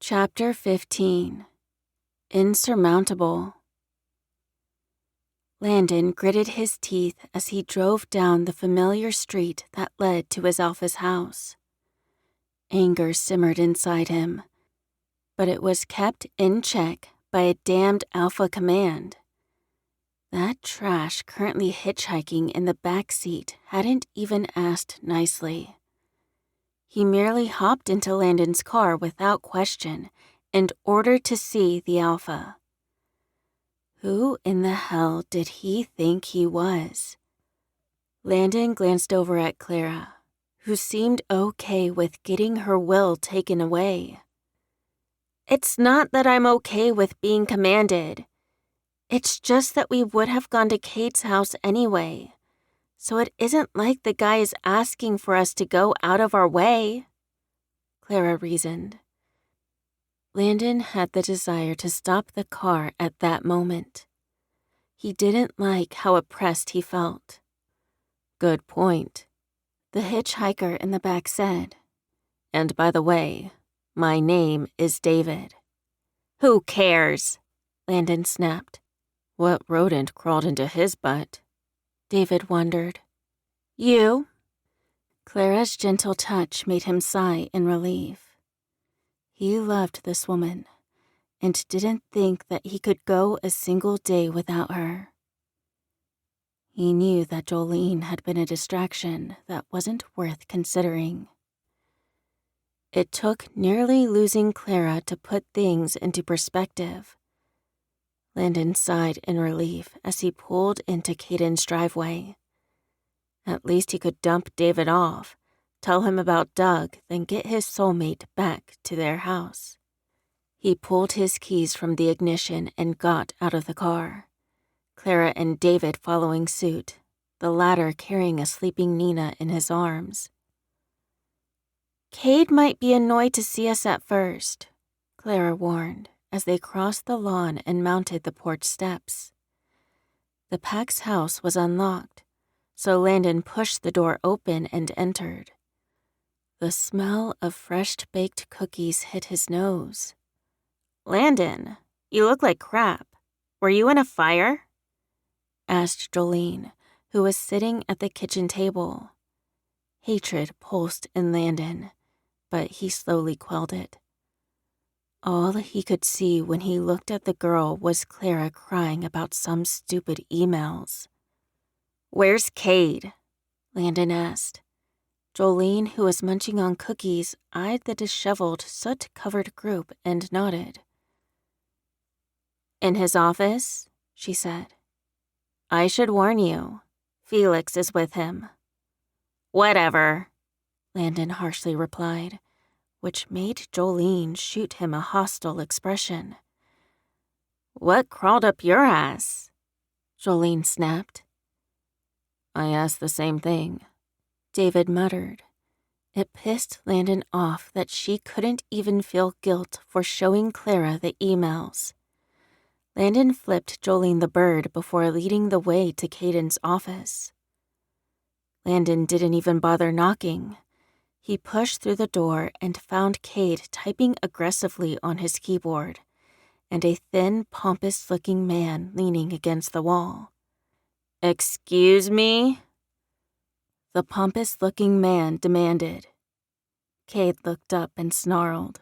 Chapter 15. Insurmountable. Landon gritted his teeth as he drove down the familiar street that led to his alpha's house. Anger simmered inside him, but it was kept in check by a damned alpha command. That trash currently hitchhiking in the back seat hadn't even asked nicely. He merely hopped into Landon's car without question and ordered to see the alpha. Who in the hell did he think he was? Landon glanced over at Clara, who seemed okay with getting her will taken away. "It's not that I'm okay with being commanded. It's just that we would have gone to Kate's house anyway. So it isn't like the guy is asking for us to go out of our way," Clara reasoned. Landon had the desire to stop the car at that moment. He didn't like how oppressed he felt. "Good point," the hitchhiker in the back said. "And by the way, my name is David." "Who cares?" Landon snapped. "What rodent crawled into his butt?" David wondered. "You?" Clara's gentle touch made him sigh in relief. He loved this woman and didn't think that he could go a single day without her. He knew that Jolene had been a distraction that wasn't worth considering. It took nearly losing Clara to put things into perspective. Landon sighed in relief as he pulled into Kaden's driveway. At least he could dump David off, tell him about Doug, then get his soulmate back to their house. He pulled his keys from the ignition and got out of the car, Clara and David following suit, the latter carrying a sleeping Nina in his arms. "Cade might be annoyed to see us at first," Clara warned, as they crossed the lawn and mounted the porch steps. The Pack's house was unlocked, so Landon pushed the door open and entered. The smell of fresh-baked cookies hit his nose. "Landon, you look like crap. Were you in a fire?" asked Jolene, who was sitting at the kitchen table. Hatred pulsed in Landon, but he slowly quelled it. All he could see when he looked at the girl was Clara crying about some stupid emails. "Where's Cade?" Landon asked. Jolene, who was munching on cookies, eyed the disheveled, soot-covered group and nodded. "In his office," she said. "I should warn you, Felix is with him." "Whatever," Landon harshly replied, which made Jolene shoot him a hostile expression. "What crawled up your ass?" Jolene snapped. "I asked the same thing," David muttered. It pissed Landon off that she couldn't even feel guilt for showing Clara the emails. Landon flipped Jolene the bird before leading the way to Kaden's office. Landon didn't even bother knocking. He pushed through the door and found Cade typing aggressively on his keyboard, and a thin, pompous-looking man leaning against the wall. "Excuse me?" the pompous-looking man demanded. Cade looked up and snarled.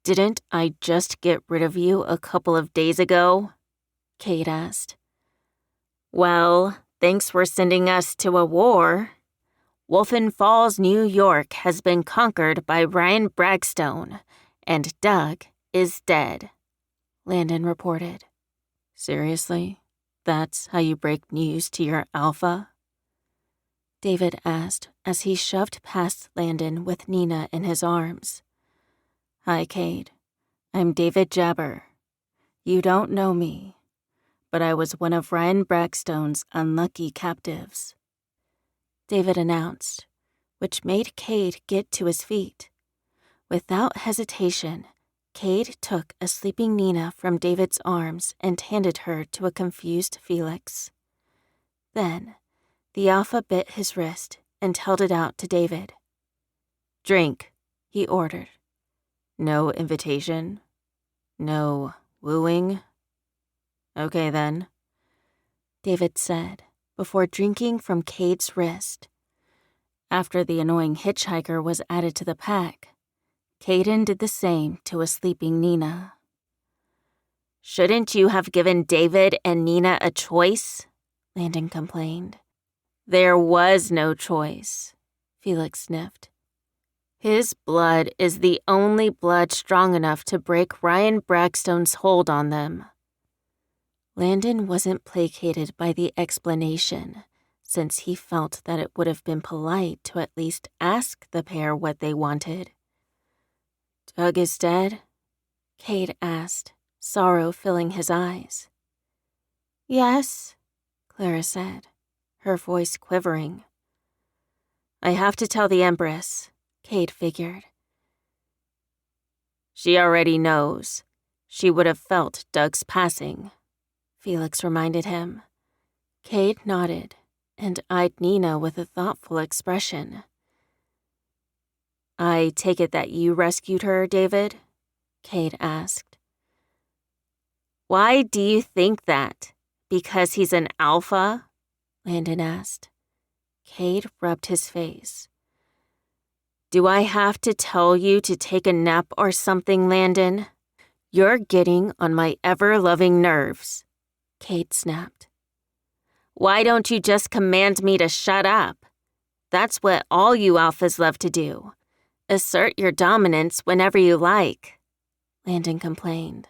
"Didn't I just get rid of you a couple of days ago?" Cade asked. "Well, thanks for sending us to a war. Wolfen Falls, New York has been conquered by Ryan Bragstone, and Doug is dead," Landon reported. "Seriously? That's how you break news to your alpha?" David asked as he shoved past Landon with Nina in his arms. "Hi, Cade. I'm David Jabber. You don't know me, but I was one of Ryan Bragstone's unlucky captives," David announced, which made Cade get to his feet. Without hesitation, Cade took a sleeping Nina from David's arms and handed her to a confused Felix. Then, the alpha bit his wrist and held it out to David. "Drink," he ordered. No invitation? No wooing? Okay then, David said, before drinking from Cade's wrist. After the annoying hitchhiker was added to the pack, Kaden did the same to a sleeping Nina. Shouldn't you have given David and Nina a choice? Landon complained. There was no choice, Felix sniffed. His blood is the only blood strong enough to break Ryan Bragstone's hold on them. Landon wasn't placated by the explanation, since he felt that it would have been polite to at least ask the pair what they wanted. Doug is dead? Cade asked, sorrow filling his eyes. Yes, Clara said, her voice quivering. I have to tell the Empress, Cade figured. She already knows. She would have felt Doug's passing, Felix reminded him. Cade nodded and eyed Nina with a thoughtful expression. I take it that you rescued her, David? Cade asked. Why do you think that? Because he's an alpha? Landon asked. Cade rubbed his face. Do I have to tell you to take a nap or something, Landon? You're getting on my ever-loving nerves, Cade snapped. Why don't you just command me to shut up? That's what all you alphas love to do. Assert your dominance whenever you like, Landon complained.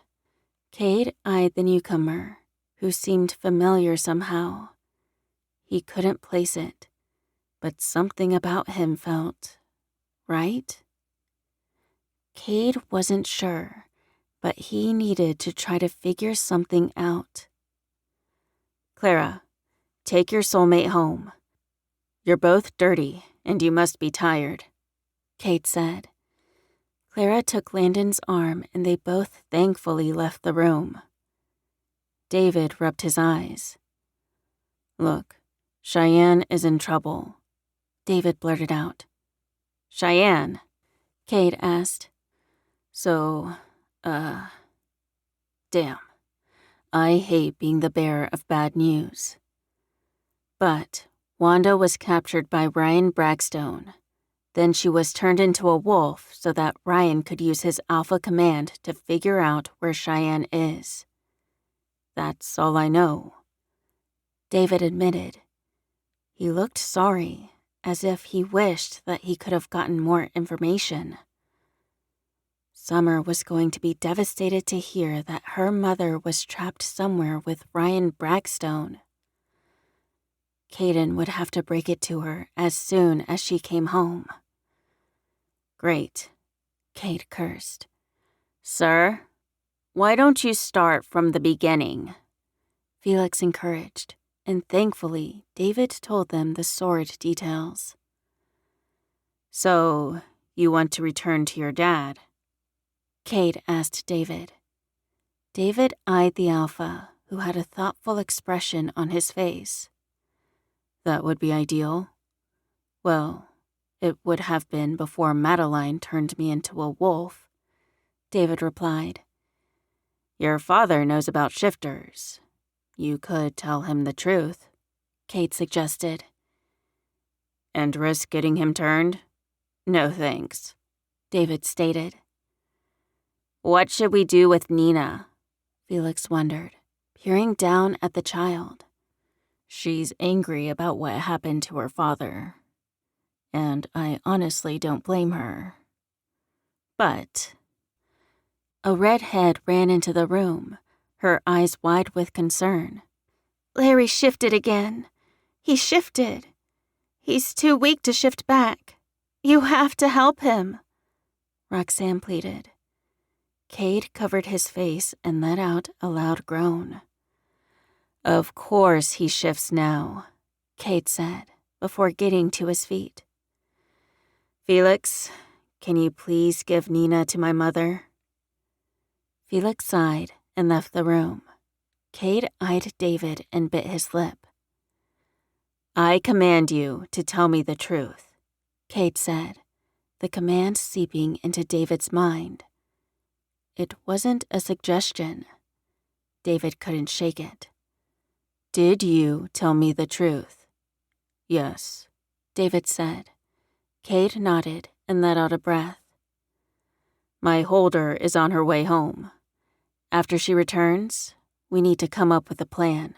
Cade eyed the newcomer, who seemed familiar somehow. He couldn't place it, but something about him felt right. Cade wasn't sure, but he needed to try to figure something out. Clara, take your soulmate home. You're both dirty, and you must be tired, Cade said. Clara took Landon's arm, and they both thankfully left the room. David rubbed his eyes. Look, Cheyenne is in trouble, David blurted out. Cheyenne? Cade asked. So, damn. I hate being the bearer of bad news. But Wanda was captured by Ryan Bragstone. Then she was turned into a wolf so that Ryan could use his alpha command to figure out where Cheyenne is. That's all I know, David admitted. He looked sorry, as if he wished that he could have gotten more information. Summer was going to be devastated to hear that her mother was trapped somewhere with Ryan Bragstone. Kaden would have to break it to her as soon as she came home. Great, Cade cursed. Sir, why don't you start from the beginning? Felix encouraged, and thankfully David told them the sordid details. So, you want to return to your dad? Cade asked David. David eyed the alpha, who had a thoughtful expression on his face. That would be ideal. Well, it would have been before Madeline turned me into a wolf, David replied. Your father knows about shifters. You could tell him the truth, Cade suggested. And risk getting him turned? No thanks, David stated. What should we do with Nina? Felix wondered, peering down at the child. She's angry about what happened to her father, and I honestly don't blame her. But a redhead ran into the room, her eyes wide with concern. Larry shifted again. He shifted. He's too weak to shift back. You have to help him, Roxanne pleaded. Cade covered his face and let out a loud groan. Of course he shifts now, Cade said, before getting to his feet. Felix, can you please give Nina to my mother? Felix sighed and left the room. Cade eyed David and bit his lip. I command you to tell me the truth, Cade said, the command seeping into David's mind, It wasn't a suggestion. David couldn't shake it. "Did you tell me the truth?" "Yes," David said. Kate nodded and let out a breath. "My holder is on her way home. After she returns, we need to come up with a plan.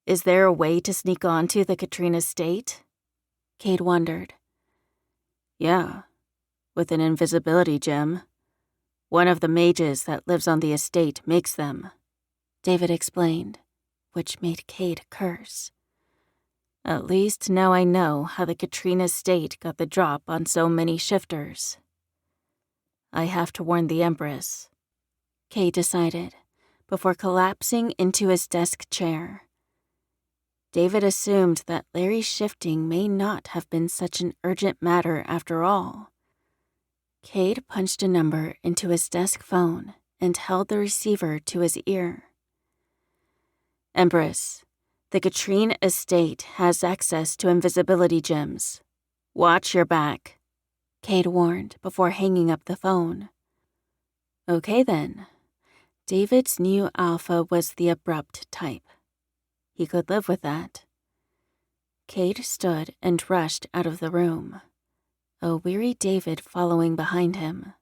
Is there a way to sneak onto the Katrina estate?" Kate wondered. "Yeah, with an invisibility gem. One of the mages that lives on the estate makes them," David explained, which made Kate curse. "At least now I know how the Katrina estate got the drop on so many shifters. I have to warn the empress," Kate decided, before collapsing into his desk chair. David assumed that Larry's shifting may not have been such an urgent matter after all. Kate punched a number into his desk phone and held the receiver to his ear. "Empress, the Katrina estate has access to invisibility gems. Watch your back," Kate warned before hanging up the phone. Okay then. David's new alpha was the abrupt type. He could live with that. Kate stood and rushed out of the room, a weary David following behind him.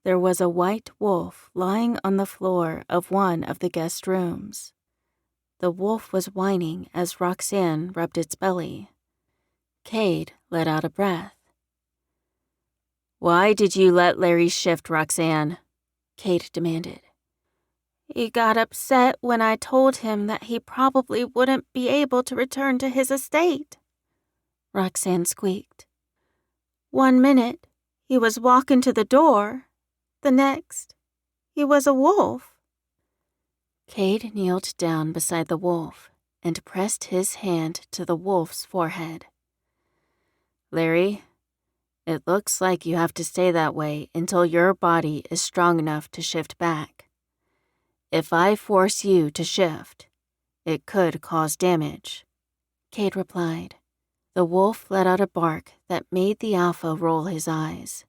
There was a white wolf lying on the floor of one of the guest rooms. The wolf was whining as Roxanne rubbed its belly. Kate let out a breath. "Why did you let Larry shift, Roxanne?" Kate demanded. "He got upset when I told him that he probably wouldn't be able to return to his estate," Roxanne squeaked. "One minute, he was walking to the door. The next, he was a wolf." Kate kneeled down beside the wolf and pressed his hand to the wolf's forehead. "Larry, it looks like you have to stay that way until your body is strong enough to shift back. If I force you to shift, it could cause damage," Kate replied. The wolf let out a bark that made the alpha roll his eyes.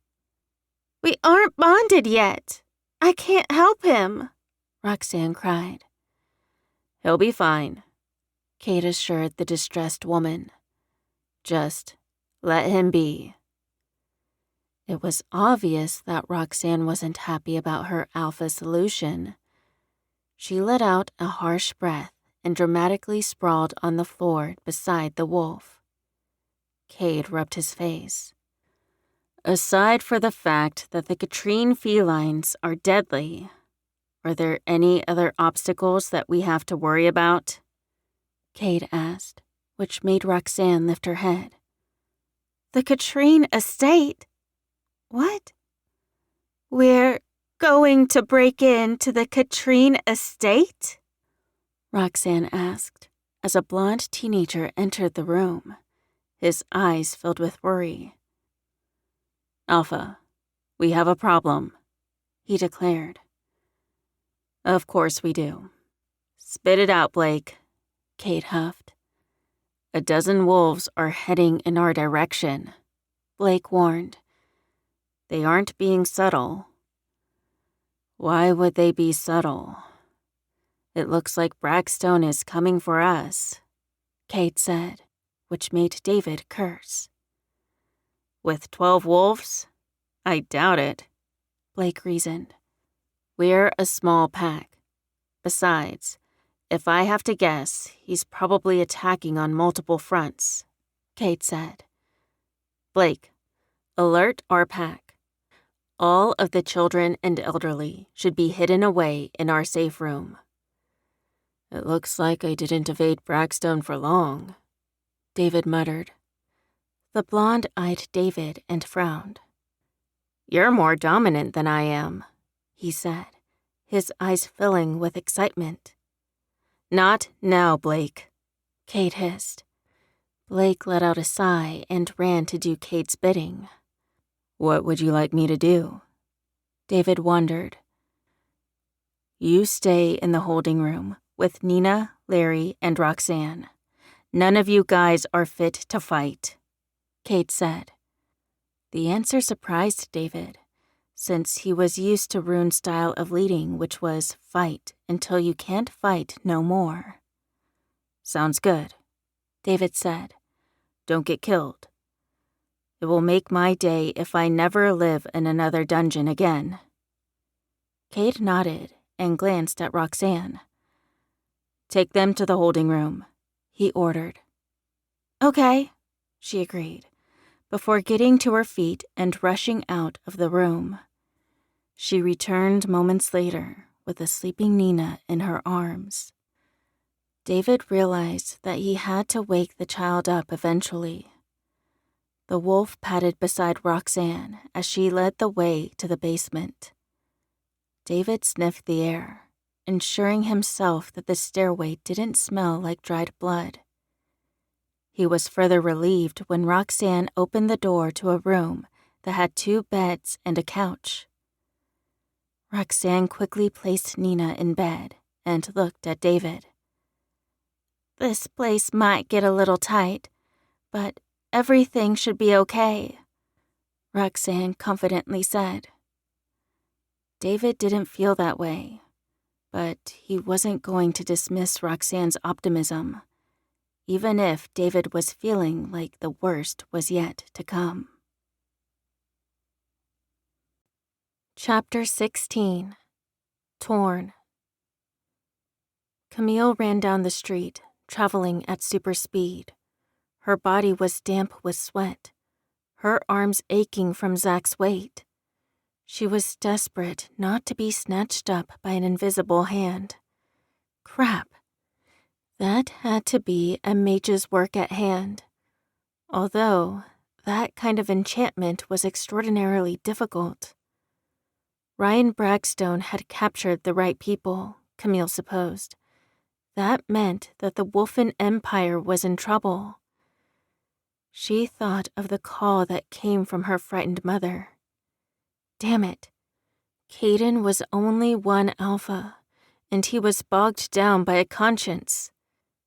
"We aren't bonded yet. I can't help him," Roxanne cried. "He'll be fine," Kate assured the distressed woman. "Just let him be." It was obvious that Roxanne wasn't happy about her alpha solution. She let out a harsh breath and dramatically sprawled on the floor beside the wolf. Kate rubbed his face. "Aside for the fact that the Katrine felines are deadly, are there any other obstacles that we have to worry about?" Kate asked, which made Roxanne lift her head. "The Katrine estate? What? We're going to break into the Katrine estate?" Roxanne asked as a blonde teenager entered the room, his eyes filled with worry. "Alpha, we have a problem," he declared. "Of course we do. Spit it out, Blake," Kate huffed. "A dozen wolves are heading in our direction," Blake warned. "They aren't being subtle." "Why would they be subtle? It looks like Brackstone is coming for us," Kate said, which made David curse. "With 12 wolves? I doubt it," Blake reasoned. "We're a small pack. Besides, if I have to guess, he's probably attacking on multiple fronts," Kate said. "Blake, alert our pack. All of the children and elderly should be hidden away in our safe room." "It looks like I didn't evade Brackstone for long," David muttered. The blonde eyed David and frowned. "You're more dominant than I am," he said, his eyes filling with excitement. "Not now, Blake," Kate hissed. Blake let out a sigh and ran to do Kate's bidding. "What would you like me to do?" David wondered. "You stay in the holding room with Nina, Larry, and Roxanne. None of you guys are fit to fight," Kate said. The answer surprised David, since he was used to Rune's style of leading, which was fight until you can't fight no more. "Sounds good," David said. "Don't get killed. It will make my day if I never live in another dungeon again." Cade nodded and glanced at Roxanne. "Take them to the holding room," he ordered. "Okay," she agreed, before getting to her feet and rushing out of the room. She returned moments later with the sleeping Nina in her arms. David realized that he had to wake the child up eventually. The wolf padded beside Roxanne as she led the way to the basement. David sniffed the air, ensuring himself that the stairway didn't smell like dried blood. He was further relieved when Roxanne opened the door to a room that had 2 beds and a couch. Roxanne quickly placed Nina in bed and looked at David. "This place might get a little tight, but everything should be okay," Roxanne confidently said. David didn't feel that way, but he wasn't going to dismiss Roxanne's optimism, even if David was feeling like the worst was yet to come. Chapter 16. Torn. Camille ran down the street, traveling at super speed. Her body was damp with sweat, her arms aching from Zach's weight. She was desperate not to be snatched up by an invisible hand. Crap. That had to be a mage's work at hand. Although, that kind of enchantment was extraordinarily difficult. Ryan Bragstone had captured the right people, Camille supposed. That meant that the Wolfen Empire was in trouble. She thought of the call that came from her frightened mother. Damn it. Kaden was only one alpha, and he was bogged down by a conscience.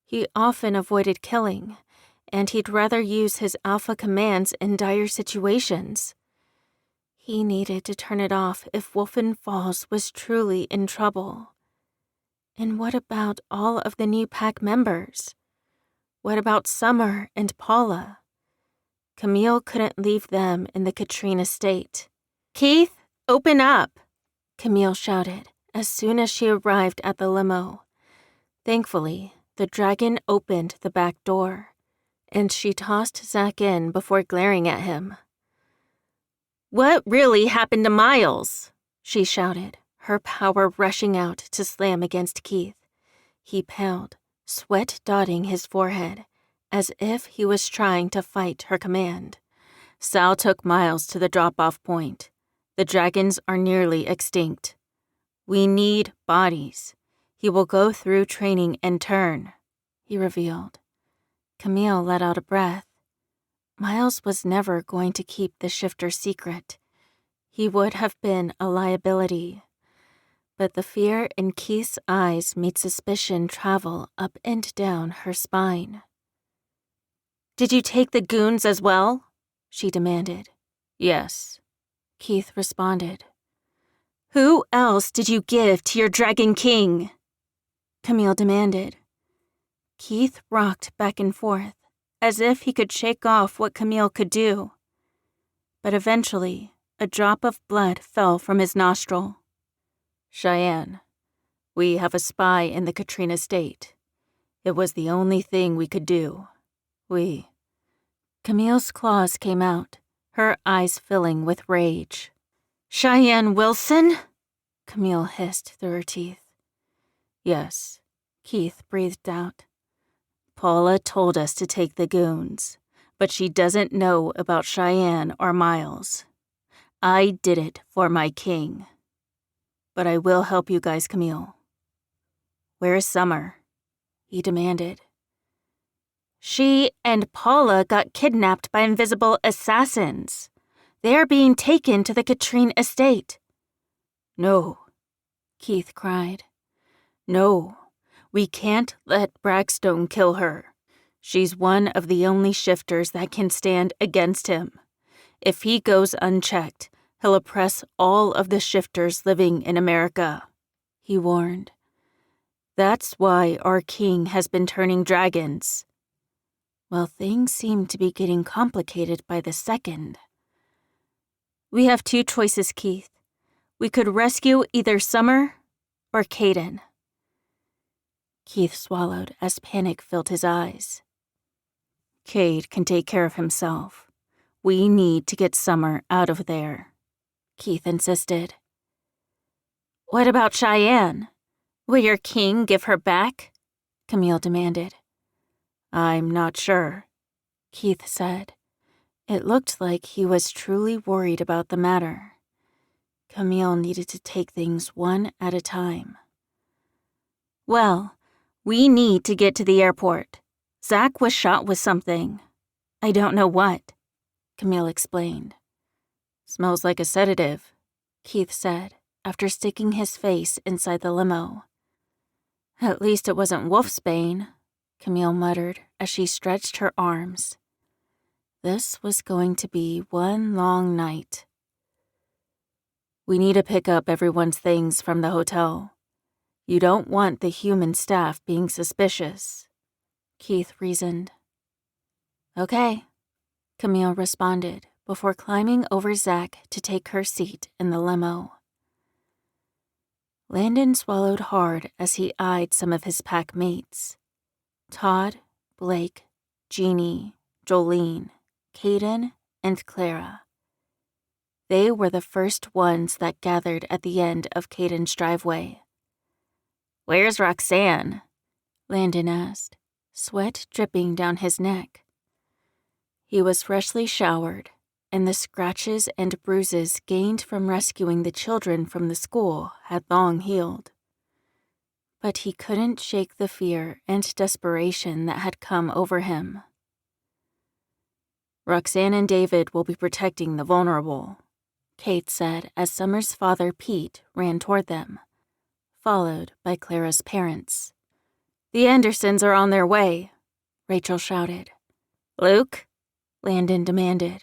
He often avoided killing, and he'd rather use his alpha commands in dire situations. He needed to turn it off if Wolfen Falls was truly in trouble. And what about all of the new pack members? What about Summer and Paula? Camille couldn't leave them in the Katrine estate. "Keith, open up!" Camille shouted as soon as she arrived at the limo. Thankfully, the dragon opened the back door, and she tossed Zach in before glaring at him. "What really happened to Miles?" she shouted, her power rushing out to slam against Keith. He paled, sweat dotting his forehead, as if he was trying to fight her command. "Sal took Miles to the drop-off point. The dragons are nearly extinct. We need bodies. He will go through training and turn," he revealed. Camille let out a breath. Miles was never going to keep the shifter secret. He would have been a liability. But the fear in Keith's eyes made suspicion travel up and down her spine. "Did you take the goons as well?" she demanded. "Yes," Keith responded. "Who else did you give to your Dragon King?" Camille demanded. Keith rocked back and forth, as if he could shake off what Camille could do. But eventually, a drop of blood fell from his nostril. "Cheyenne, we have a spy in the Katrine estate. It was the only thing we could do. Camille's claws came out, her eyes filling with rage. "Cheyenne Wilson?" Camille hissed through her teeth. "Yes," Keith breathed out. "Paula told us to take the goons, but she doesn't know about Cheyenne or Miles. I did it for my king. But I will help you guys, Camille." "Where's Summer?" he demanded. "She and Paula got kidnapped by invisible assassins. They're being taken to the Katrine estate." "No," Keith cried. "No, we can't let Bragstone kill her. She's one of the only shifters that can stand against him. If he goes unchecked, He'll oppress all of the shifters living in America, he warned. That's why our king has been turning dragons. Well, things seem to be getting complicated by the second. We have 2 choices, Keith. We could rescue either Summer or Kaden. Keith swallowed as panic filled his eyes. Cade can take care of himself. We need to get Summer out of there, Keith insisted. What about Cheyenne? Will your king give her back? Camille demanded. I'm not sure, Keith said. It looked like he was truly worried about the matter. Camille needed to take things one at a time. Well, we need to get to the airport. Zach was shot with something. I don't know what, Camille explained. Smells like a sedative, Keith said, after sticking his face inside the limo. At least it wasn't wolfsbane, Camille muttered as she stretched her arms. This was going to be one long night. We need to pick up everyone's things from the hotel. You don't want the human staff being suspicious, Keith reasoned. Okay, Camille responded before climbing over Zach to take her seat in the limo. Landon swallowed hard as he eyed some of his pack mates. Todd, Blake, Jeannie, Jolene, Kaden, and Clara. They were the first ones that gathered at the end of Kaden's driveway. Where's Roxanne? Landon asked, sweat dripping down his neck. He was freshly showered, and the scratches and bruises gained from rescuing the children from the school had long healed. But he couldn't shake the fear and desperation that had come over him. Roxanne and David will be protecting the vulnerable, Kate said as Summer's father, Pete, ran toward them, followed by Clara's parents. The Andersons are on their way, Rachel shouted. Luke? Landon demanded.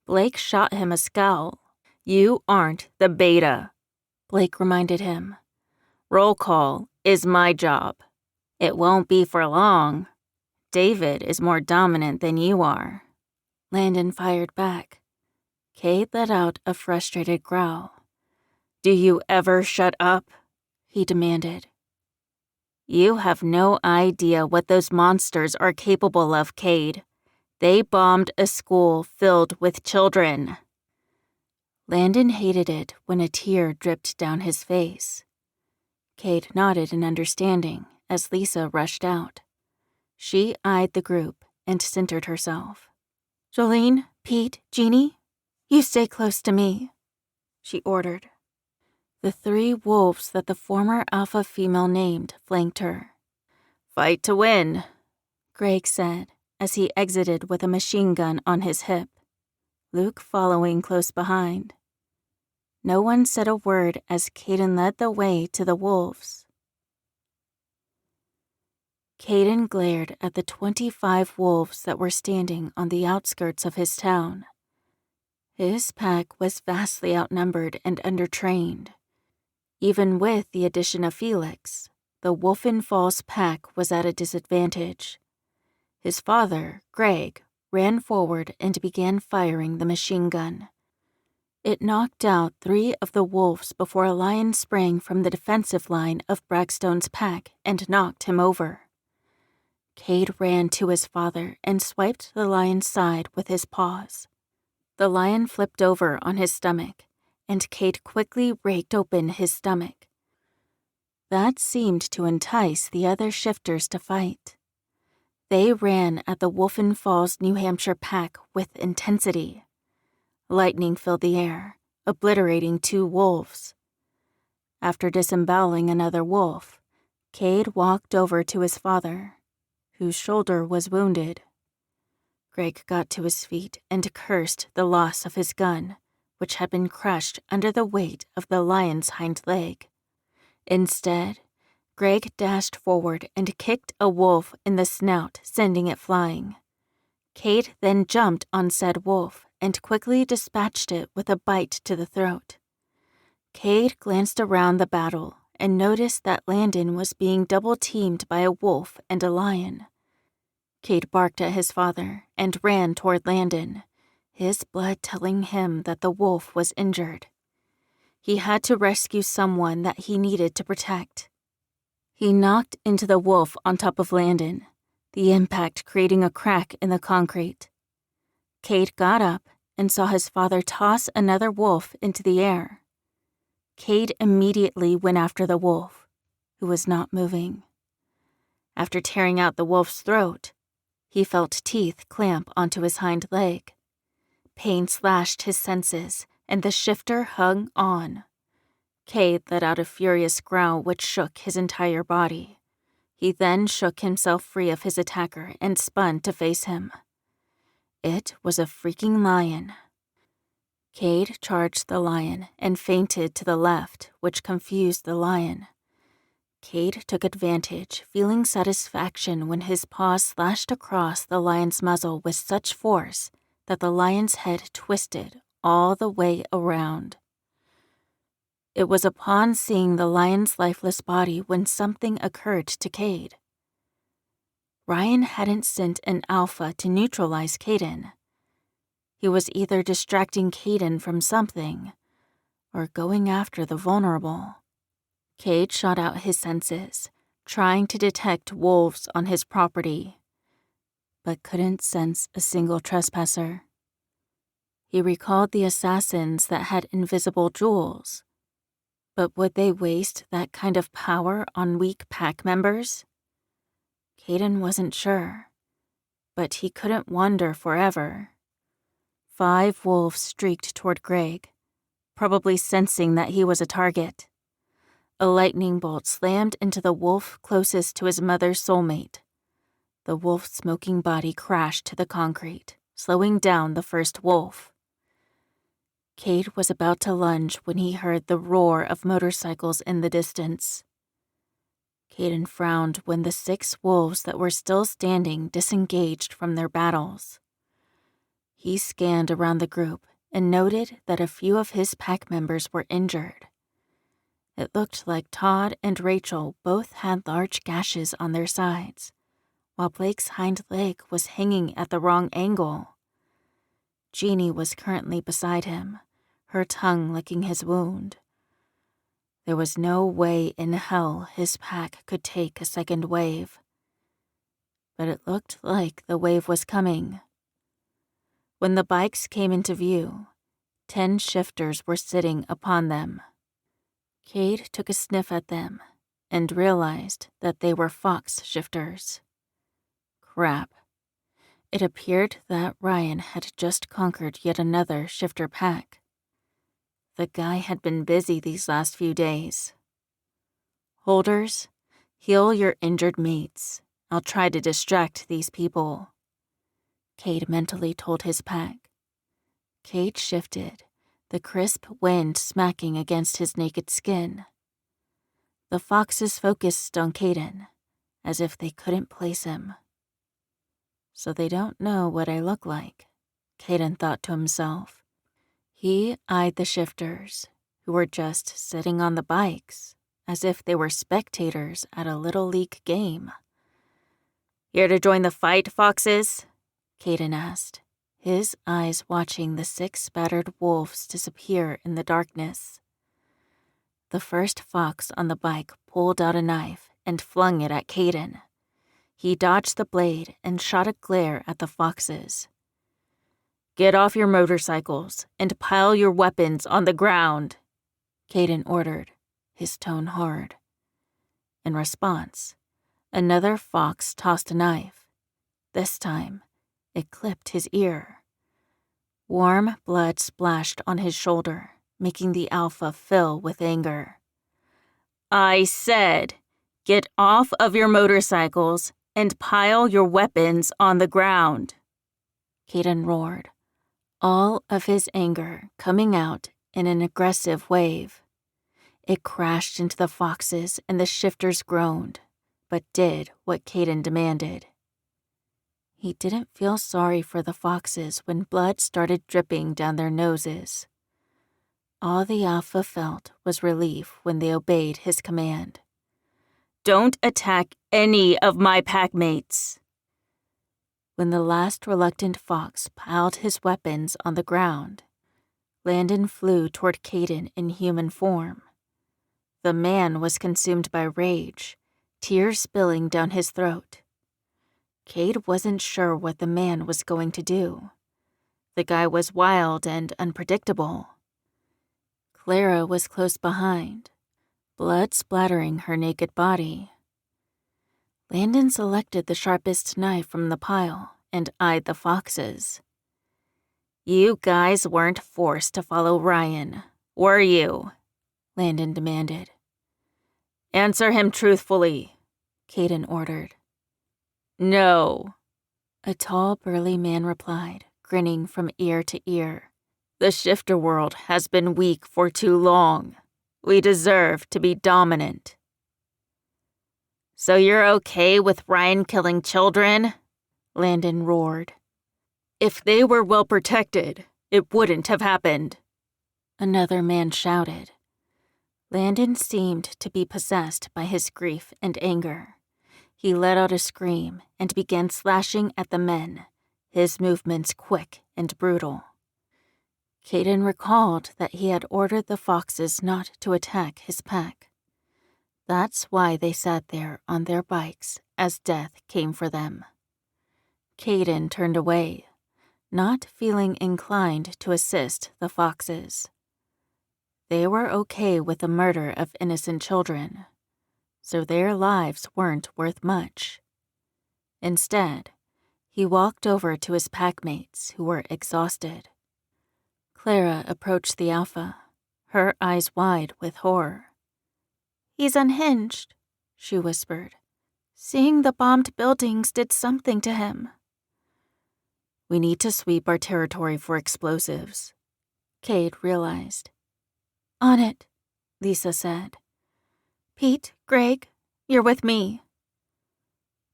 Blake shot him a scowl. You aren't the beta, Blake reminded him. Roll call is my job. It won't be for long. David is more dominant than you are. Landon fired back. Kate let out a frustrated growl. Do you ever shut up? He demanded. You have no idea what those monsters are capable of, Cade. They bombed a school filled with children. Landon hated it when a tear dripped down his face. Cade nodded in understanding as Lisa rushed out. She eyed the group and centered herself. Jolene, Pete, Jeannie, you stay close to me, she ordered. The 3 wolves that the former alpha female named flanked her. Fight to win, Greg said as he exited with a machine gun on his hip, Luke following close behind. No one said a word as Kaden led the way to the wolves. Kaden glared at the 25 wolves that were standing on the outskirts of his town. His pack was vastly outnumbered and undertrained. Even with the addition of Felix, the Wolfen Falls pack was at a disadvantage. His father, Greg, ran forward and began firing the machine gun. It knocked out 3 of the wolves before a lion sprang from the defensive line of Brackstone's pack and knocked him over. Cade ran to his father and swiped the lion's side with his paws. The lion flipped over on his stomach, and Cade quickly raked open his stomach. That seemed to entice the other shifters to fight. They ran at the Wolfen Falls, New Hampshire pack with intensity. Lightning filled the air, obliterating 2 wolves. After disemboweling another wolf, Cade walked over to his father, whose shoulder was wounded. Greg got to his feet and cursed the loss of his gun, which had been crushed under the weight of the lion's hind leg. Instead, Greg dashed forward and kicked a wolf in the snout, sending it flying. Cade then jumped on said wolf and quickly dispatched it with a bite to the throat. Cade glanced around the battle and noticed that Landon was being double-teamed by a wolf and a lion. Cade barked at his father and ran toward Landon, his blood telling him that the wolf was injured. He had to rescue someone that he needed to protect. He knocked into the wolf on top of Landon, the impact creating a crack in the concrete. Cade got up and saw his father toss another wolf into the air. Cade immediately went after the wolf, who was not moving. After tearing out the wolf's throat, he felt teeth clamp onto his hind leg. Pain slashed his senses, and the shifter hung on. Cade let out a furious growl which shook his entire body. He then shook himself free of his attacker and spun to face him. It was a freaking lion. Cade charged the lion and feinted to the left, which confused the lion. Cade took advantage, feeling satisfaction when his paws slashed across the lion's muzzle with such force that the lion's head twisted all the way around. It was upon seeing the lion's lifeless body when something occurred to Cade. Ryan hadn't sent an alpha to neutralize Kaden. He was either distracting Kaden from something or going after the vulnerable. Cade shot out his senses, trying to detect wolves on his property, but couldn't sense a single trespasser. He recalled the assassins that had invisible jewels, but would they waste that kind of power on weak pack members? Kaden wasn't sure, but he couldn't wander forever. 5 wolves streaked toward Greg, probably sensing that he was a target. A lightning bolt slammed into the wolf closest to his mother's soulmate. The wolf's smoking body crashed to the concrete, slowing down the first wolf. Cade was about to lunge when he heard the roar of motorcycles in the distance. Kaden frowned when the 6 wolves that were still standing disengaged from their battles. He scanned around the group and noted that a few of his pack members were injured. It looked like Todd and Rachel both had large gashes on their sides, while Blake's hind leg was hanging at the wrong angle. Jeannie was currently beside him, her tongue licking his wound. There was no way in hell his pack could take a second wave. But it looked like the wave was coming. When the bikes came into view, 10 shifters were sitting upon them. Cade took a sniff at them and realized that they were fox shifters. Crap. It appeared that Ryan had just conquered yet another shifter pack. The guy had been busy these last few days. Holders, heal your injured mates. I'll try to distract these people, Cade mentally told his pack. Cade shifted, the crisp wind smacking against his naked skin. The foxes focused on Kaden, as if they couldn't place him. So they don't know what I look like, Kaden thought to himself. He eyed the shifters, who were just sitting on the bikes, as if they were spectators at a Little League game. Here to join the fight, foxes? Kaden asked, his eyes watching the 6 battered wolves disappear in the darkness. The first fox on the bike pulled out a knife and flung it at Kaden. He dodged the blade and shot a glare at the foxes. Get off your motorcycles and pile your weapons on the ground, Kaden ordered, his tone hard. In response, another fox tossed a knife. This time, it clipped his ear. Warm blood splashed on his shoulder, making the alpha fill with anger. I said, get off of your motorcycles and pile your weapons on the ground, Kaden roared, all of his anger coming out in an aggressive wave. It crashed into the foxes and the shifters groaned, but did what Kaden demanded. He didn't feel sorry for the foxes when blood started dripping down their noses. All the Alpha felt was relief when they obeyed his command. "Don't attack any of my packmates!" When the last reluctant fox piled his weapons on the ground, Landon flew toward Kaden in human form. The man was consumed by rage, tears spilling down his throat. Cade wasn't sure what the man was going to do. The guy was wild and unpredictable. Clara was close behind, blood splattering her naked body. Landon selected the sharpest knife from the pile and eyed the foxes. "You guys weren't forced to follow Ryan, were you?" Landon demanded. "Answer him truthfully," Kaden ordered. "No," a tall, burly man replied, grinning from ear to ear. "The shifter world has been weak for too long. We deserve to be dominant." "So you're okay with Ryan killing children?" Landon roared. "If they were well protected, it wouldn't have happened," another man shouted. Landon seemed to be possessed by his grief and anger. He let out a scream and began slashing at the men, his movements quick and brutal. Kaden recalled that he had ordered the foxes not to attack his pack. That's why they sat there on their bikes as death came for them. Kaden turned away, not feeling inclined to assist the foxes. They were okay with the murder of innocent children, so their lives weren't worth much. Instead, he walked over to his packmates who were exhausted. Clara approached the Alpha, her eyes wide with horror. "He's unhinged," she whispered. "Seeing the bombed buildings did something to him." "We need to sweep our territory for explosives," Cade realized. "On it," Lisa said. "Pete, Greg, you're with me."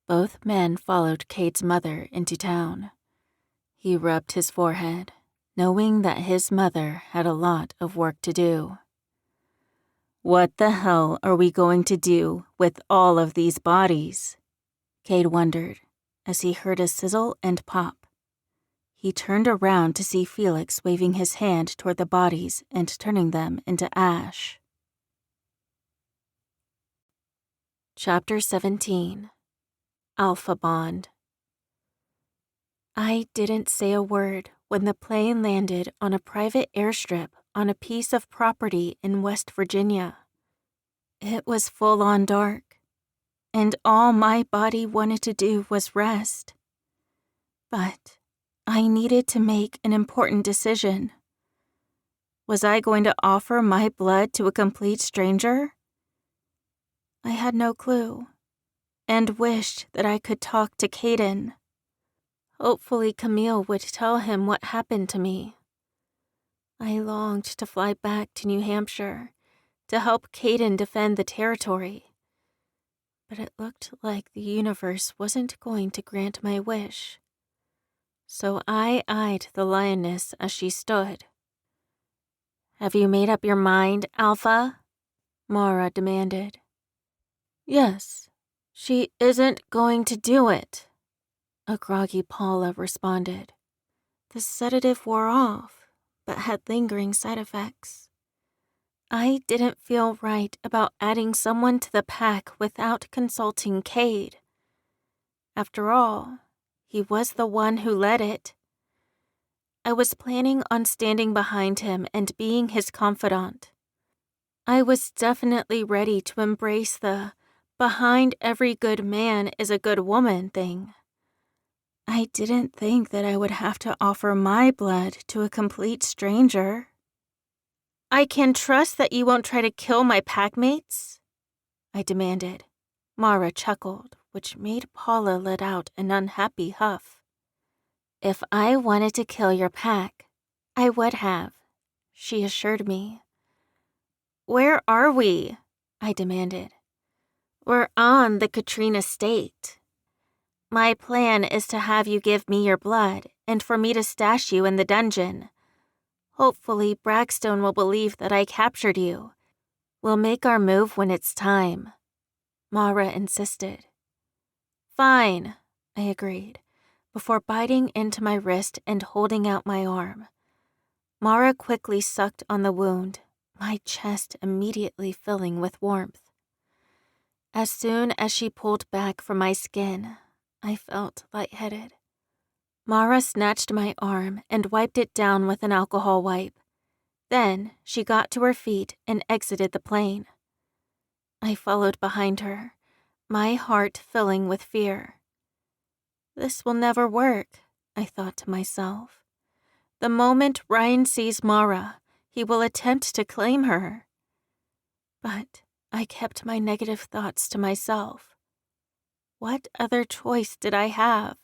Both men followed Cade's mother into town. He rubbed his forehead, knowing that his mother had a lot of work to do. "What the hell are we going to do with all of these bodies?" Cade wondered as he heard a sizzle and pop. He turned around to see Felix waving his hand toward the bodies and turning them into ash. Chapter 17. Alpha Bond. I didn't say a word when the plane landed on a private airstrip on a piece of property in West Virginia. It was full-on dark, and all my body wanted to do was rest. But I needed to make an important decision. Was I going to offer my blood to a complete stranger? I had no clue, and wished that I could talk to Kaden. Hopefully Camille would tell him what happened to me. I longed to fly back to New Hampshire to help Kaden defend the territory, but it looked like the universe wasn't going to grant my wish. So I eyed the lioness as she stood. "Have you made up your mind, Alpha?" Mara demanded. "Yes, she isn't going to do it," a groggy Paula responded. The sedative wore off, but had lingering side effects. I didn't feel right about adding someone to the pack without consulting Cade. After all, he was the one who led it. I was planning on standing behind him and being his confidant. I was definitely ready to embrace the behind every good man is a good woman thing. I didn't think that I would have to offer my blood to a complete stranger. "I can trust that you won't try to kill my packmates?" I demanded. Mara chuckled, which made Paula let out an unhappy huff. "If I wanted to kill your pack, I would have," she assured me. "Where are we?" I demanded. "We're on the Katrina estate." My plan is to have you give me your blood and for me to stash you in the dungeon. Hopefully, Brackstone will believe that I captured you. We'll make our move when it's time," Mara insisted. "Fine," I agreed, before biting into my wrist and holding out my arm. Mara quickly sucked on the wound, my chest immediately filling with warmth. As soon as she pulled back from my skin, I felt lightheaded. Mara snatched my arm and wiped it down with an alcohol wipe. Then she got to her feet and exited the plane. I followed behind her, my heart filling with fear. This will never work, I thought to myself. The moment Ryan sees Mara, he will attempt to claim her. But I kept my negative thoughts to myself. What other choice did I have?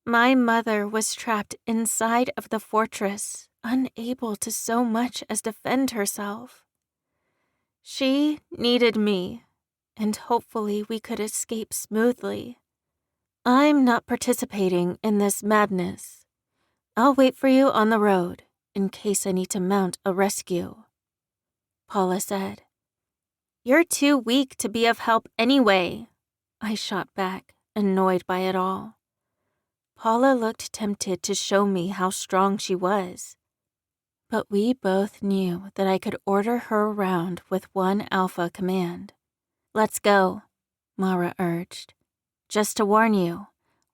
My mother was trapped inside of the fortress, unable to so much as defend herself. She needed me, and hopefully we could escape smoothly. I'm not participating in this madness. I'll wait for you on the road, in case I need to mount a rescue," Paula said. "You're too weak to be of help anyway," I shot back, annoyed by it all. Paula looked tempted to show me how strong she was. But we both knew that I could order her around with one alpha command. "Let's go," Mara urged. "Just to warn you,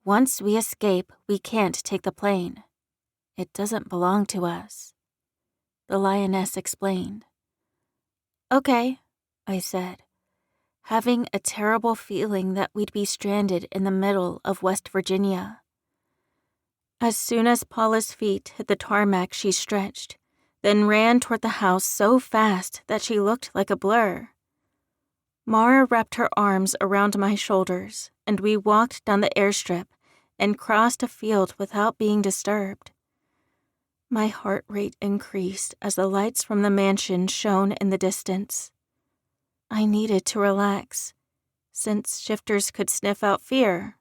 once we escape, we can't take the plane. It doesn't belong to us," the lioness explained. "Okay," I said, having a terrible feeling that we'd be stranded in the middle of West Virginia. As soon as Paula's feet hit the tarmac, she stretched, then ran toward the house so fast that she looked like a blur. Mara wrapped her arms around my shoulders, and we walked down the airstrip and crossed a field without being disturbed. My heart rate increased as the lights from the mansion shone in the distance. I needed to relax, since shifters could sniff out fear,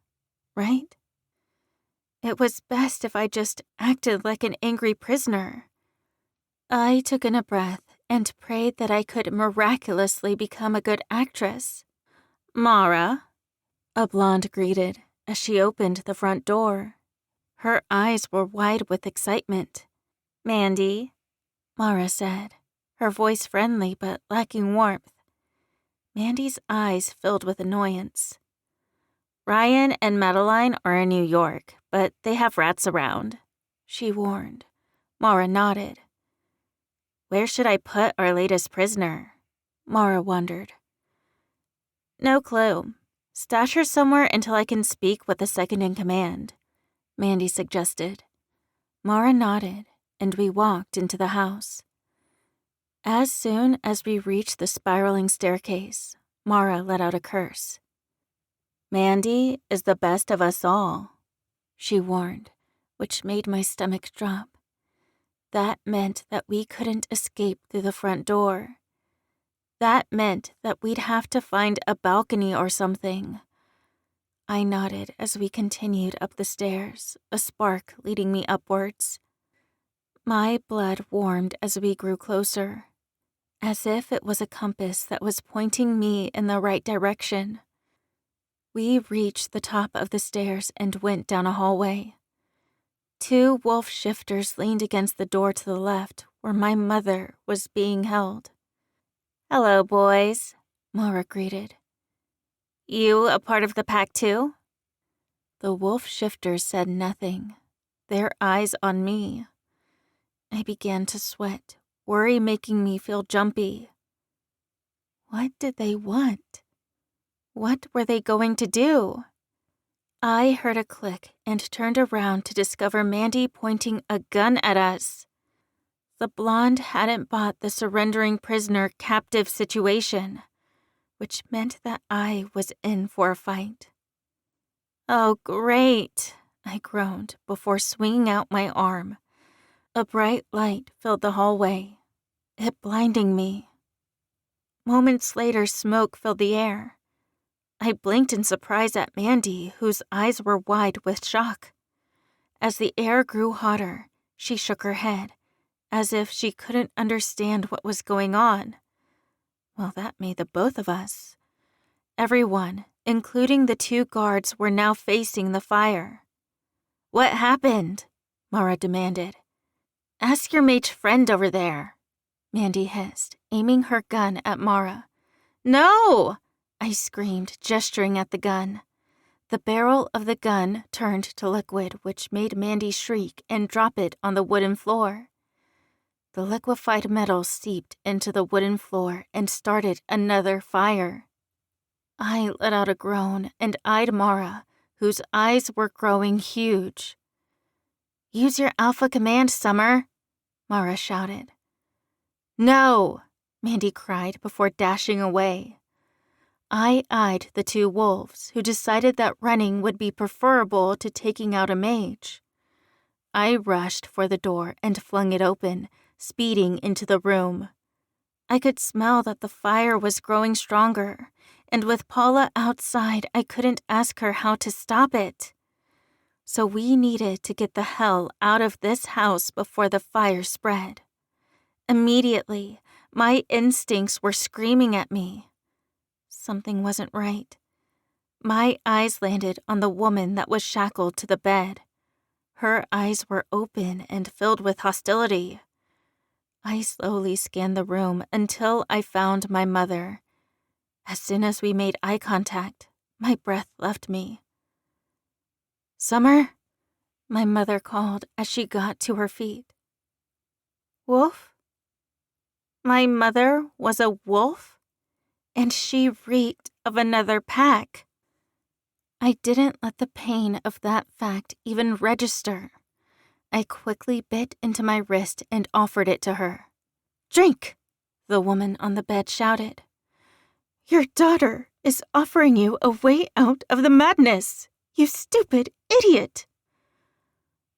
right? It was best if I just acted like an angry prisoner. I took in a breath and prayed that I could miraculously become a good actress. "Mara," a blonde greeted as she opened the front door. Her eyes were wide with excitement. "Mandy," Mara said, her voice friendly but lacking warmth. Mandy's eyes filled with annoyance. "Ryan and Madeline are in New York, but they have rats around," she warned. Mara nodded. "Where should I put our latest prisoner?" Mara wondered. "No clue. Stash her somewhere until I can speak with the second-in-command," Mandy suggested. Mara nodded, and we walked into the house. As soon as we reached the spiraling staircase, Mara let out a curse. "Mandy is the best of us all," she warned, which made my stomach drop. That meant that we couldn't escape through the front door. That meant that we'd have to find a balcony or something. I nodded as we continued up the stairs, a spark leading me upwards. My blood warmed as we grew closer, as if it was a compass that was pointing me in the right direction. We reached the top of the stairs and went down a hallway. 2 wolf shifters leaned against the door to the left, where my mother was being held. "Hello, boys," Mara greeted. "You a part of the pack too?" The wolf shifters said nothing, their eyes on me. I began to sweat, worry making me feel jumpy. What did they want? What were they going to do? I heard a click and turned around to discover Mandy pointing a gun at us. The blonde hadn't bought the surrendering prisoner captive situation, which meant that I was in for a fight. "Oh, great," I groaned before swinging out my arm. A bright light filled the hallway, it blinding me. Moments later, smoke filled the air. I blinked in surprise at Mandy, whose eyes were wide with shock. As the air grew hotter, she shook her head, as if she couldn't understand what was going on. Well, that made the both of us. Everyone, including the 2 guards, were now facing the fire. "What happened?" Mara demanded. "Ask your mage friend over there," Mandy hissed, aiming her gun at Mara. "No!" I screamed, gesturing at the gun. The barrel of the gun turned to liquid, which made Mandy shriek and drop it on the wooden floor. The liquefied metal seeped into the wooden floor and started another fire. I let out a groan and eyed Mara, whose eyes were growing huge. "Use your alpha command, Summer," Mara shouted. "No!" Mandy cried before dashing away. I eyed the 2 wolves, who decided that running would be preferable to taking out a mage. I rushed for the door and flung it open, speeding into the room. I could smell that the fire was growing stronger, and with Paula outside, I couldn't ask her how to stop it. So we needed to get the hell out of this house before the fire spread. Immediately, my instincts were screaming at me. Something wasn't right. My eyes landed on the woman that was shackled to the bed. Her eyes were open and filled with hostility. I slowly scanned the room until I found my mother. As soon as we made eye contact, my breath left me. "Summer?" my mother called as she got to her feet. "Wolf?" My mother was a wolf? And she reeked of another pack. I didn't let the pain of that fact even register. I quickly bit into my wrist and offered it to her. "Drink!" the woman on the bed shouted. "Your daughter is offering you a way out of the madness, you stupid idiot!"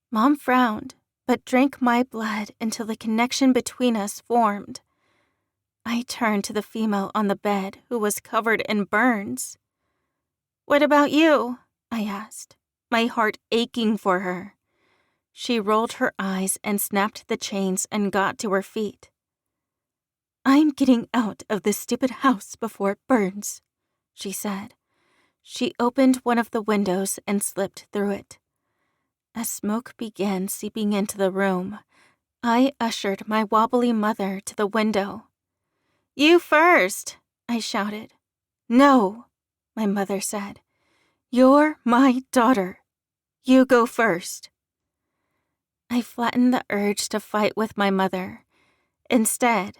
Mom frowned, but drank my blood until the connection between us formed. I turned to the female on the bed, who was covered in burns. "What about you?" I asked, my heart aching for her. She rolled her eyes and snapped the chains and got to her feet. "I'm getting out of this stupid house before it burns," she said. She opened one of the windows and slipped through it. As smoke began seeping into the room, I ushered my wobbly mother to the window. "You first," I shouted. "No," my mother said. "You're my daughter. You go first." I flattened the urge to fight with my mother. Instead,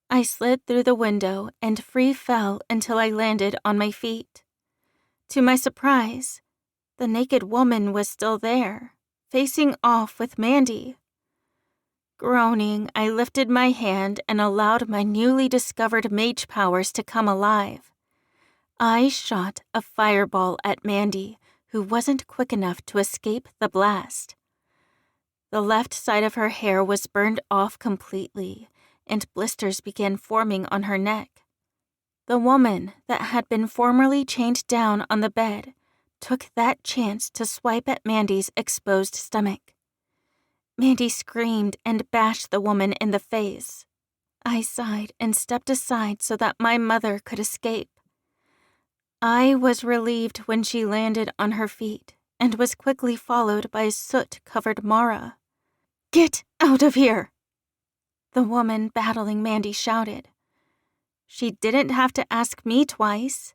I slid through the window and free fell until I landed on my feet. To my surprise, the naked woman was still there, facing off with Mandy. Groaning, I lifted my hand and allowed my newly discovered mage powers to come alive. I shot a fireball at Mandy, who wasn't quick enough to escape the blast. The left side of her hair was burned off completely, and blisters began forming on her neck. The woman that had been formerly chained down on the bed took that chance to swipe at Mandy's exposed stomach. Mandy screamed and bashed the woman in the face. I sighed and stepped aside so that my mother could escape. I was relieved when she landed on her feet and was quickly followed by soot-covered Mara. "Get out of here!" the woman battling Mandy shouted. She didn't have to ask me twice.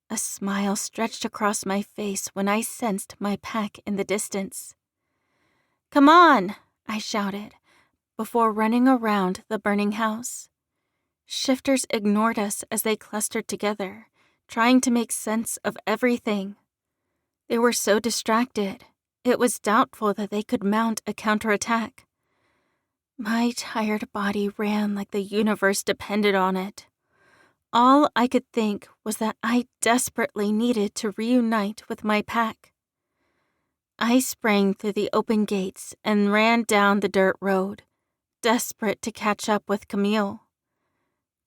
A smile stretched across my face when I sensed my pack in the distance. "Come on," I shouted, before running around the burning house. Shifters ignored us as they clustered together, trying to make sense of everything. They were so distracted, it was doubtful that they could mount a counterattack. My tired body ran like the universe depended on it. All I could think was that I desperately needed to reunite with my pack. I sprang through the open gates and ran down the dirt road, desperate to catch up with Camille.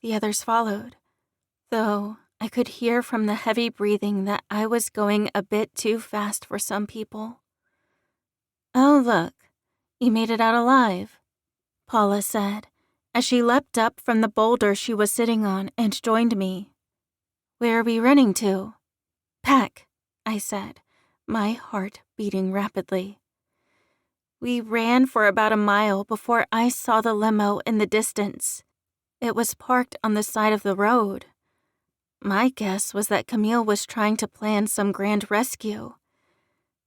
The others followed, though I could hear from the heavy breathing that I was going a bit too fast for some people. "Oh, look, you made it out alive," Paula said, as she leapt up from the boulder she was sitting on and joined me. "Where are we running to?" "Pack," I said, my heart beating rapidly. We ran for about a mile before I saw the limo in the distance. It was parked on the side of the road. My guess was that Camille was trying to plan some grand rescue.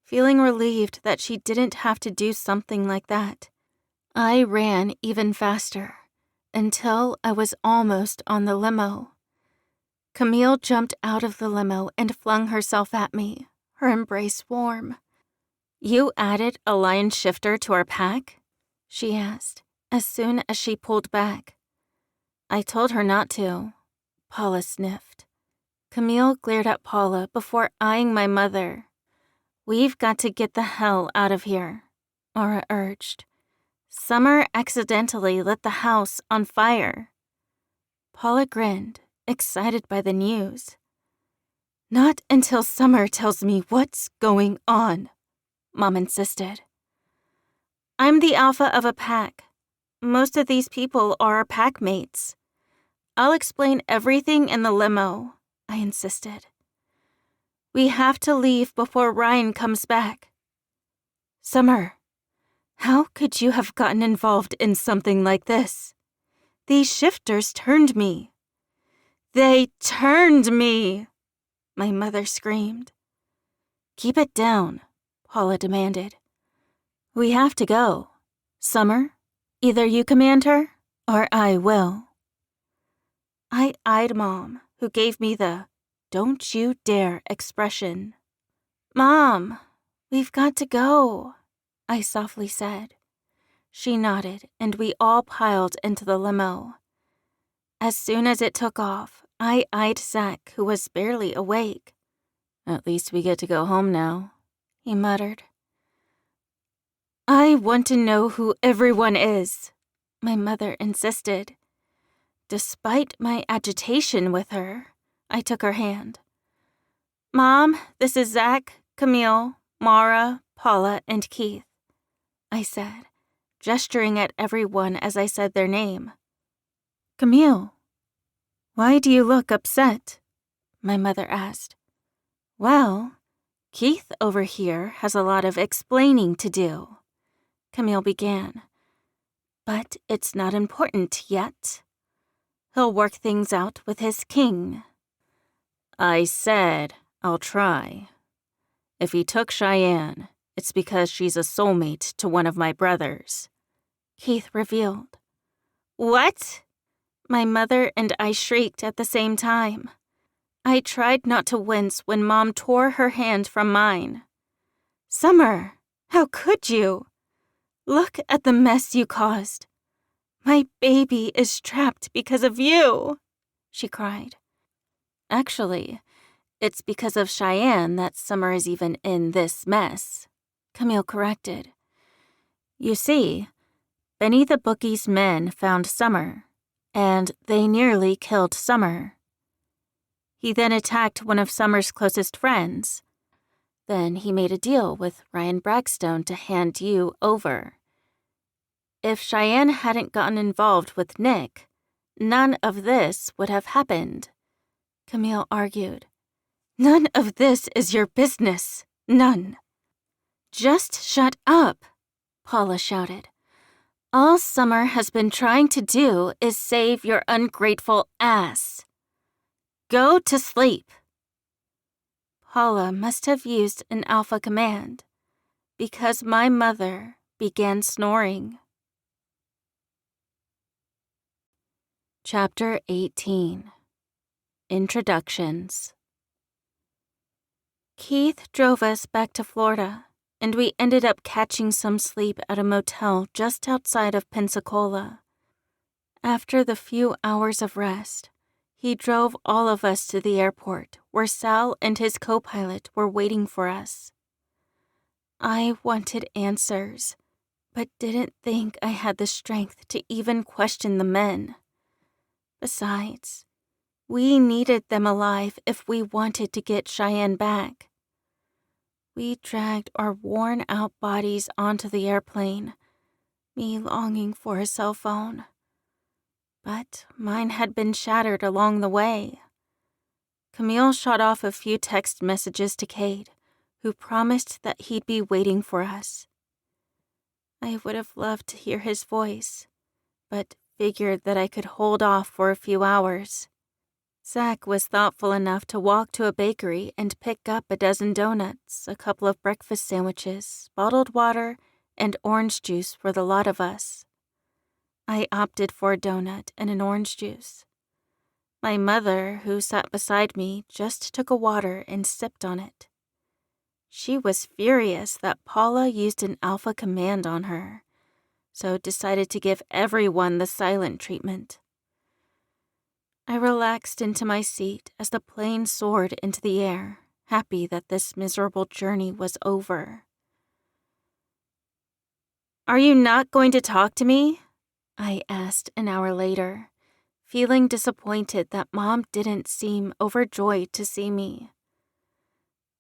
Feeling relieved that she didn't have to do something like that, I ran even faster until I was almost on the limo. Camille jumped out of the limo and flung herself at me, her embrace warm. "You added a lion shifter to our pack?" she asked, as soon as she pulled back. "I told her not to," Paula sniffed. Camille glared at Paula before eyeing my mother. "We've got to get the hell out of here," Aura urged. "Summer accidentally lit the house on fire." Paula grinned, excited by the news. "Not until Summer tells me what's going on," Mom insisted. "I'm the alpha of a pack. Most of these people are our pack mates. I'll explain everything in the limo," I insisted. "We have to leave before Ryan comes back." "Summer, how could you have gotten involved in something like this? These shifters turned me." "They turned me!" my mother screamed. "Keep it down," Paula demanded. "We have to go. Summer, either you command her, or I will." I eyed Mom, who gave me the "don't you dare" expression. "Mom, we've got to go," I softly said. She nodded, and we all piled into the limo. As soon as it took off, I eyed Zach, who was barely awake. "At least we get to go home now," he muttered. "I want to know who everyone is," my mother insisted. Despite my agitation with her, I took her hand. "Mom, this is Zach, Camille, Mara, Paula, and Keith," I said, gesturing at everyone as I said their name. "Camille, why do you look upset?" my mother asked. "Well, Keith over here has a lot of explaining to do," Camille began. "But it's not important yet. He'll work things out with his king." "I said I'll try. If he took Cheyenne, it's because she's a soulmate to one of my brothers," Keith revealed. "What?" my mother and I shrieked at the same time. I tried not to wince when Mom tore her hand from mine. "Summer, how could you? Look at the mess you caused. My baby is trapped because of you," she cried. "Actually, it's because of Cheyenne that Summer is even in this mess," Camille corrected. "You see, Benny the bookie's men found Summer, and they nearly killed Summer. He then attacked one of Summer's closest friends. Then he made a deal with Ryan Bragstone to hand you over. If Cheyenne hadn't gotten involved with Nick, none of this would have happened," Camille argued. "None of this is your business. None." "Just shut up," Paula shouted. "All Summer has been trying to do is save your ungrateful ass. Go to sleep." Paula must have used an alpha command, because my mother began snoring. Chapter 18. Introductions. Keith drove us back to Florida, and we ended up catching some sleep at a motel just outside of Pensacola. After the few hours of rest, he drove all of us to the airport, where Sal and his co-pilot were waiting for us. I wanted answers, but didn't think I had the strength to even question the men. Besides, We needed them alive if we wanted to get Cheyenne back. We dragged our worn-out bodies onto the airplane, me longing for a cell phone. But mine had been shattered along the way. Camille shot off a few text messages to Cade, who promised that he'd be waiting for us. I would have loved to hear his voice, but figured that I could hold off for a few hours. Zach was thoughtful enough to walk to a bakery and pick up a dozen donuts, a couple of breakfast sandwiches, bottled water, and orange juice for the lot of us. I opted for a donut and an orange juice. My mother, who sat beside me, just took a water and sipped on it. She was furious that Paula used an alpha command on her, so decided to give everyone the silent treatment. I relaxed into my seat as the plane soared into the air, happy that this miserable journey was over. "Are you not going to talk to me?" I asked an hour later, feeling disappointed that Mom didn't seem overjoyed to see me.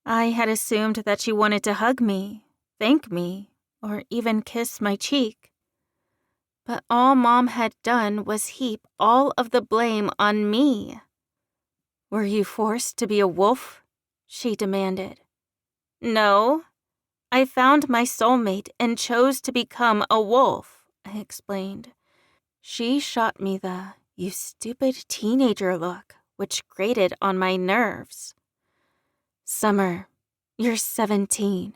I had assumed that she wanted to hug me, thank me, or even kiss my cheek. But all Mom had done was heap all of the blame on me. "Were you forced to be a wolf?" she demanded. "No. I found my soulmate and chose to become a wolf," I explained. She shot me the "you stupid teenager" look, which grated on my nerves. "Summer, you're 17.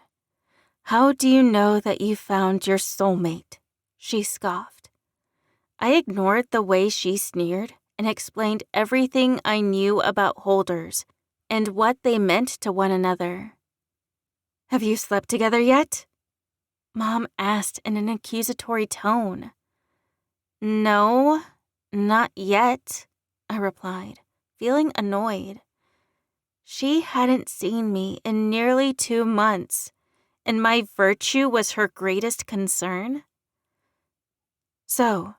How do you know that you found your soulmate?" she scoffed. I ignored the way she sneered and explained everything I knew about holders and what they meant to one another. "Have you slept together yet?" Mom asked in an accusatory tone. "No, not yet," I replied, feeling annoyed. She hadn't seen me in nearly 2 months, and my virtue was her greatest concern. "So,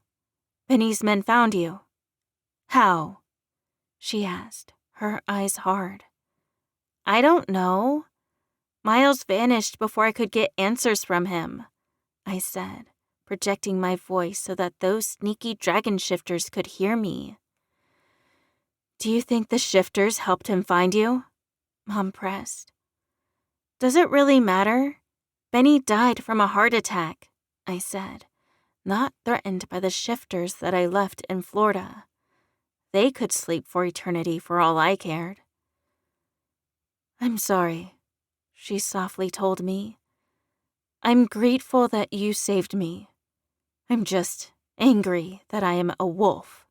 Benny's men found you. How?" she asked, her eyes hard. "I don't know. Miles vanished before I could get answers from him," I said, projecting my voice so that those sneaky dragon shifters could hear me. "Do you think the shifters helped him find you?" Mom pressed. "Does it really matter? Benny died from a heart attack," I said, not threatened by the shifters that I left in Florida. They could sleep for eternity for all I cared. "I'm sorry," she softly told me. "I'm grateful that you saved me. I'm just angry that I am a wolf."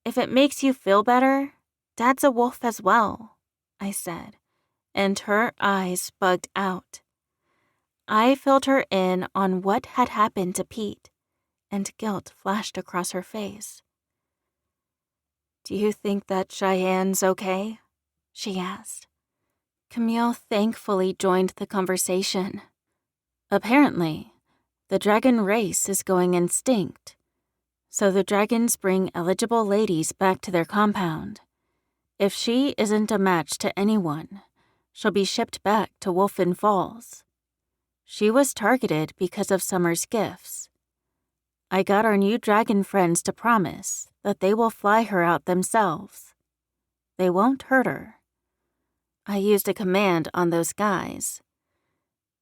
"If it makes you feel better, Dad's a wolf as well," I said, and her eyes bugged out. I filled her in on what had happened to Pete, and guilt flashed across her face. "Do you think that Cheyenne's okay?" she asked. Camille thankfully joined the conversation. "Apparently, the dragon race is going extinct, so the dragons bring eligible ladies back to their compound. If she isn't a match to anyone, she'll be shipped back to Wolfen Falls. She was targeted because of Summer's gifts. I got our new dragon friends to promise that they will fly her out themselves. They won't hurt her. I used a command on those guys,"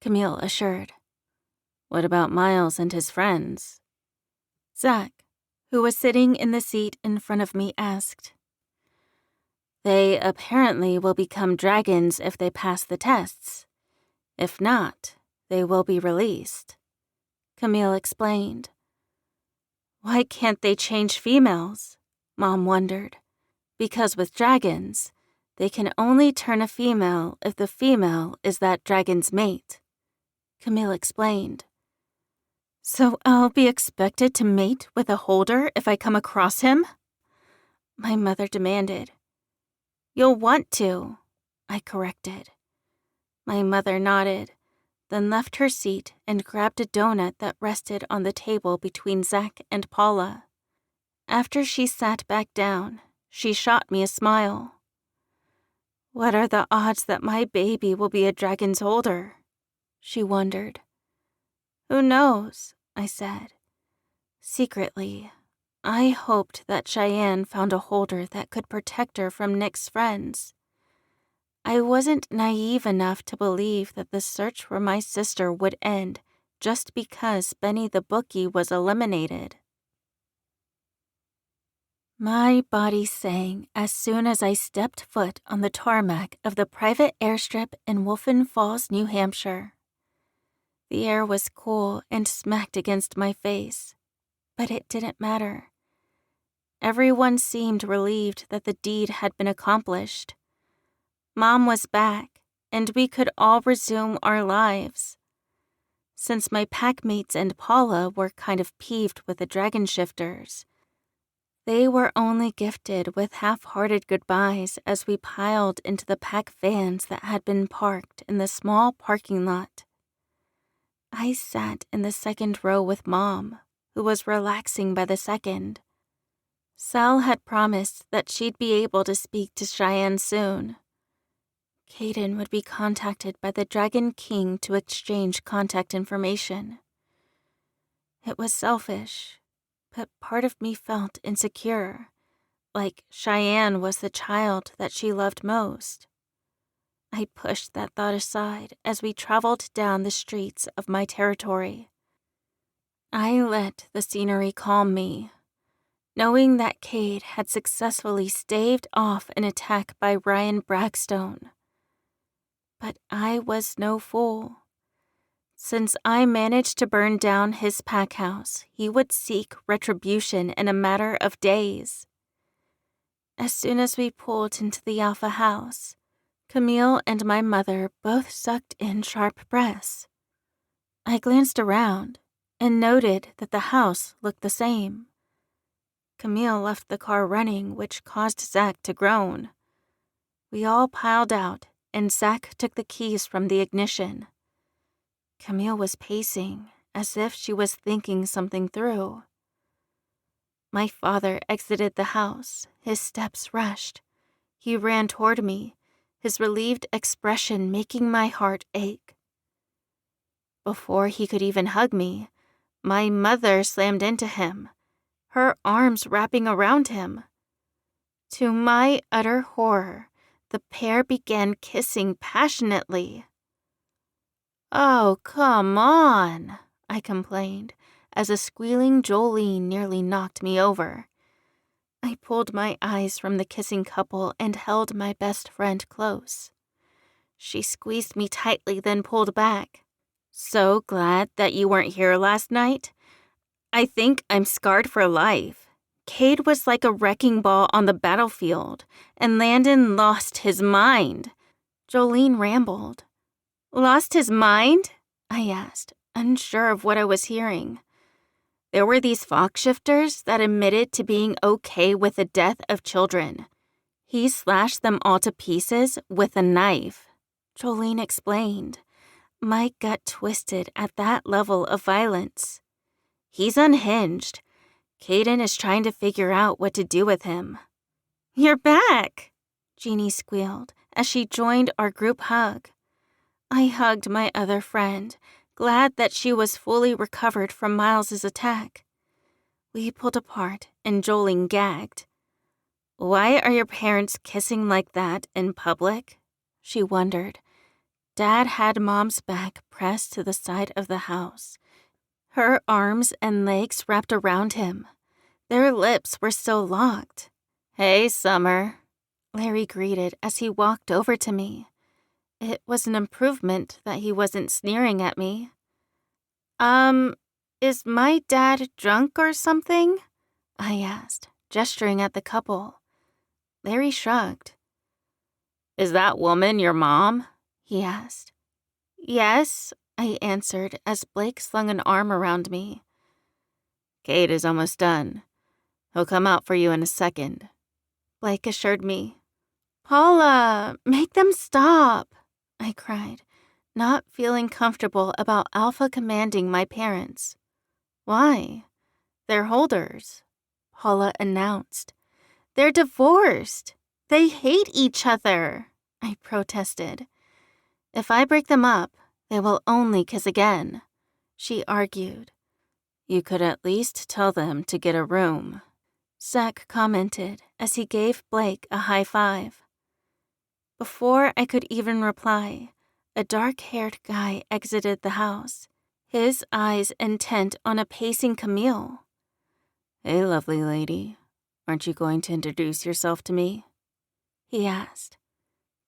Camille assured. "What about Miles and his friends?" Zach, who was sitting in the seat in front of me, asked. "They apparently will become dragons if they pass the tests. If not, they will be released," Camille explained. "Why can't they change females?" Mom wondered. "Because with dragons, they can only turn a female if the female is that dragon's mate," Camille explained. "So I'll be expected to mate with a holder if I come across him?" my mother demanded. "You'll want to," I corrected. My mother nodded, then left her seat and grabbed a donut that rested on the table between Zach and Paula. After she sat back down, She shot me a smile. "What are the odds that my baby will be a dragon's holder?" she wondered. "Who knows?" I said. Secretly, I hoped that Cheyenne found a holder that could protect her from Nick's friends. I wasn't naive enough to believe that the search for my sister would end just because Benny the bookie was eliminated. My body sang as soon as I stepped foot on the tarmac of the private airstrip in Wolfen Falls, New Hampshire. The air was cool and smacked against my face, but it didn't matter. Everyone seemed relieved that the deed had been accomplished. Mom was back, and we could all resume our lives. Since my packmates and Paula were kind of peeved with the dragon shifters, they were only gifted with half-hearted goodbyes as we piled into the pack vans that had been parked in the small parking lot. I sat in the second row with Mom, who was relaxing by the second. Sal had promised that she'd be able to speak to Cheyenne soon. Kaden would be contacted by the Dragon King to exchange contact information. It was selfish, but part of me felt insecure, like Cheyenne was the child that she loved most. I pushed that thought aside as we traveled down the streets of my territory. I let the scenery calm me, knowing that Cade had successfully staved off an attack by Ryan Brackstone. But I was no fool. Since I managed to burn down his pack house, he would seek retribution in a matter of days. As soon as we pulled into the Alpha house, Camille and my mother both sucked in sharp breaths. I glanced around and noted that the house looked the same. Camille left the car running, which caused Zach to groan. We all piled out, and Zach took the keys from the ignition. Camille was pacing, as if she was thinking something through. My father exited the house, his steps rushed. He ran toward me, his relieved expression making my heart ache. Before he could even hug me, my mother slammed into him, her arms wrapping around him. To my utter horror, the pair began kissing passionately. "Oh, come on," I complained, as a squealing Jolene nearly knocked me over. I pulled my eyes from the kissing couple and held my best friend close. She squeezed me tightly, then pulled back. "So glad that you weren't here last night. I think I'm scarred for life. Cade was like a wrecking ball on the battlefield, and Landon lost his mind." Jolene rambled. "Lost his mind?" I asked, unsure of what I was hearing. There were these fox shifters that admitted to being okay with the death of children. He slashed them all to pieces with a knife, Jolene explained. My gut twisted at that level of violence. He's unhinged. Kaden is trying to figure out what to do with him. "You're back," Jeannie squealed as she joined our group hug. I hugged my other friend, glad that she was fully recovered from Miles's attack. We pulled apart and Jolene gagged. "Why are your parents kissing like that in public?" she wondered. Dad had Mom's back pressed to the side of the house, her arms and legs wrapped around him. Their lips were still locked. "Hey, Summer," Larry greeted as he walked over to me. It was an improvement that he wasn't sneering at me. Is my dad drunk or something?" I asked, gesturing at the couple. Larry shrugged. "Is that woman your mom?" he asked. "Yes," I answered as Blake slung an arm around me. "Cade is almost done. He'll come out for you in a second," Blake assured me. "Paula, make them stop," I cried, not feeling comfortable about Alpha commanding my parents. "Why? They're holders," Paula announced. They're divorced. They hate each other, I protested. If I break them up, they will only kiss again, she argued. You could at least tell them to get a room, Zach commented as he gave Blake a high five. Before I could even reply, a dark-haired guy exited the house, his eyes intent on a pacing Camille. Hey, lovely lady, aren't you going to introduce yourself to me? He asked.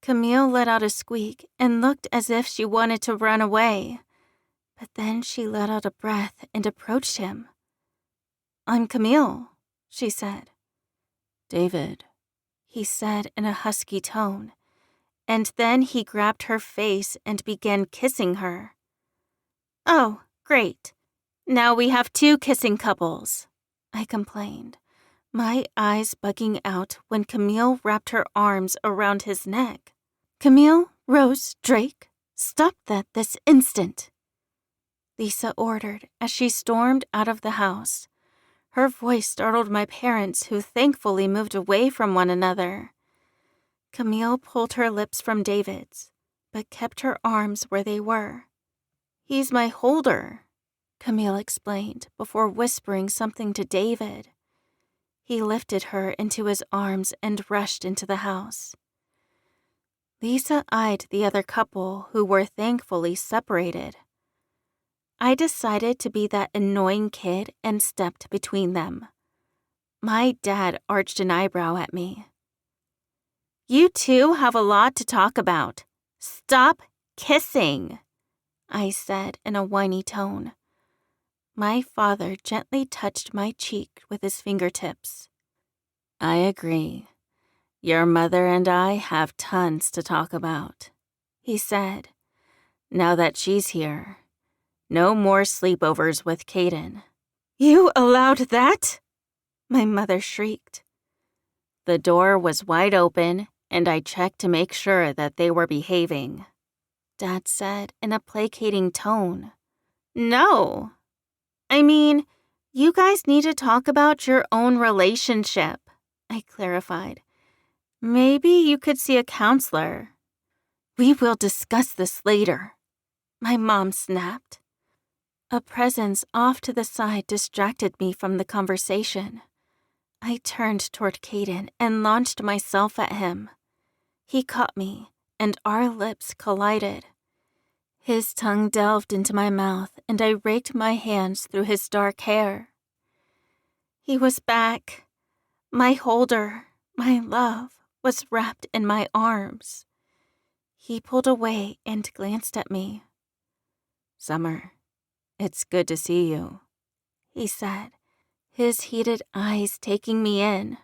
Camille let out a squeak and looked as if she wanted to run away, but then she let out a breath and approached him. I'm Camille, she said. David, he said in a husky tone, and then he grabbed her face and began kissing her. Oh, great. Now we have 2 kissing couples, I complained, my eyes bugging out when Camille wrapped her arms around his neck. Camille, Rose, Drake, stop that this instant, Lisa ordered as she stormed out of the house. Her voice startled my parents, who thankfully moved away from one another. Camille pulled her lips from David's, but kept her arms where they were. He's my holder, Camille explained before whispering something to David. He lifted her into his arms and rushed into the house. Lisa eyed the other couple, who were thankfully separated. I decided to be that annoying kid and stepped between them. My dad arched an eyebrow at me. You two have a lot to talk about. Stop kissing, I said in a whiny tone. My father gently touched my cheek with his fingertips. I agree. Your mother and I have tons to talk about, he said. Now that she's here, no more sleepovers with Kaden. You allowed that? My mother shrieked. The door was wide open, and I checked to make sure that they were behaving, Dad said in a placating tone. No. I mean, you guys need to talk about your own relationship, I clarified. Maybe you could see a counselor. We will discuss this later, my mom snapped. A presence off to the side distracted me from the conversation. I turned toward Kaden and launched myself at him. He caught me, and our lips collided. His tongue delved into my mouth, and I raked my hands through his dark hair. He was back. My holder, my love, was wrapped in my arms. He pulled away and glanced at me. Summer, it's good to see you, he said, his heated eyes taking me in.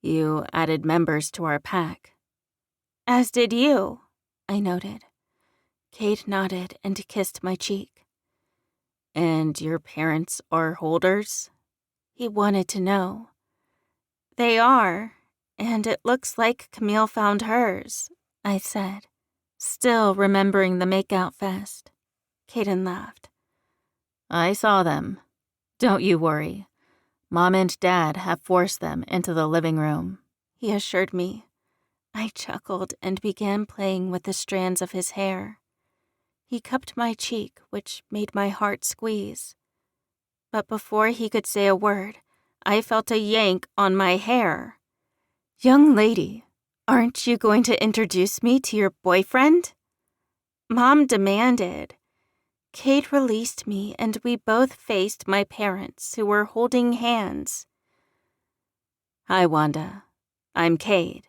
You added members to our pack. As did you, I noted. Kate nodded and kissed my cheek. And your parents are holders? He wanted to know. They are, and it looks like Camille found hers, I said, still remembering the makeout fest. Kaden laughed. I saw them. Don't you worry. Mom and Dad have forced them into the living room, he assured me. I chuckled and began playing with the strands of his hair. He cupped my cheek, which made my heart squeeze. But before he could say a word, I felt a yank on my hair. Young lady, aren't you going to introduce me to your boyfriend? Mom demanded. Kate released me, and we both faced my parents, who were holding hands. Hi, Wanda. I'm Kate.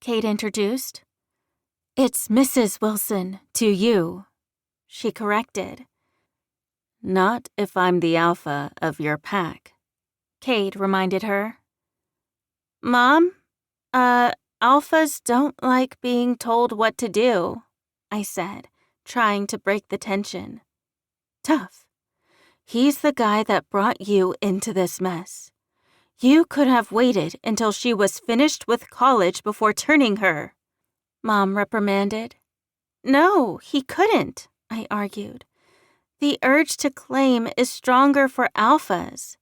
Kate introduced. It's Mrs. Wilson, to you, she corrected. Not if I'm the alpha of your pack, Kate reminded her. Mom, alphas don't like being told what to do, I said, trying to break the tension. Tough. He's the guy that brought you into this mess. You could have waited until she was finished with college before turning her, Mom reprimanded. No, he couldn't, I argued. The urge to claim is stronger for alphas.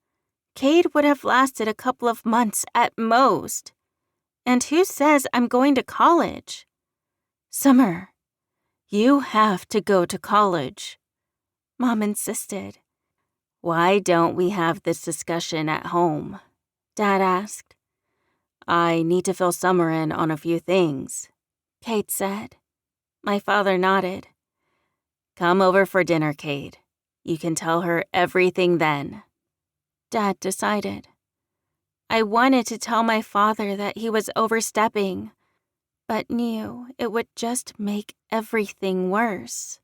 Cade would have lasted a couple of months at most. And who says I'm going to college? Summer, you have to go to college, Mom insisted. Why don't we have this discussion at home? Dad asked. I need to fill Summer in on a few things, Cade said. My father nodded. Come over for dinner, Cade. You can tell her everything then, Dad decided. I wanted to tell my father that he was overstepping, but knew it would just make everything worse.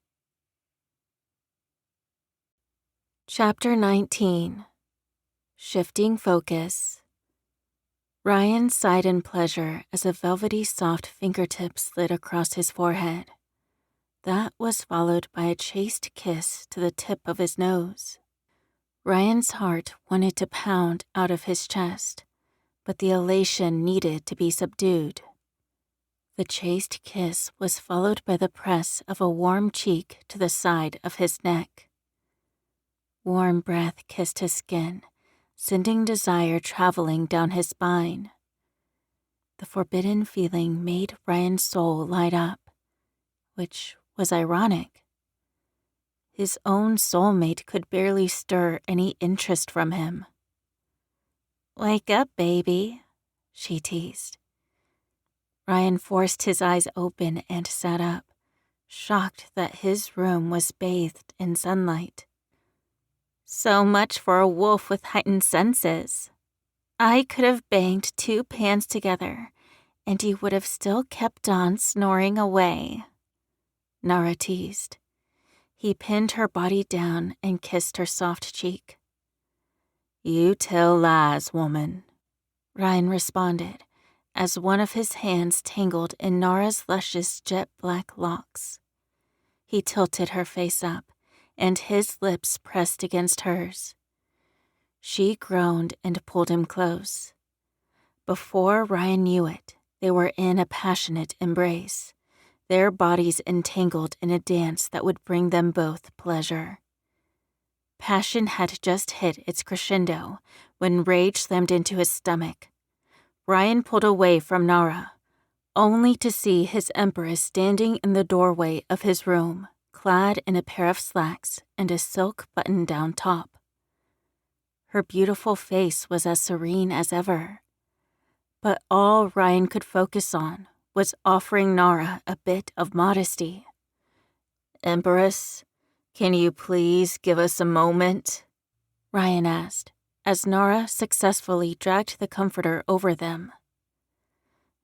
Chapter 19. Shifting Focus. Ryan sighed in pleasure as a velvety soft fingertip slid across his forehead. That was followed by a chaste kiss to the tip of his nose. Ryan's heart wanted to pound out of his chest, but the elation needed to be subdued. The chaste kiss was followed by the press of a warm cheek to the side of his neck. Warm breath kissed his skin, sending desire traveling down his spine. The forbidden feeling made Ryan's soul light up, which was ironic. His own soulmate could barely stir any interest from him. Wake up, baby, she teased. Ryan forced his eyes open and sat up, shocked that his room was bathed in sunlight. So much for a wolf with heightened senses. I could have banged 2 pans together, and he would have still kept on snoring away, Nara teased. He pinned her body down and kissed her soft cheek. You tell lies, woman, Ryan responded, as one of his hands tangled in Nara's luscious jet-black locks. He tilted her face up, and his lips pressed against hers. She groaned and pulled him close. Before Ryan knew it, they were in a passionate embrace, their bodies entangled in a dance that would bring them both pleasure. Passion had just hit its crescendo when rage slammed into his stomach. Ryan pulled away from Nara, only to see his empress standing in the doorway of his room, clad in a pair of slacks and a silk button-down top. Her beautiful face was as serene as ever, but all Ryan could focus on was offering Nara a bit of modesty. Empress, can you please give us a moment? Ryan asked, as Nara successfully dragged the comforter over them.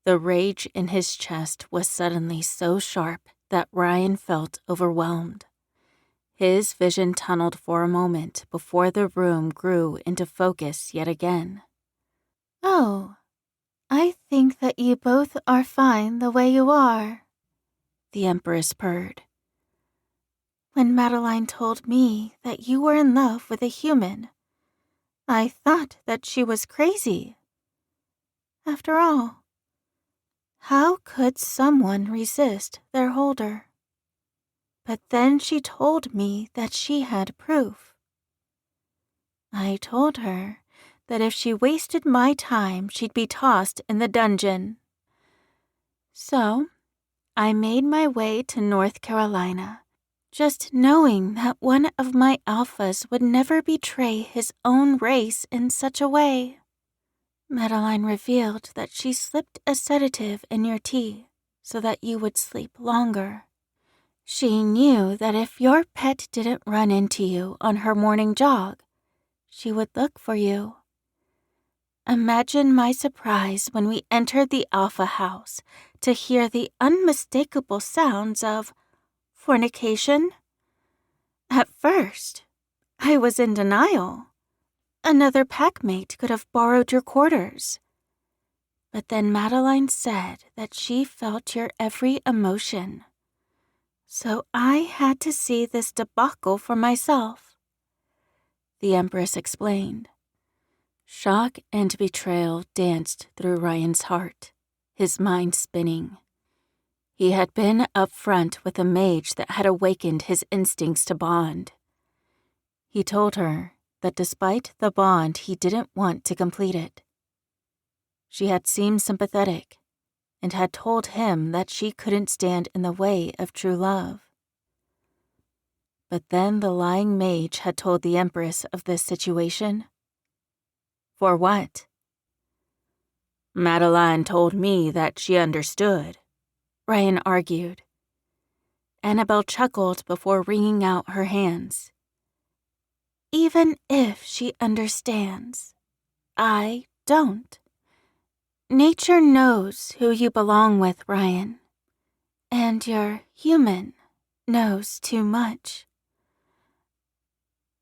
The rage in his chest was suddenly so sharp that Ryan felt overwhelmed. His vision tunneled for a moment before the room grew into focus yet again. Oh, I think that you both are fine the way you are, the Empress purred. When Madeline told me that you were in love with a human, I thought that she was crazy. After all, how could someone resist their holder? But then she told me that she had proof. I told her that if she wasted my time, she'd be tossed in the dungeon. So, I made my way to North Carolina, just knowing that one of my alphas would never betray his own race in such a way. Madeline revealed that she slipped a sedative in your tea so that you would sleep longer. She knew that if your pet didn't run into you on her morning jog, she would look for you. Imagine my surprise when we entered the Alpha house to hear the unmistakable sounds of fornication. At first, I was in denial. Another packmate could have borrowed your quarters. But then Madeline said that she felt your every emotion. So I had to see this debacle for myself, the Empress explained. Shock and betrayal danced through Ryan's heart, his mind spinning. He had been up front with a mage that had awakened his instincts to bond. He told her that despite the bond, he didn't want to complete it. She had seemed sympathetic and had told him that she couldn't stand in the way of true love. But then the lying mage had told the empress of this situation. For what? Madeline told me that she understood, Ryan argued. Annabelle chuckled before wringing out her hands. Even if she understands, I don't. Nature knows who you belong with, Ryan. And your human knows too much.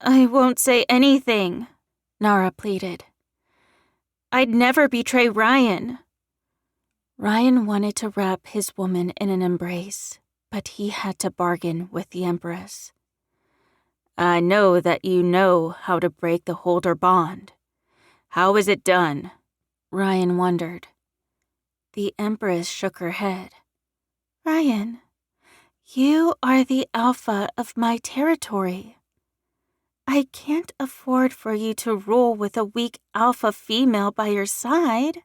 I won't say anything, Nara pleaded. I'd never betray Ryan. Ryan wanted to wrap his woman in an embrace, but he had to bargain with the Empress. I know that you know how to break the holder bond. How is it done? Ryan wondered. The Empress shook her head. Ryan, you are the alpha of my territory. I can't afford for you to rule with a weak alpha female by your side,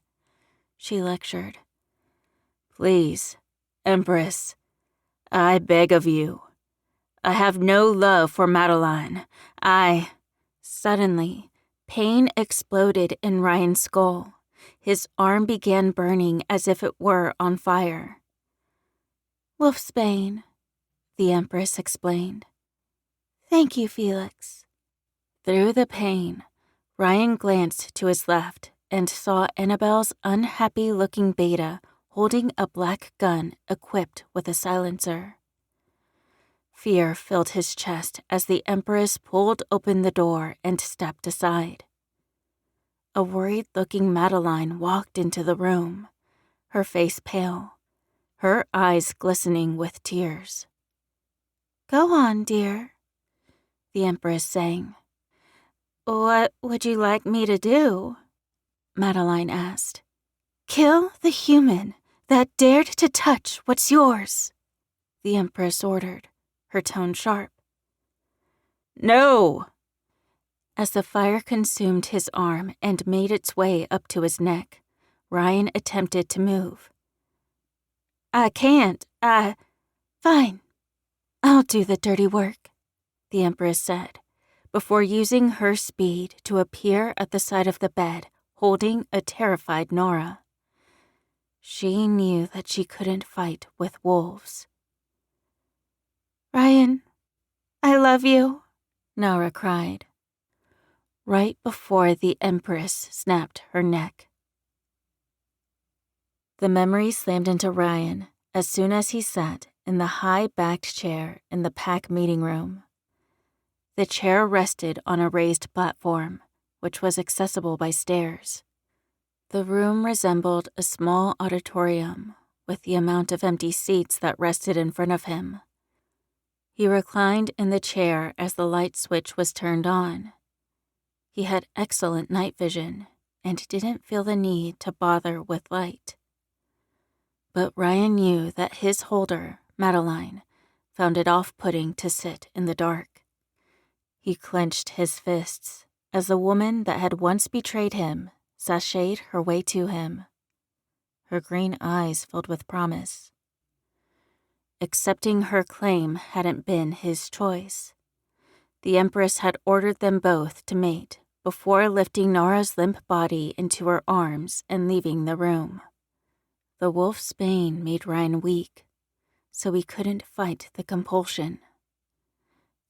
she lectured. Please, Empress, I beg of you. I have no love for Madeline. Suddenly, pain exploded in Ryan's skull. His arm began burning as if it were on fire. Wolfsbane, the Empress explained. Thank you, Felix. Through the pain, Ryan glanced to his left and saw Annabelle's unhappy-looking beta holding a black gun equipped with a silencer. Fear filled his chest as the Empress pulled open the door and stepped aside. A worried-looking Madeline walked into the room, her face pale, her eyes glistening with tears. Go on, dear, the Empress sang. What would you like me to do? Madeline asked. Kill the human that dared to touch what's yours, the Empress ordered, her tone sharp. No! As the fire consumed his arm and made its way up to his neck, Ryan attempted to move. I can't, Fine. I'll do the dirty work, the Empress said, before using her speed to appear at the side of the bed, holding a terrified Nora. She knew that she couldn't fight with wolves. Ryan, I love you, Nora cried, right before the Empress snapped her neck. The memory slammed into Ryan as soon as he sat in the high-backed chair in the pack meeting room. The chair rested on a raised platform, which was accessible by stairs. The room resembled a small auditorium with the amount of empty seats that rested in front of him. He reclined in the chair as the light switch was turned on. He had excellent night vision and didn't feel the need to bother with light. But Ryan knew that his holder, Madeline, found it off-putting to sit in the dark. He clenched his fists as the woman that had once betrayed him sashayed her way to him, her green eyes filled with promise. Accepting her claim hadn't been his choice. The Empress had ordered them both to mate before lifting Nora's limp body into her arms and leaving the room. The wolf's bane made Ryan weak, so he couldn't fight the compulsion.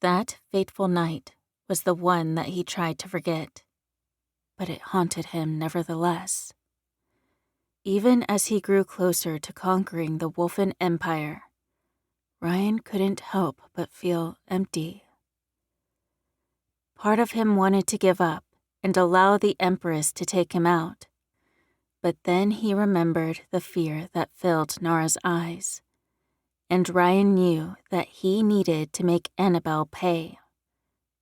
That fateful night was the one that he tried to forget, but it haunted him nevertheless. Even as he grew closer to conquering the Wolfen Empire, Ryan couldn't help but feel empty. Part of him wanted to give up and allow the Empress to take him out, but then he remembered the fear that filled Nara's eyes, and Ryan knew that he needed to make Annabelle pay.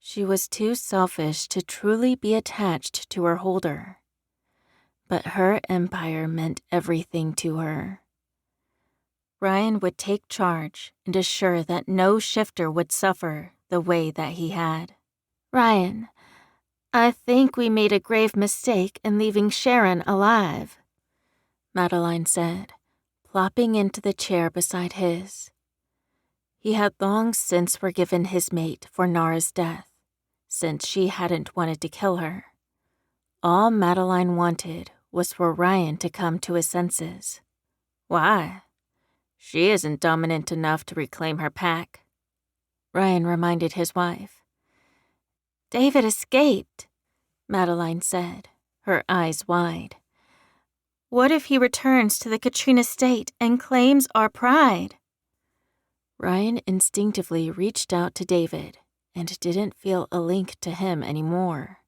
She was too selfish to truly be attached to her holder, but her empire meant everything to her. Ryan would take charge and assure that no shifter would suffer the way that he had. Ryan, I think we made a grave mistake in leaving Sharon alive, Madeline said, plopping into the chair beside his. He had long since forgiven his mate for Nara's death, since she hadn't wanted to kill her. All Madeline wanted was for Ryan to come to his senses. Why? She isn't dominant enough to reclaim her pack, Ryan reminded his wife. David escaped, Madeline said, her eyes wide. What if he returns to the Katrina state and claims our pride? Ryan instinctively reached out to David and didn't feel a link to him anymore.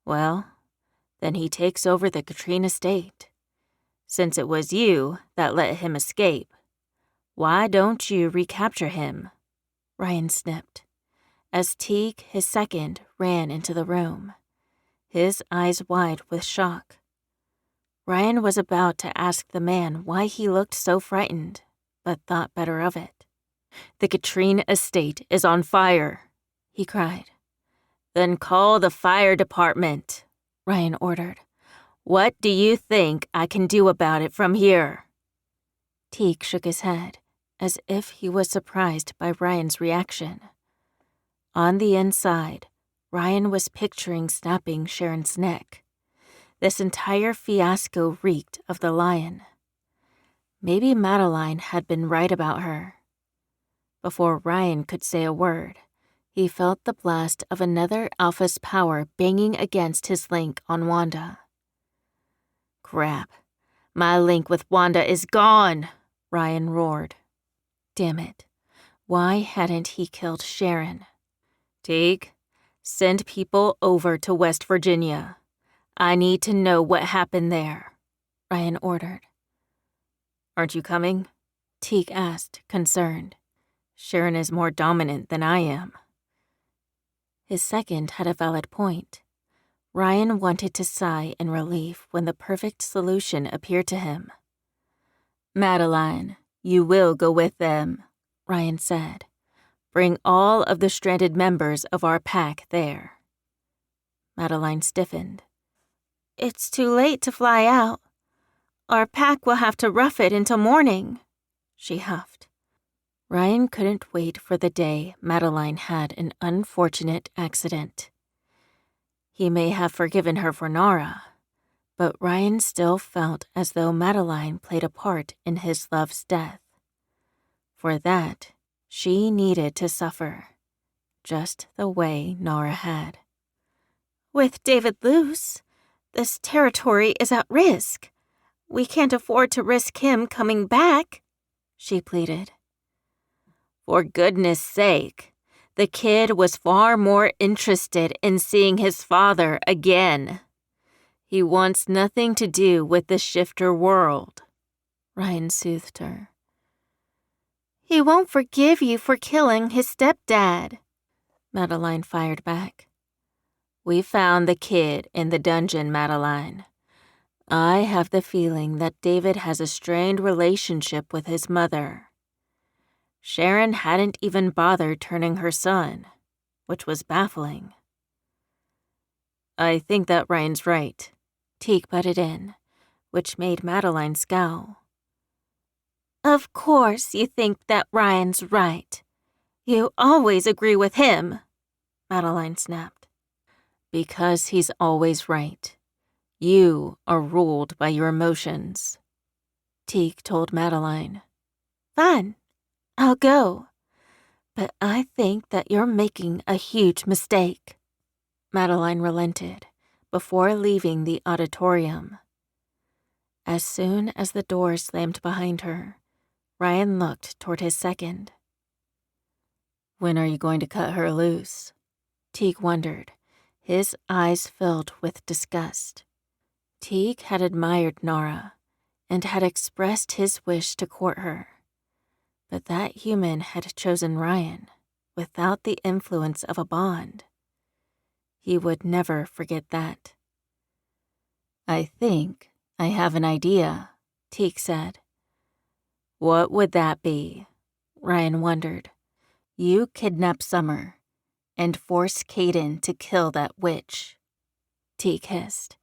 Well, then he takes over the Katrina state. Since it was you that let him escape, why don't you recapture him? Ryan snipped, as Teague, his second, ran into the room, his eyes wide with shock. Ryan was about to ask the man why he looked so frightened, but thought better of it. The Katrina estate is on fire, he cried. Then call the fire department, Ryan ordered. What do you think I can do about it from here? Teague shook his head, as if he was surprised by Ryan's reaction. On the inside, Ryan was picturing snapping Sharon's neck. This entire fiasco reeked of the lion. Maybe Madeline had been right about her. Before Ryan could say a word, he felt the blast of another Alpha's power banging against his link on Wanda. Crap. My link with Wanda is gone, Ryan roared. Damn it. Why hadn't he killed Sharon? Teague, send people over to West Virginia. I need to know what happened there, Ryan ordered. Aren't you coming? Teague asked, concerned. Sharon is more dominant than I am. His second had a valid point. Ryan wanted to sigh in relief when the perfect solution appeared to him. Madeline, you will go with them, Ryan said. Bring all of the stranded members of our pack there. Madeline stiffened. It's too late to fly out. Our pack will have to rough it until morning, she huffed. Ryan couldn't wait for the day Madeline had an unfortunate accident. He may have forgiven her for Nara, but Ryan still felt as though Madeline played a part in his love's death. For that, she needed to suffer, just the way Nara had. With David loose, this territory is at risk. We can't afford to risk him coming back, she pleaded. For goodness sake, the kid was far more interested in seeing his father again. He wants nothing to do with the shifter world, Ryan soothed her. He won't forgive you for killing his stepdad, Madeline fired back. We found the kid in the dungeon, Madeline. I have the feeling that David has a strained relationship with his mother. Sharon hadn't even bothered turning her son, which was baffling. I think that Ryan's right, Teague butted in, which made Madeline scowl. Of course you think that Ryan's right. You always agree with him, Madeline snapped. Because he's always right. You are ruled by your emotions, Teague told Madeline. Fine, I'll go. But I think that you're making a huge mistake, Madeline relented before leaving the auditorium. As soon as the door slammed behind her, Ryan looked toward his second. When are you going to cut her loose? Teague wondered, his eyes filled with disgust. Teague had admired Nara and had expressed his wish to court her. But that human had chosen Ryan without the influence of a bond. He would never forget that. I think I have an idea, Teague said. What would that be? Ryan wondered. You kidnap Summer. and force Kaden to kill that witch, Teak hissed.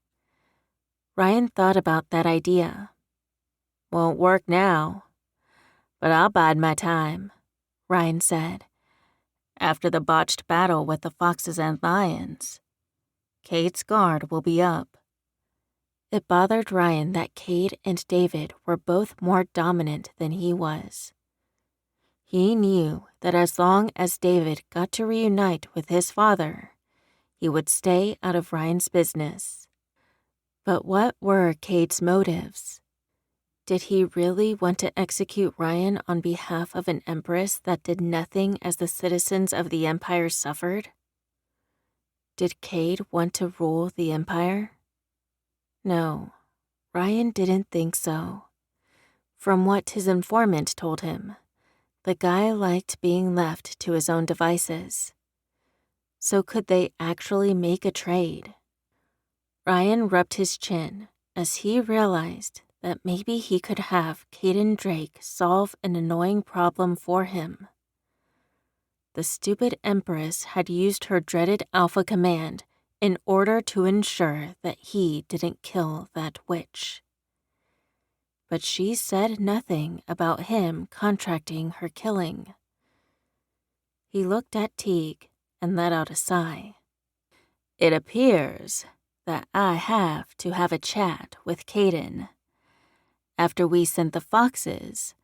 Ryan thought about that idea. Won't work now, but I'll bide my time, Ryan said. After the botched battle with the foxes and lions, Kate's guard will be up. It bothered Ryan that Kate and David were both more dominant than he was. He knew that as long as David got to reunite with his father, he would stay out of Ryan's business. But what were Kate's motives? Did he really want to execute Ryan on behalf of an empress that did nothing as the citizens of the empire suffered? Did Kate want to rule the empire? No, Ryan didn't think so. From what his informant told him, the guy liked being left to his own devices. So could they actually make a trade? Ryan rubbed his chin as he realized that maybe he could have Kaden Drake solve an annoying problem for him. The stupid empress had used her dreaded alpha command in order to ensure that he didn't kill that witch. But she said nothing about him contracting her killing. He looked at Teague and let out a sigh. It appears that I have to have a chat with Kaden. After we sent the foxes,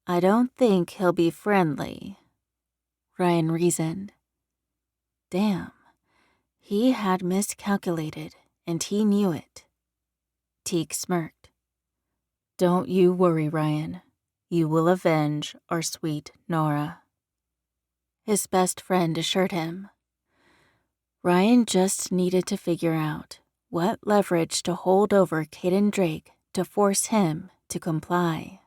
I don't think he'll be friendly, Ryan reasoned. Damn, he had miscalculated, and he knew it. Teague smirked. Don't you worry, Ryan. You will avenge our sweet Nora, his best friend assured him. Ryan just needed to figure out what leverage to hold over Kaden Drake to force him to comply.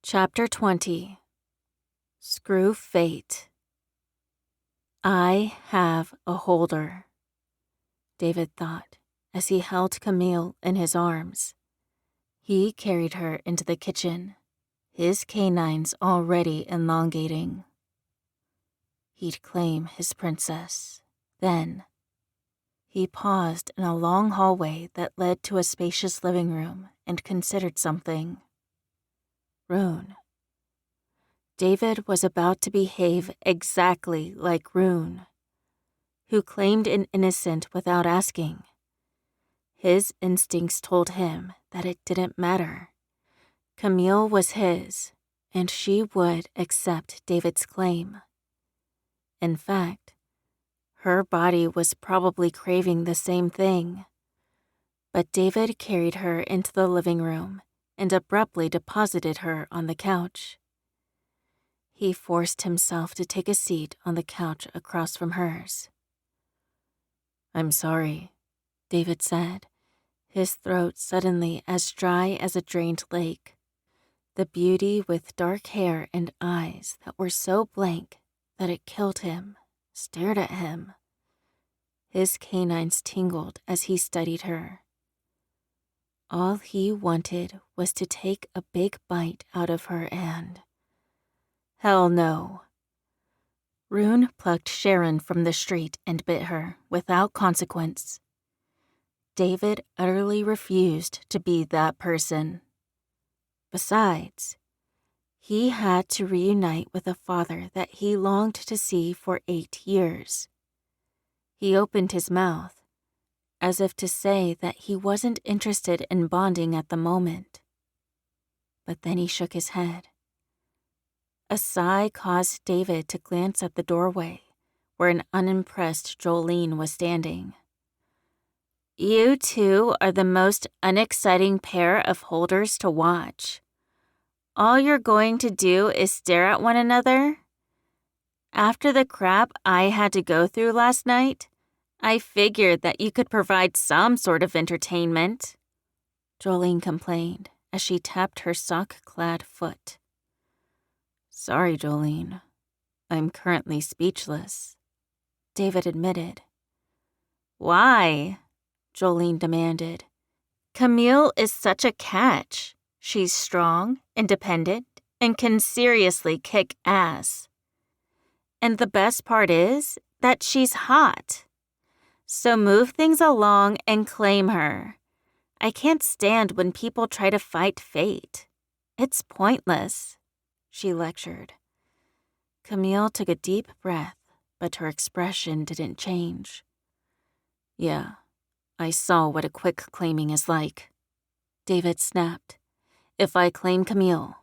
Chapter 20. Screw Fate. I have a holder, David thought as he held Camille in his arms. He carried her into the kitchen, his canines already elongating. He'd claim his princess. Then, he paused in a long hallway that led to a spacious living room and considered something. Rune. David was about to behave exactly like Rune, who claimed an innocent without asking. His instincts told him that it didn't matter. Camille was his, and she would accept David's claim. In fact, her body was probably craving the same thing. But David carried her into the living room and abruptly deposited her on the couch. He forced himself to take a seat on the couch across from hers. I'm sorry, David said, his throat suddenly as dry as a drained lake. The beauty with dark hair and eyes that were so blank that it killed him stared at him. His canines tingled as he studied her. All he wanted was to take a big bite out of her and... Hell no. Rune plucked Sharon from the street and bit her without consequence. David utterly refused to be that person. Besides, he had to reunite with a father that he longed to see for 8 years. He opened his mouth, as if to say that he wasn't interested in bonding at the moment. But then he shook his head. A sigh caused David to glance at the doorway, where an unimpressed Jolene was standing. You two are the most unexciting pair of holders to watch. All you're going to do is stare at one another? After the crap I had to go through last night, I figured that you could provide some sort of entertainment, Jolene complained as she tapped her sock-clad foot. Sorry, Jolene. I'm currently speechless, David admitted. Why? Jolene demanded. Camille is such a catch. She's strong, independent, and can seriously kick ass. And the best part is that she's hot. So move things along and claim her. I can't stand when people try to fight fate. It's pointless, she lectured. Camille took a deep breath, but her expression didn't change. Yeah, I saw what a quick claiming is like. David snapped. If I claim Camille,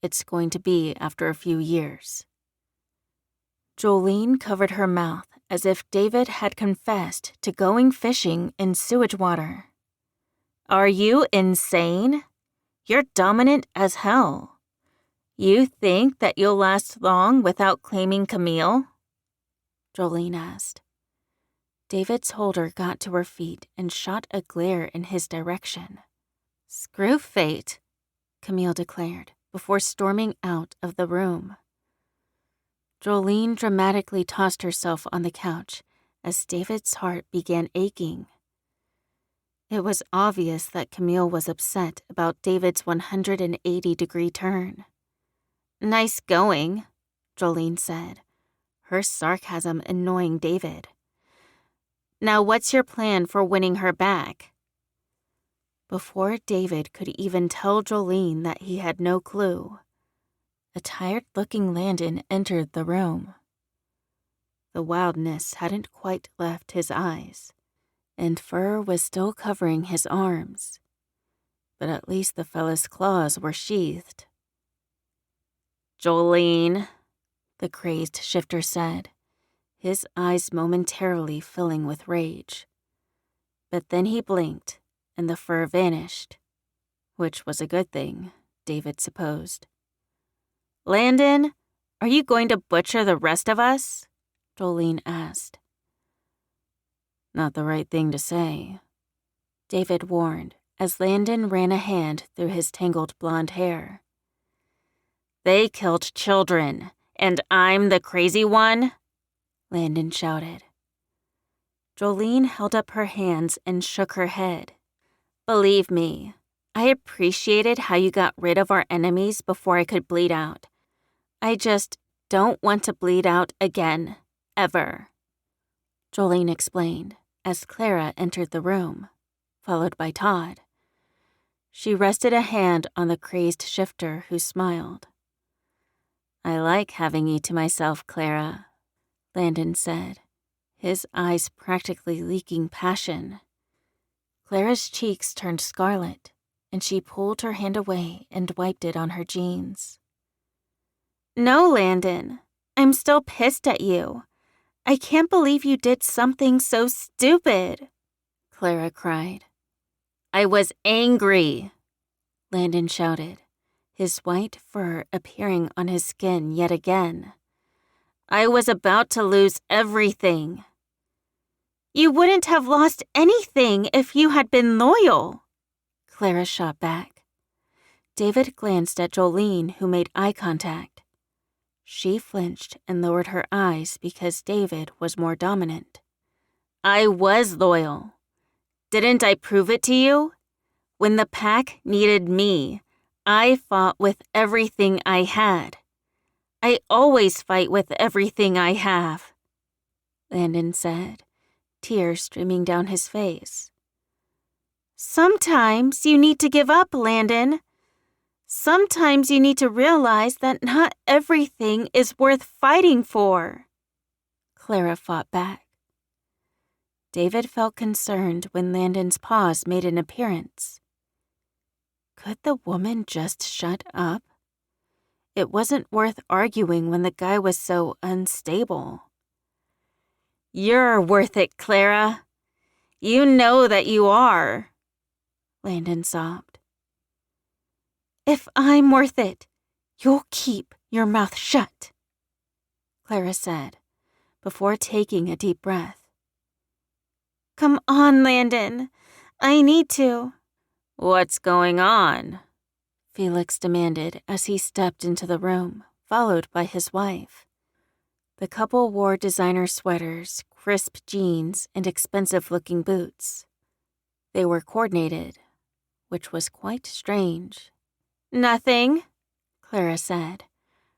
it's going to be after a few years. Jolene covered her mouth as if David had confessed to going fishing in sewage water. Are you insane? You're dominant as hell. You think that you'll last long without claiming Camille? Jolene asked. David's holder got to her feet and shot a glare in his direction. Screw fate, Camille declared before storming out of the room. Jolene dramatically tossed herself on the couch as David's heart began aching. It was obvious that Camille was upset about David's 180-degree turn. Nice going, Jolene said, her sarcasm annoying David. Now what's your plan for winning her back? Before David could even tell Jolene that he had no clue, a tired-looking Landon entered the room. The wildness hadn't quite left his eyes, and fur was still covering his arms, but at least the fella's claws were sheathed. Jolene, the crazed shifter said, his eyes momentarily filling with rage. But then he blinked, and the fur vanished, which was a good thing, David supposed. Landon, are you going to butcher the rest of us? Jolene asked. Not the right thing to say, David warned as Landon ran a hand through his tangled blonde hair. They killed children, and I'm the crazy one? Landon shouted. Jolene held up her hands and shook her head. Believe me, I appreciated how you got rid of our enemies before I could bleed out. I just don't want to bleed out again, ever. Jolene explained as Clara entered the room, followed by Todd. She rested a hand on the crazed shifter who smiled. I like having you to myself, Clara, Landon said, his eyes practically leaking passion. Clara's cheeks turned scarlet, and she pulled her hand away and wiped it on her jeans. No, Landon, I'm still pissed at you. I can't believe you did something so stupid, Clara cried. I was angry, Landon shouted, his white fur appearing on his skin yet again. I was about to lose everything. You wouldn't have lost anything if you had been loyal, Clara shot back. David glanced at Jolene, who made eye contact. She flinched and lowered her eyes because David was more dominant. I was loyal. Didn't I prove it to you? When the pack needed me, I fought with everything I had. I always fight with everything I have, Landon said, tears streaming down his face. Sometimes you need to give up, Landon. Sometimes you need to realize that not everything is worth fighting for, Clara fought back. David felt concerned when Landon's pause made an appearance. Could the woman just shut up? It wasn't worth arguing when the guy was so unstable. You're worth it, Clara. You know that you are, Landon sobbed. If I'm worth it, you'll keep your mouth shut, Clara said, before taking a deep breath. Come on, Landon. I need to. What's going on? Felix demanded as he stepped into the room, followed by his wife. The couple wore designer sweaters, crisp jeans, and expensive-looking boots. They were coordinated, which was quite strange. Nothing, Clara said,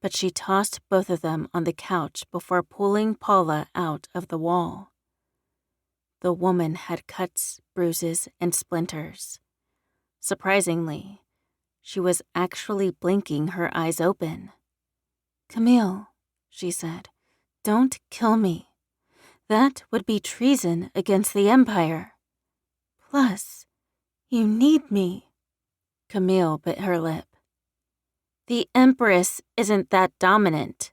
but she tossed both of them on the couch before pulling Paula out of the wall. The woman had cuts, bruises, and splinters. Surprisingly, she was actually blinking her eyes open. "Camille," she said, "don't kill me. That would be treason against the Empire. Plus, you need me." Camille bit her lip. "The Empress isn't that dominant.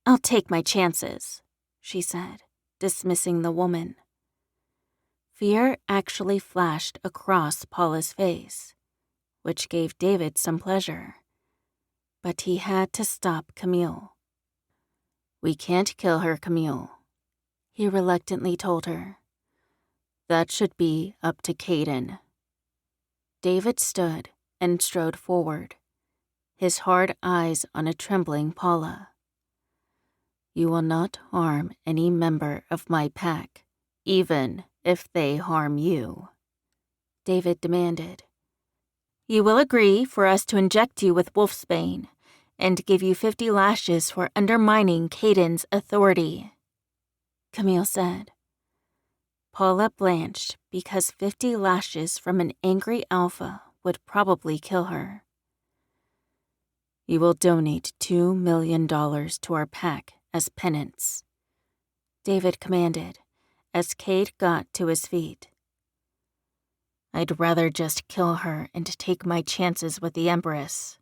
I'll take my chances," she said, dismissing the woman. Fear actually flashed across Paula's face, which gave David some pleasure. But he had to stop Camille. "We can't kill her, Camille," he reluctantly told her. "That should be up to Kaden." David stood and strode forward, his hard eyes on a trembling Paula. "You will not harm any member of my pack, even if they harm you," David demanded. "You will agree for us to inject you with wolfsbane and give you 50 lashes for undermining Kaden's authority," Camille said. Paula blanched because 50 lashes from an angry alpha would probably kill her. "You will donate $2 million to our pack as penance," David commanded as Cade got to his feet. "I'd rather just kill her and take my chances with the Empress,"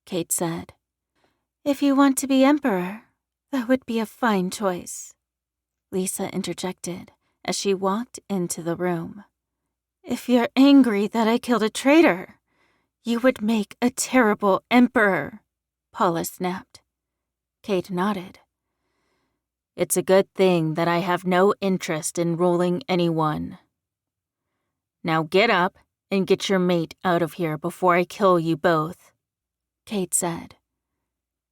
Cade said. "If you want to be emperor, that would be a fine choice," Lisa interjected as she walked into the room. "If you're angry that I killed a traitor, you would make a terrible emperor," Paula snapped. Cade nodded. "It's a good thing that I have no interest in ruling anyone. Now get up and get your mate out of here before I kill you both," Cade said.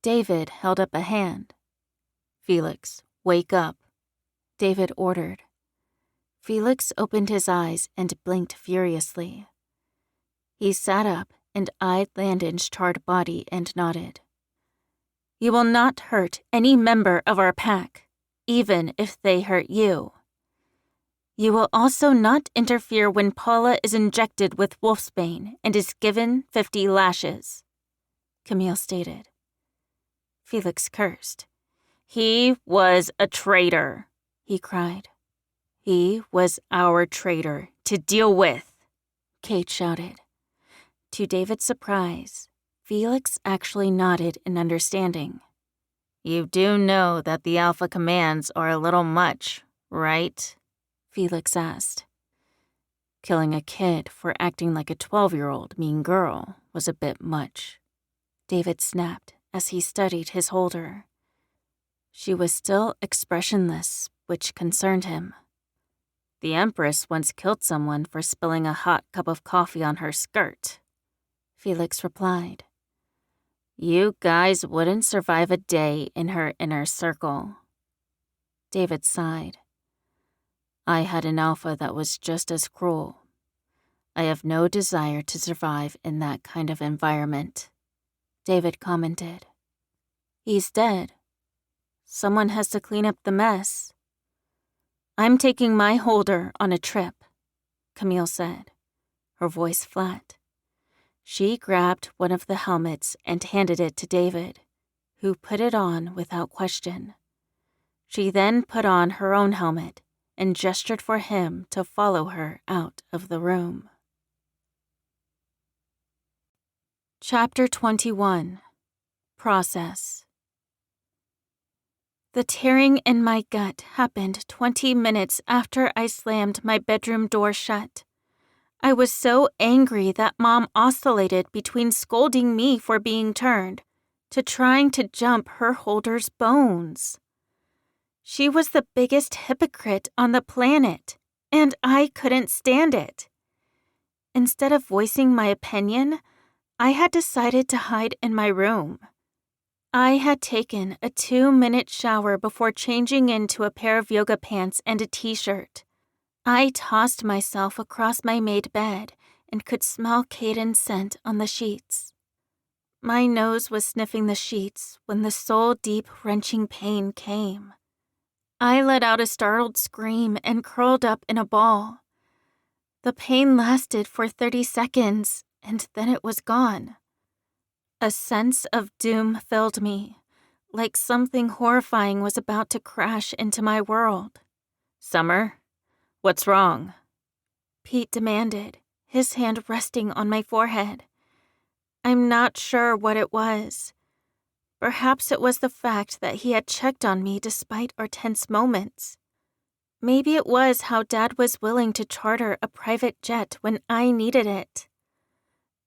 David held up a hand. "Felix, wake up," David ordered. Felix opened his eyes and blinked furiously. He sat up and eyed Landon's charred body and nodded. "You will not hurt any member of our pack, even if they hurt you. You will also not interfere when Paula is injected with wolfsbane and is given 50 lashes," Camille stated. Felix cursed. "He was a traitor," he cried. "He was our traitor to deal with," Cade shouted. To David's surprise, Felix actually nodded in understanding. "You do know that the Alpha commands are a little much, right?" Felix asked. Killing a kid for acting like a 12-year-old mean girl was a bit much, David snapped as he studied his holder. She was still expressionless, which concerned him. "The Empress once killed someone for spilling a hot cup of coffee on her skirt," Felix replied. "You guys wouldn't survive a day in her inner circle." David sighed. "I had an alpha that was just as cruel. I have no desire to survive in that kind of environment," David commented. "He's dead. Someone has to clean up the mess." "I'm taking my holder on a trip," Camille said, her voice flat. She grabbed one of the helmets and handed it to David, who put it on without question. She then put on her own helmet and gestured for him to follow her out of the room. Chapter 21. Process. The tearing in my gut happened 20 minutes after I slammed my bedroom door shut. I was so angry that Mom oscillated between scolding me for being turned to trying to jump her holder's bones. She was the biggest hypocrite on the planet, and I couldn't stand it. Instead of voicing my opinion, I had decided to hide in my room. I had taken a 2-minute shower before changing into a pair of yoga pants and a t-shirt. I tossed myself across my made bed and could smell Kaden's scent on the sheets. My nose was sniffing the sheets when the soul-deep, wrenching pain came. I let out a startled scream and curled up in a ball. The pain lasted for 30 seconds, and then it was gone. A sense of doom filled me, like something horrifying was about to crash into my world. Summer, what's wrong? Pete demanded, his hand resting on my forehead. I'm not sure what it was. Perhaps it was the fact that he had checked on me despite our tense moments. Maybe it was how Dad was willing to charter a private jet when I needed it.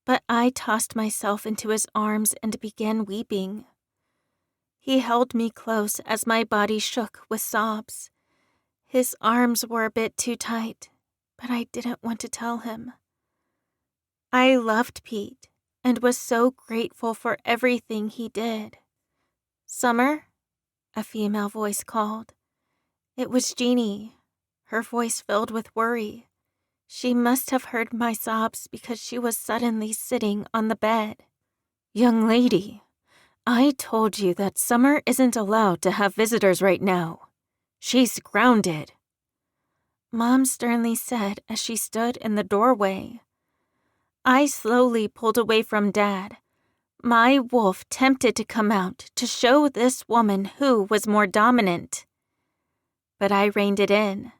But I tossed myself into his arms and began weeping. He held me close as my body shook with sobs. His arms were a bit too tight, but I didn't want to tell him. I loved Pete and was so grateful for everything he did. Summer? A female voice called. It was Jeannie, her voice filled with worry. She must have heard my sobs because she was suddenly sitting on the bed. Young lady, I told you that Summer isn't allowed to have visitors right now. She's grounded. Mom sternly said as she stood in the doorway. I slowly pulled away from Dad, my wolf tempted to come out to show this woman who was more dominant. But I reined it in.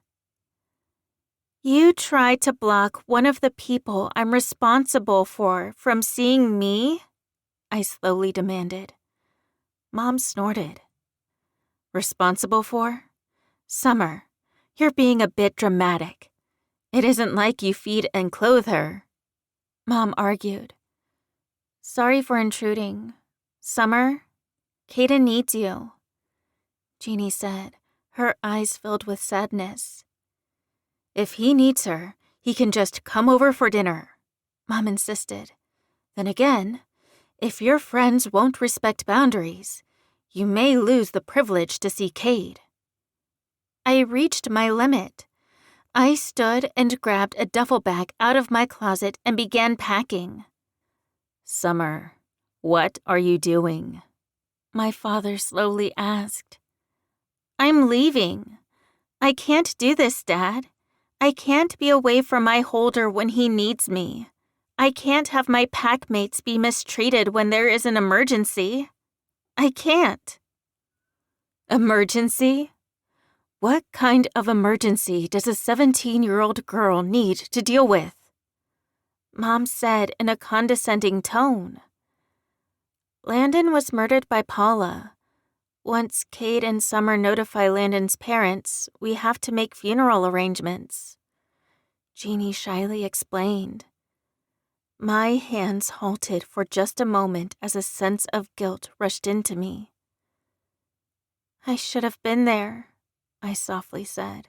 You tried to block one of the people I'm responsible for from seeing me? I slowly demanded. Mom snorted. Responsible for? Summer, you're being a bit dramatic. It isn't like you feed and clothe her. Mom argued. Sorry for intruding. Summer, Kaden needs you, Jeannie said, her eyes filled with sadness. If he needs her, he can just come over for dinner, Mom insisted. Then again, if your friends won't respect boundaries, you may lose the privilege to see Cade. I reached my limit. I stood and grabbed a duffel bag out of my closet and began packing. Summer, what are you doing? My father slowly asked. I'm leaving. I can't do this, Dad. I can't be away from my holder when he needs me. I can't have my packmates be mistreated when there is an emergency. I can't. Emergency? What kind of emergency does a 17-year-old girl need to deal with? Mom said in a condescending tone. Landon was murdered by Paula. Once Kaden and Summer notify Landon's parents, we have to make funeral arrangements. Jeannie shyly explained. My hands halted for just a moment as a sense of guilt rushed into me. I should have been there, I softly said.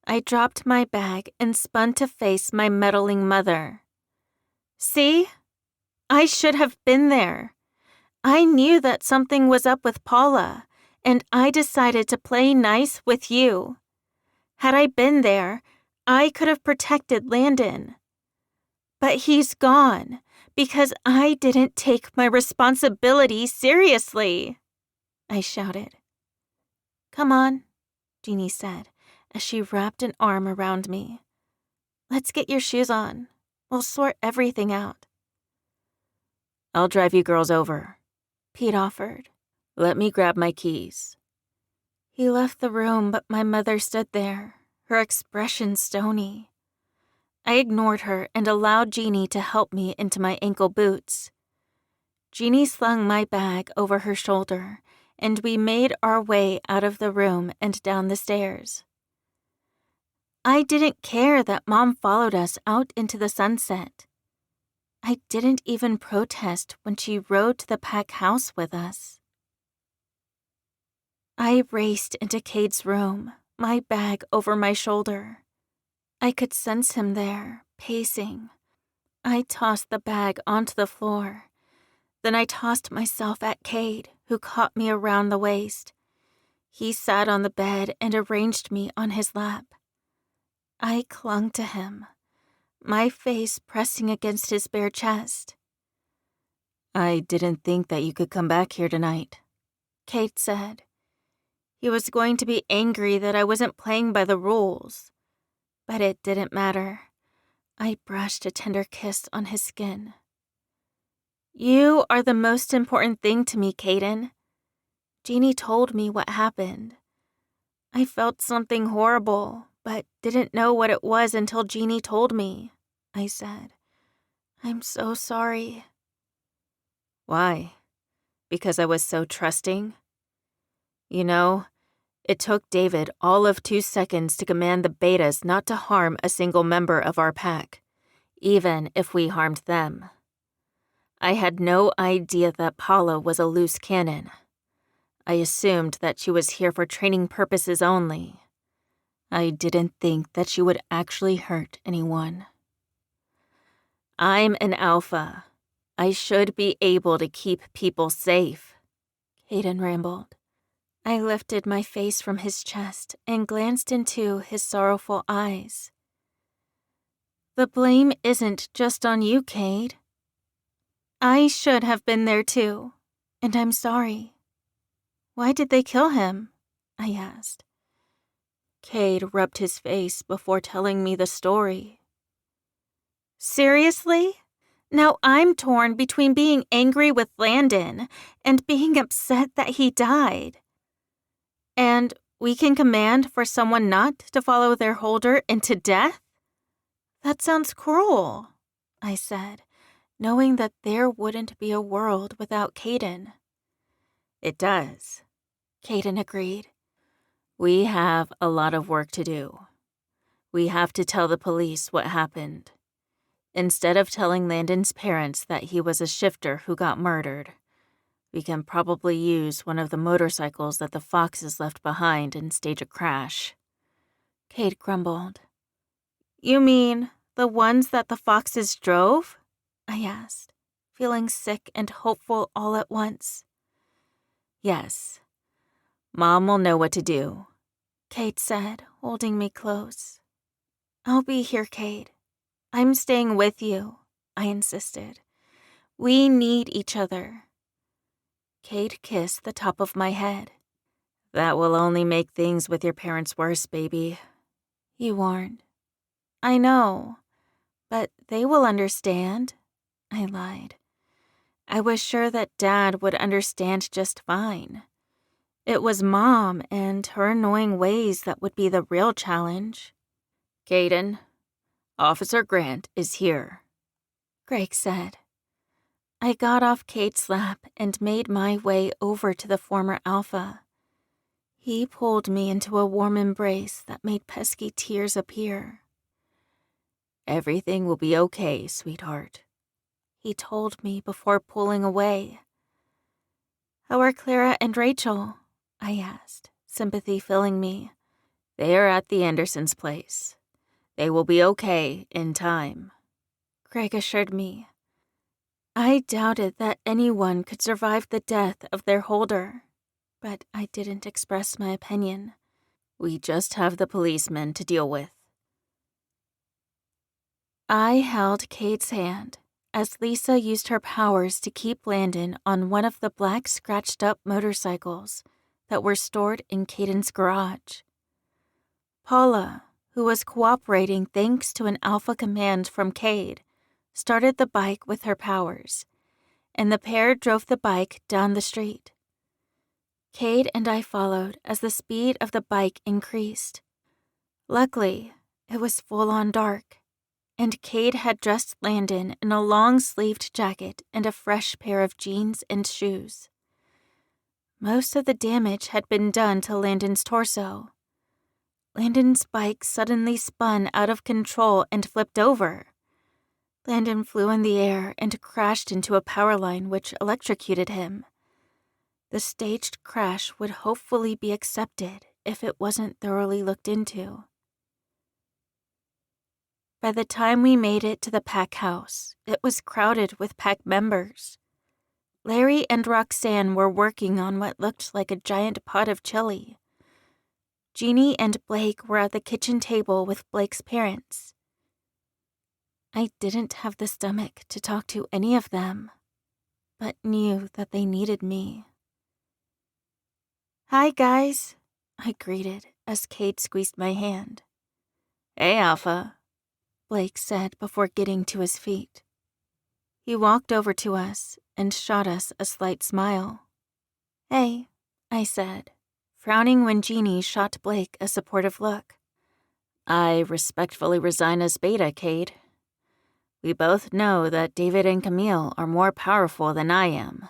I dropped my bag and spun to face my meddling mother. See? I should have been there. I knew that something was up with Paula, and I decided to play nice with you. Had I been there, I could have protected Landon. But he's gone because I didn't take my responsibility seriously, I shouted. Come on, Jeannie said as she wrapped an arm around me. Let's get your shoes on. We'll sort everything out. I'll drive you girls over, Pete offered. Let me grab my keys. He left the room, but my mother stood there, her expression stony. I ignored her and allowed Jeannie to help me into my ankle boots. Jeannie slung my bag over her shoulder, and we made our way out of the room and down the stairs. I didn't care that Mom followed us out into the sunset. I didn't even protest when she rode to the pack house with us. I raced into Cade's room, my bag over my shoulder. I could sense him there, pacing. I tossed the bag onto the floor. Then I tossed myself at Cade, who caught me around the waist. He sat on the bed and arranged me on his lap. I clung to him, my face pressing against his bare chest. I didn't think that you could come back here tonight, Kate said. He was going to be angry that I wasn't playing by the rules. But it didn't matter. I brushed a tender kiss on his skin. You are the most important thing to me, Kaden. Jeannie told me what happened. I felt something horrible, but didn't know what it was until Jeannie told me, I said. I'm so sorry. Why? Because I was so trusting? You know, it took David all of 2 seconds to command the betas not to harm a single member of our pack, even if we harmed them. I had no idea that Paula was a loose cannon. I assumed that she was here for training purposes only. I didn't think that she would actually hurt anyone. I'm an alpha. I should be able to keep people safe, Kaden rambled. I lifted my face from his chest and glanced into his sorrowful eyes. The blame isn't just on you, Cade. I should have been there too, and I'm sorry. Why did they kill him? I asked. Cade rubbed his face before telling me the story. Seriously? Now I'm torn between being angry with Landon and being upset that he died. And we can command for someone not to follow their holder into death? That sounds cruel, I said, knowing that there wouldn't be a world without Kaden. It does, Kaden agreed. We have a lot of work to do. We have to tell the police what happened. Instead of telling Landon's parents that he was a shifter who got murdered, we can probably use one of the motorcycles that the Foxes left behind and stage a crash. Kate grumbled. You mean the ones that the Foxes drove? I asked, feeling sick and hopeful all at once. Yes. Mom will know what to do, Kate said, holding me close. I'll be here, Kate. I'm staying with you, I insisted. We need each other. Kate kissed the top of my head. That will only make things with your parents worse, baby, he warned. I know, but they will understand, I lied. I was sure that Dad would understand just fine. It was Mom and her annoying ways that would be the real challenge. Kaden, Officer Grant is here, Greg said. I got off Kate's lap and made my way over to the former alpha. He pulled me into a warm embrace that made pesky tears appear. Everything will be okay, sweetheart, he told me before pulling away. How are Clara and Rachel? I asked, sympathy filling me. They are at the Andersons' place. They will be okay in time, Greg assured me. I doubted that anyone could survive the death of their holder, but I didn't express my opinion. We just have the policemen to deal with. I held Kate's hand as Lisa used her powers to keep Landon on one of the black scratched-up motorcycles that were stored in Kaden's garage. Paula, who was cooperating thanks to an alpha command from Cade, started the bike with her powers, and the pair drove the bike down the street. Cade and I followed as the speed of the bike increased. Luckily, it was full-on dark, and Cade had dressed Landon in a long-sleeved jacket and a fresh pair of jeans and shoes. Most of the damage had been done to Landon's torso. Landon's bike suddenly spun out of control and flipped over. Landon flew in the air and crashed into a power line which electrocuted him. The staged crash would hopefully be accepted if it wasn't thoroughly looked into. By the time we made it to the pack house, it was crowded with pack members. Larry and Roxanne were working on what looked like a giant pot of chili. Jeannie and Blake were at the kitchen table with Blake's parents. I didn't have the stomach to talk to any of them. but knew that they needed me. "Hi, guys," I greeted as Cade squeezed my hand. "Hey, Alpha," Blake said before getting to his feet. He walked over to us and shot us a slight smile. "Hey," I said, frowning when Jeannie shot Blake a supportive look. "I respectfully resign as beta, Cade. We both know that David and Camille are more powerful than I am.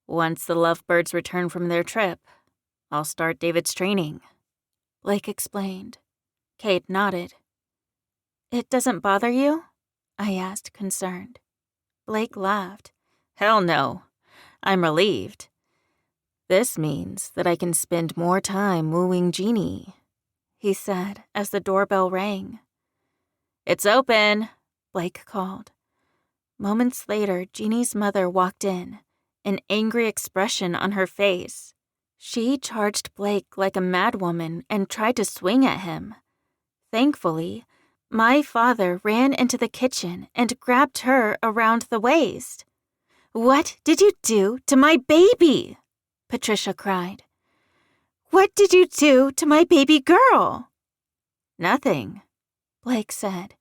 Once the lovebirds return from their trip, I'll start David's training," Blake explained. Cade nodded. "It doesn't bother you?" I asked, concerned. Blake laughed. "Hell no. I'm relieved. This means that I can spend more time wooing Jeannie," he said as the doorbell rang. "It's open," Blake called. Moments later, Jeannie's mother walked in, an angry expression on her face. She charged Blake like a madwoman and tried to swing at him. Thankfully, my father ran into the kitchen and grabbed her around the waist. "What did you do to my baby?" Patricia cried. "What did you do to my baby girl?" "Nothing," Blake said,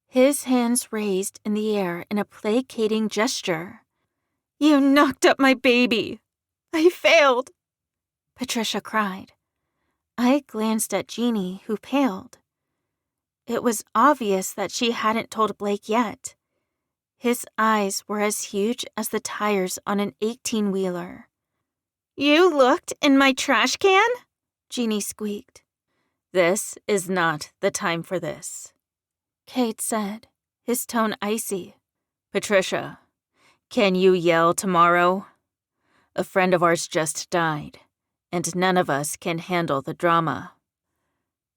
his hands raised in the air in a placating gesture. "You knocked up my baby. I failed," Patricia cried. I glanced at Jeannie, who paled. It was obvious that she hadn't told Blake yet. His eyes were as huge as the tires on an 18-wheeler. "You looked in my trash can?" Jeannie squeaked. "This is not the time for this," Cade said, his tone icy. "Patricia, can you yell tomorrow? A friend of ours just died, and none of us can handle the drama."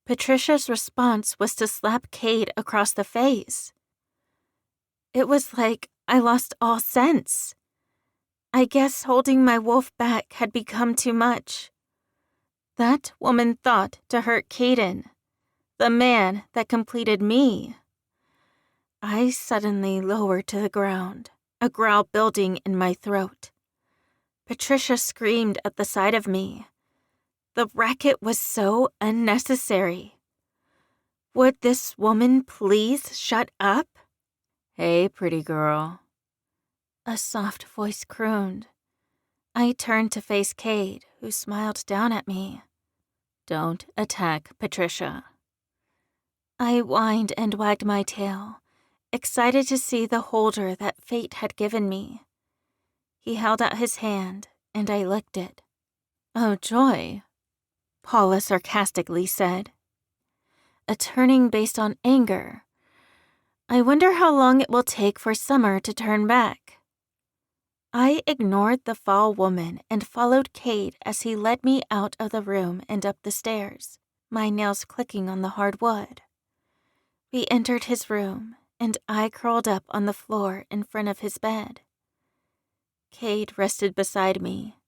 Patricia's response was to slap Cade across the face. It was like I lost all sense. I guess holding my wolf back had become too much. That woman thought to hurt Kaden, the man that completed me. I suddenly lowered to the ground, a growl building in my throat. Patricia screamed at the side of me. The racket was so unnecessary. Would this woman please shut up? "Hey, pretty girl," a soft voice crooned. I turned to face Cade, who smiled down at me. "Don't attack Patricia." I whined and wagged my tail, excited to see the holder that fate had given me. He held out his hand, and I licked it. "Oh, joy," Paula sarcastically said. "A turning based on anger. I wonder how long it will take for Summer to turn back." I ignored the foul woman and followed Cade as he led me out of the room and up the stairs, my nails clicking on the hard wood. We entered his room, and I curled up on the floor in front of his bed. Cade rested beside me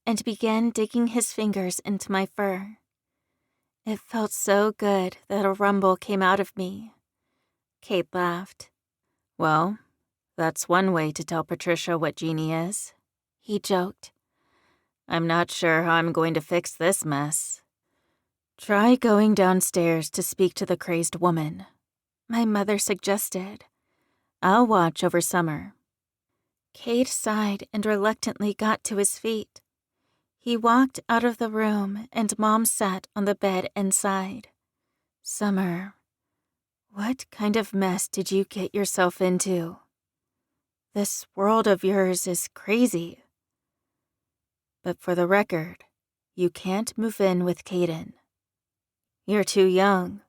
and began digging his fingers into my fur. It felt so good that a rumble came out of me. Cade laughed. "Well, that's one way to tell Patricia what Jeannie is," he joked. "I'm not sure how I'm going to fix this mess." "Try going downstairs to speak to the crazed woman," my mother suggested. "I'll watch over Summer." Cade sighed and reluctantly got to his feet. He walked out of the room, and Mom sat on the bed and sighed. "Summer, what kind of mess did you get yourself into? This world of yours is crazy. But for the record, you can't move in with Kaden. You're too young.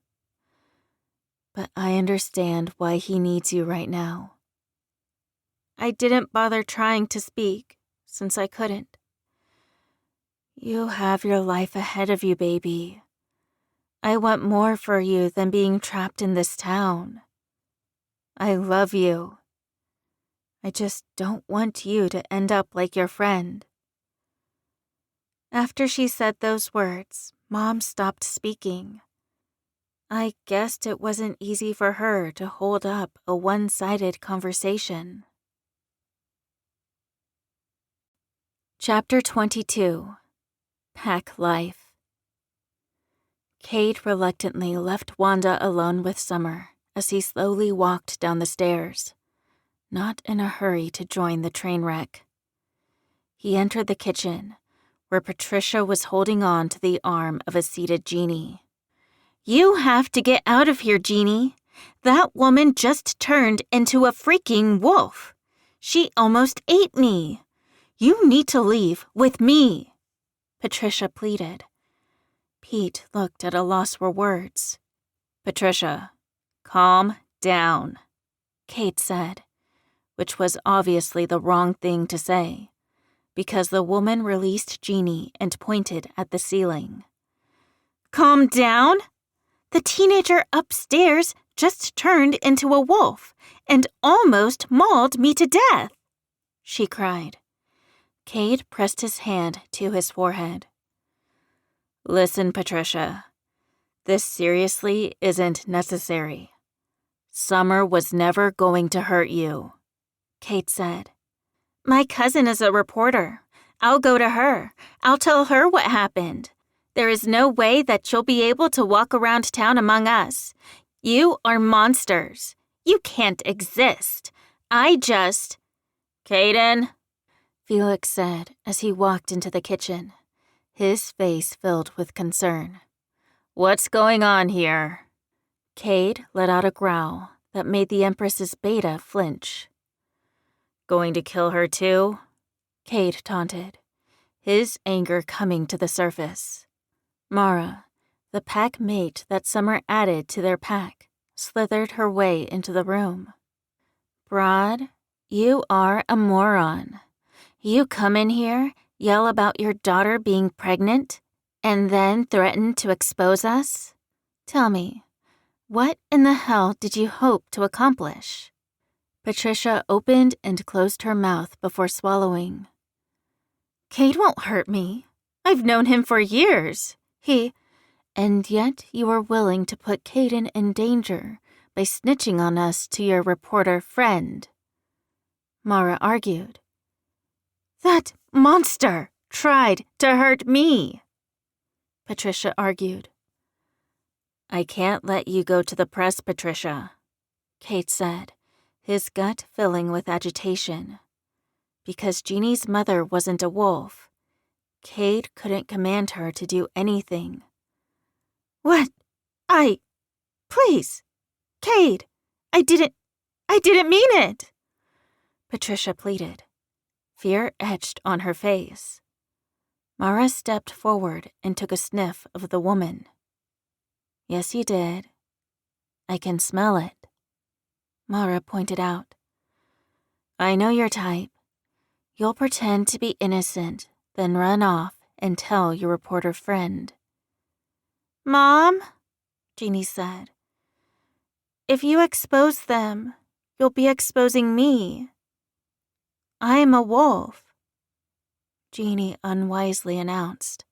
But I understand why he needs you right now." I didn't bother trying to speak, since I couldn't. "You have your life ahead of you, baby. I want more for you than being trapped in this town. I love you. I just don't want you to end up like your friend." After she said those words, Mom stopped speaking. I guessed it wasn't easy for her to hold up a one-sided conversation. Chapter 22. Pack Life. Kate reluctantly left Wanda alone with Summer as he slowly walked down the stairs, not in a hurry to join the train wreck. He entered the kitchen, where Patricia was holding on to the arm of a seated Jeannie. "You have to get out of here, Jeannie. That woman just turned into a freaking wolf. She almost ate me. You need to leave with me," Patricia pleaded. Pete looked at a loss for words. "Patricia, calm down," Kate said, which was obviously the wrong thing to say, because the woman released Jeannie and pointed at the ceiling. "Calm down? The teenager upstairs just turned into a wolf and almost mauled me to death," she cried. Cade pressed his hand to his forehead. "Listen, Patricia. This seriously isn't necessary. Summer was never going to hurt you," Kate said. "My cousin is a reporter. I'll go to her. I'll tell her what happened. There is no way that you'll be able to walk around town among us. You are monsters. You can't exist. Kaden," Felix said as he walked into the kitchen, his face filled with concern. "What's going on here?" Cade let out a growl that made the Empress's beta flinch. "Going to kill her too?" Cade taunted, his anger coming to the surface. Mara, the pack mate that Summer added to their pack, slithered her way into the room. "Broad, you are a moron. You come in here, yell about your daughter being pregnant, and then threaten to expose us? Tell me, what in the hell did you hope to accomplish?" Patricia opened and closed her mouth before swallowing. "Cade won't hurt me. I've known him for years. And yet you are willing to put Kaden in danger by snitching on us to your reporter friend," Mara argued. "That monster tried to hurt me," Patricia argued. "I can't let you go to the press, Patricia," Kate said, his gut filling with agitation. Because Jeannie's mother wasn't a wolf, Cade couldn't command her to do anything. "What? Please, Cade, I didn't mean it," Patricia pleaded, fear etched on her face. Mara stepped forward and took a sniff of the woman. "Yes, you did. I can smell it," Mara pointed out. "I know your type. You'll pretend to be innocent, then run off and tell your reporter friend." "Mom," Jeannie said, "if you expose them, you'll be exposing me. I'm a wolf," Jeannie unwisely announced.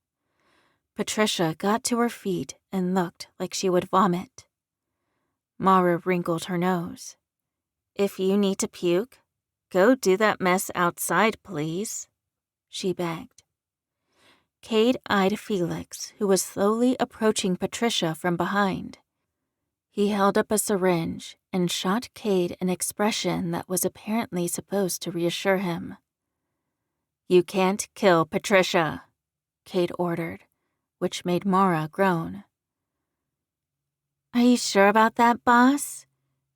Patricia got to her feet and looked like she would vomit. Mara wrinkled her nose. "If you need to puke, go do that mess outside, please," she begged. Cade eyed Felix, who was slowly approaching Patricia from behind. He held up a syringe and shot Cade an expression that was apparently supposed to reassure him. "You can't kill Patricia," Cade ordered, which made Mara groan. "Are you sure about that, boss?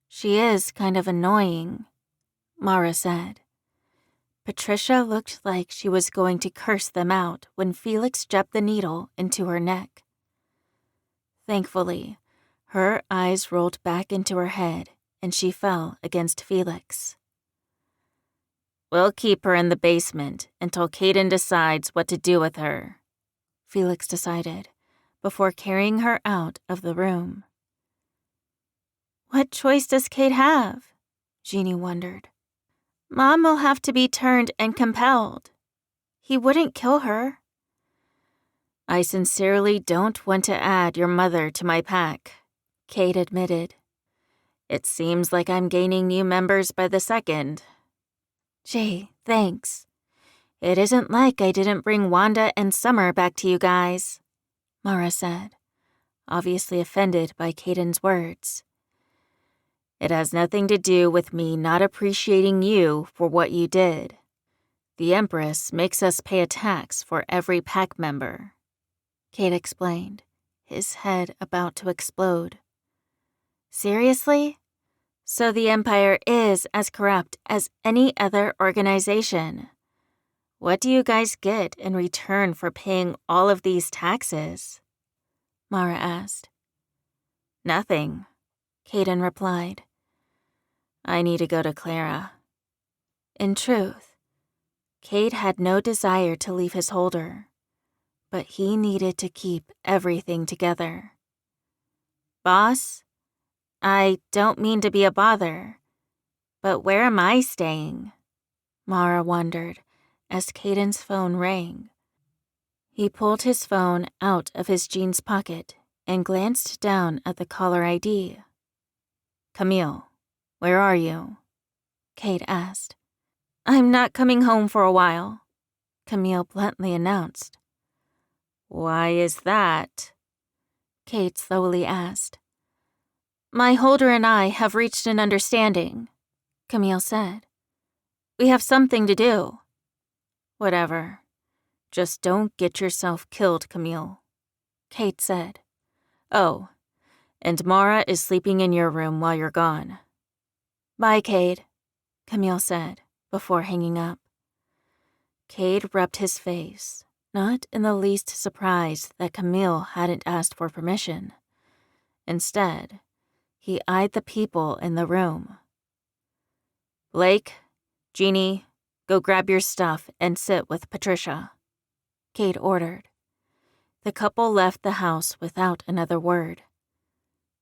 She is kind of annoying," Mara said. Patricia looked like she was going to curse them out when Felix jabbed the needle into her neck. Thankfully, her eyes rolled back into her head and she fell against Felix. "We'll keep her in the basement until Kaden decides what to do with her," Felix decided, before carrying her out of the room. "What choice does Cade have?" Jeannie wondered. "Mom will have to be turned and compelled. He wouldn't kill her." "I sincerely don't want to add your mother to my pack," Cade admitted. "It seems like I'm gaining new members by the second." "Gee, thanks." It isn't like I didn't bring Wanda and Summer back to you guys, Mara said, obviously offended by Kaden's words. It has nothing to do with me not appreciating you for what you did. The Empress makes us pay a tax for every pack member, Kate explained, his head about to explode. Seriously? So the Empire is as corrupt as any other organization. What do you guys get in return for paying all of these taxes? Mara asked. Nothing, Kaden replied. I need to go to Clara. In truth, Cade had no desire to leave his holder, but he needed to keep everything together. Boss, I don't mean to be a bother, but where am I staying? Mara wondered as Kaden's phone rang. He pulled his phone out of his jeans pocket and glanced down at the caller ID. Camille, where are you? Kate asked. I'm not coming home for a while, Camille bluntly announced. Why is that? Kate slowly asked. My holder and I have reached an understanding, Camille said. We have something to do. Whatever. Just don't get yourself killed, Camille, Kate said. Oh, and Mara is sleeping in your room while you're gone. Bye, Cade, Camille said, before hanging up. Cade rubbed his face, not in the least surprised that Camille hadn't asked for permission. Instead, he eyed the people in the room. Blake, Jeannie, go grab your stuff and sit with Patricia, Cade ordered. The couple left the house without another word.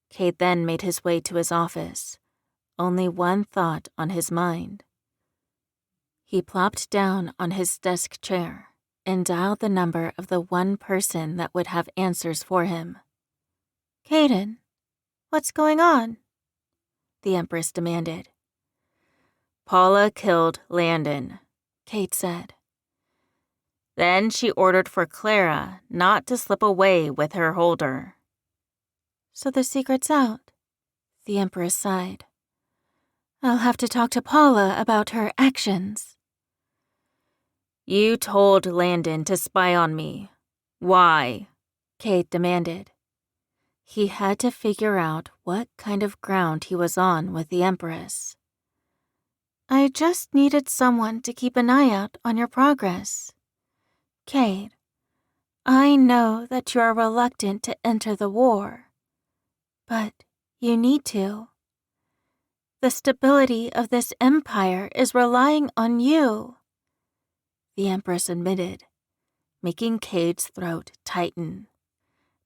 Cade then made his way to his office, only one thought on his mind. He plopped down on his desk chair and dialed the number of the one person that would have answers for him. Kaden, what's going on? The Empress demanded. Paula killed Landon, Kate said. Then she ordered for Clara not to slip away with her holder. So the secret's out, the Empress sighed. I'll have to talk to Paula about her actions. You told Landon to spy on me. Why? Kate demanded. He had to figure out what kind of ground he was on with the Empress. I just needed someone to keep an eye out on your progress. Kate, I know that you are reluctant to enter the war, but you need to. The stability of this empire is relying on you, the Empress admitted, making Cade's throat tighten.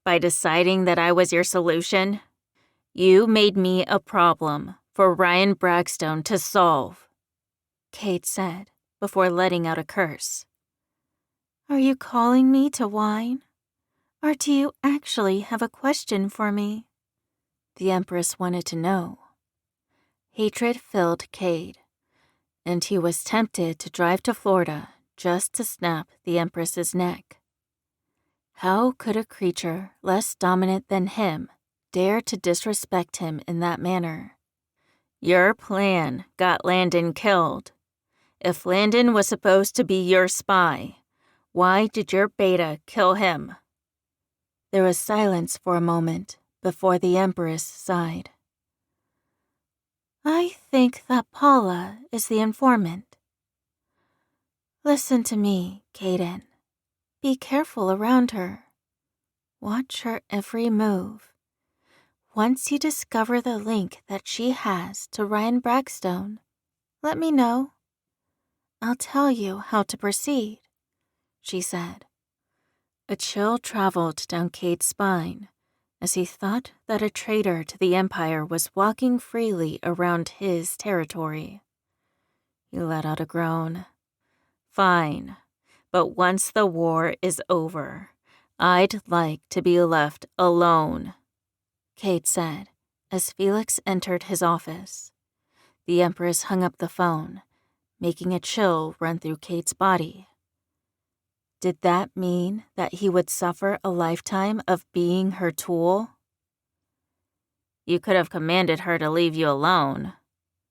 By deciding that I was your solution, you made me a problem for Ryan Braxton to solve, Cade said before letting out a curse. Are you calling me to whine? Or do you actually have a question for me? The Empress wanted to know. Hatred filled Cade, and he was tempted to drive to Florida just to snap the Empress's neck. How could a creature less dominant than him dare to disrespect him in that manner? Your plan got Landon killed. If Landon was supposed to be your spy, why did your beta kill him? There was silence for a moment before the Empress sighed. I think that Paula is the informant. Listen to me, Kaden. Be careful around her. Watch her every move. Once you discover the link that she has to Ryan Braxton, let me know. I'll tell you how to proceed, she said. A chill traveled down Cade's spine as he thought that a traitor to the Empire was walking freely around his territory. He let out a groan. Fine, but once the war is over, I'd like to be left alone, Cade said as Felix entered his office. The Empress hung up the phone, making a chill run through Cade's body Did that mean that he would suffer a lifetime of being her tool? You could have commanded her to leave you alone,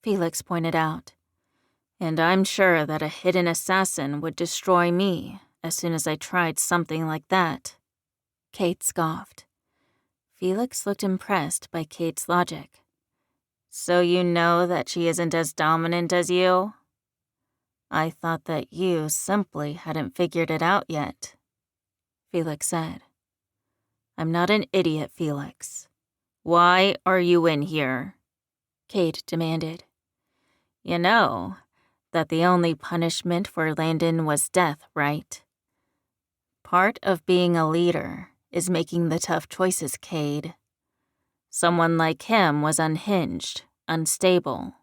Felix pointed out. And I'm sure that a hidden assassin would destroy me as soon as I tried something like that. Kate scoffed. Felix looked impressed by Kate's logic. So you know that she isn't as dominant as you? I thought that you simply hadn't figured it out yet, Felix said. I'm not an idiot, Felix. Why are you in here? Kate demanded. You know that the only punishment for Landon was death, right? Part of being a leader is making the tough choices, Cade. Someone like him was unhinged, unstable,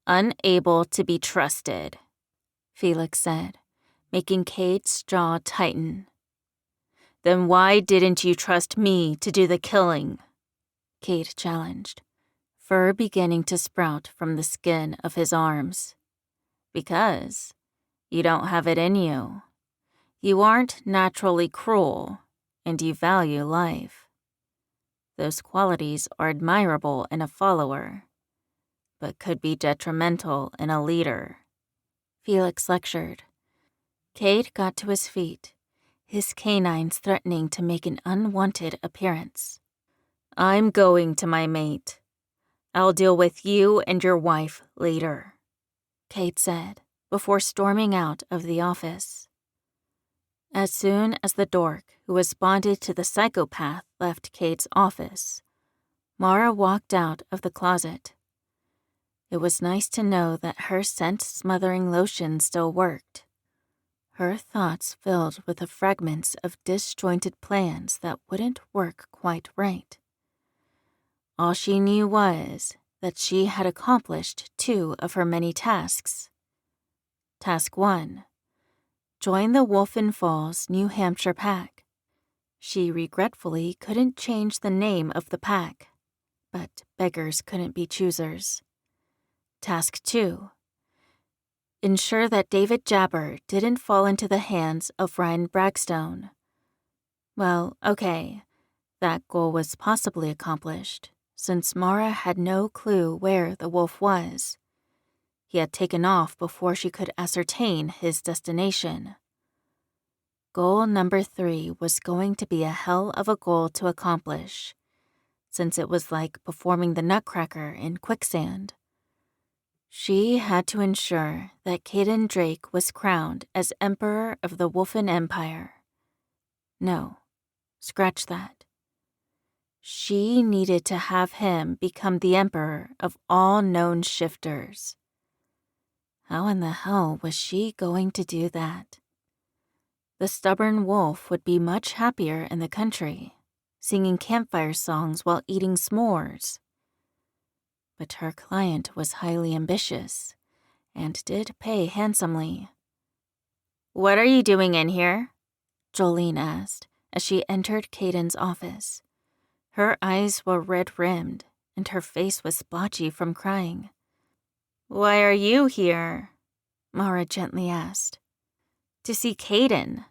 unable to be trusted, Felix said, making Kate's jaw tighten. Then why didn't you trust me to do the killing? Kate challenged, fur beginning to sprout from the skin of his arms. Because you don't have it in you. You aren't naturally cruel, and you value life. Those qualities are admirable in a follower, but could be detrimental in a leader, Felix lectured. Cade got to his feet, his canines threatening to make an unwanted appearance. I'm going to my mate. I'll deal with you and your wife later, Cade said, before storming out of the office. As soon as the dork who was bonded to the psychopath left Cade's office, Mara walked out of the closet. It was nice to know that her scent-smothering lotion still worked. Her thoughts filled with the fragments of disjointed plans that wouldn't work quite right. All she knew was that she had accomplished 2 of her many tasks. Task 1. Join the Wolf and Falls, New Hampshire pack. She regretfully couldn't change the name of the pack, but beggars couldn't be choosers. Task 2. Ensure that David Jabber didn't fall into the hands of Ryan Bragstone. Well, okay, that goal was possibly accomplished, since Mara had no clue where the wolf was. He had taken off before she could ascertain his destination. Goal number 3 was going to be a hell of a goal to accomplish, since it was like performing the Nutcracker in quicksand. She had to ensure that Kaden Drake was crowned as Emperor of the Wolfen Empire. No, scratch that. She needed to have him become the Emperor of all known shifters. How in the hell was she going to do that? The stubborn wolf would be much happier in the country, singing campfire songs while eating s'mores. But her client was highly ambitious and did pay handsomely. What are you doing in here? Jolene asked as she entered Caden's office. Her eyes were red-rimmed and her face was splotchy from crying. Why are you here? Mara gently asked. To see Kaden.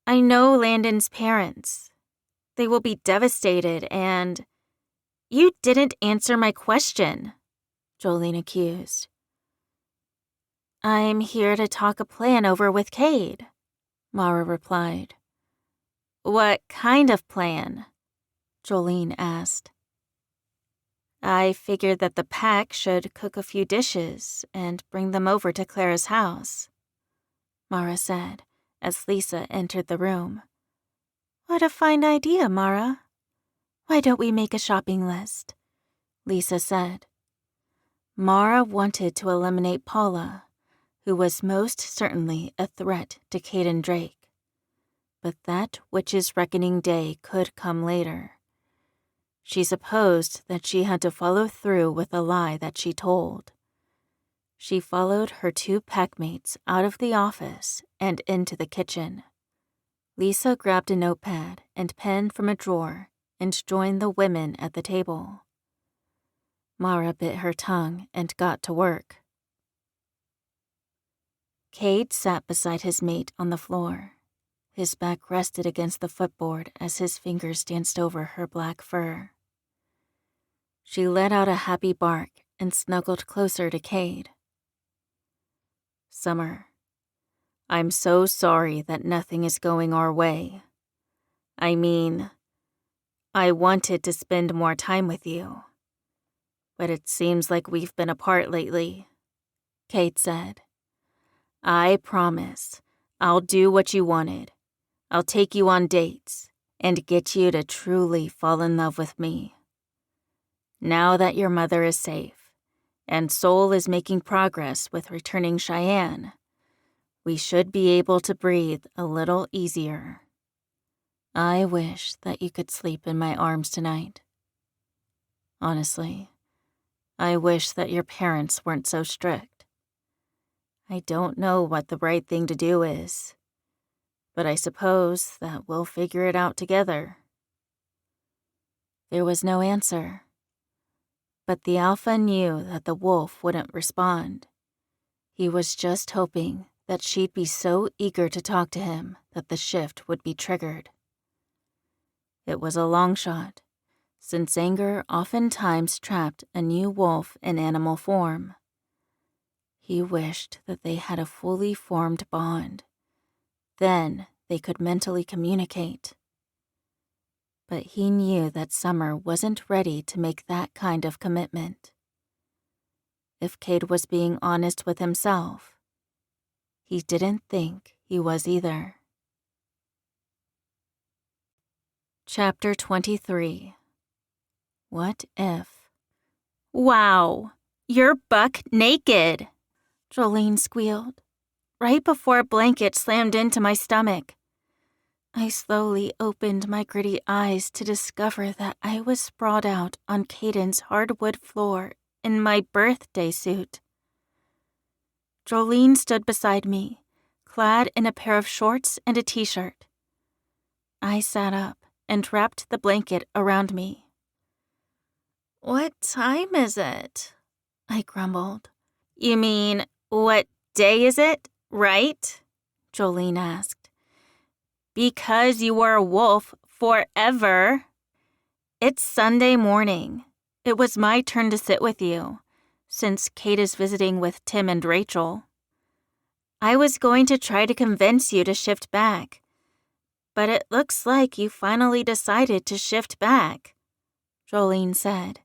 I know Landon's parents. They will be devastated and... You didn't answer my question, Jolene accused. I'm here to talk a plan over with Cade, Mara replied. What kind of plan? Jolene asked. I figured that the pack should cook a few dishes and bring them over to Clara's house, Mara said as Lisa entered the room. What a fine idea, Mara. Why don't we make a shopping list? Lisa said. Mara wanted to eliminate Paula, who was most certainly a threat to Kaden Drake. But that witch's reckoning day could come later. She supposed that she had to follow through with the lie that she told. She followed her 2 packmates out of the office and into the kitchen. Lisa grabbed a notepad and pen from a drawer and joined the women at the table. Mara bit her tongue and got to work. Cade sat beside his mate on the floor. His back rested against the footboard as his fingers danced over her black fur. She let out a happy bark and snuggled closer to Cade. Summer, I'm so sorry that nothing is going our way. I mean, I wanted to spend more time with you, but it seems like we've been apart lately, Cade said. I promise I'll do what you wanted. I'll take you on dates and get you to truly fall in love with me. Now that your mother is safe and Soul is making progress with returning Cheyenne, we should be able to breathe a little easier. I wish that you could sleep in my arms tonight. Honestly, I wish that your parents weren't so strict. I don't know what the right thing to do is, but I suppose that we'll figure it out together. There was no answer, but the alpha knew that the wolf wouldn't respond. He was just hoping that she'd be so eager to talk to him that the shift would be triggered. It was a long shot, since anger oftentimes trapped a new wolf in animal form. He wished that they had a fully formed bond. Then they could mentally communicate. But he knew that Summer wasn't ready to make that kind of commitment. If Cade was being honest with himself, he didn't think he was either. Chapter 23. What if? Wow, you're buck naked, Jolene squealed, right before a blanket slammed into my stomach. I slowly opened my gritty eyes to discover that I was sprawled out on Caden's hardwood floor in my birthday suit. Jolene stood beside me, clad in a pair of shorts and a t-shirt. I sat up and wrapped the blanket around me. "What time is it?" I grumbled. "You mean, what day is it, right?" Jolene asked. "Because you were a wolf forever." "It's Sunday morning. It was my turn to sit with you, since Kate is visiting with Tim and Rachel. I was going to try to convince you to shift back, but it looks like you finally decided to shift back," Jolene said.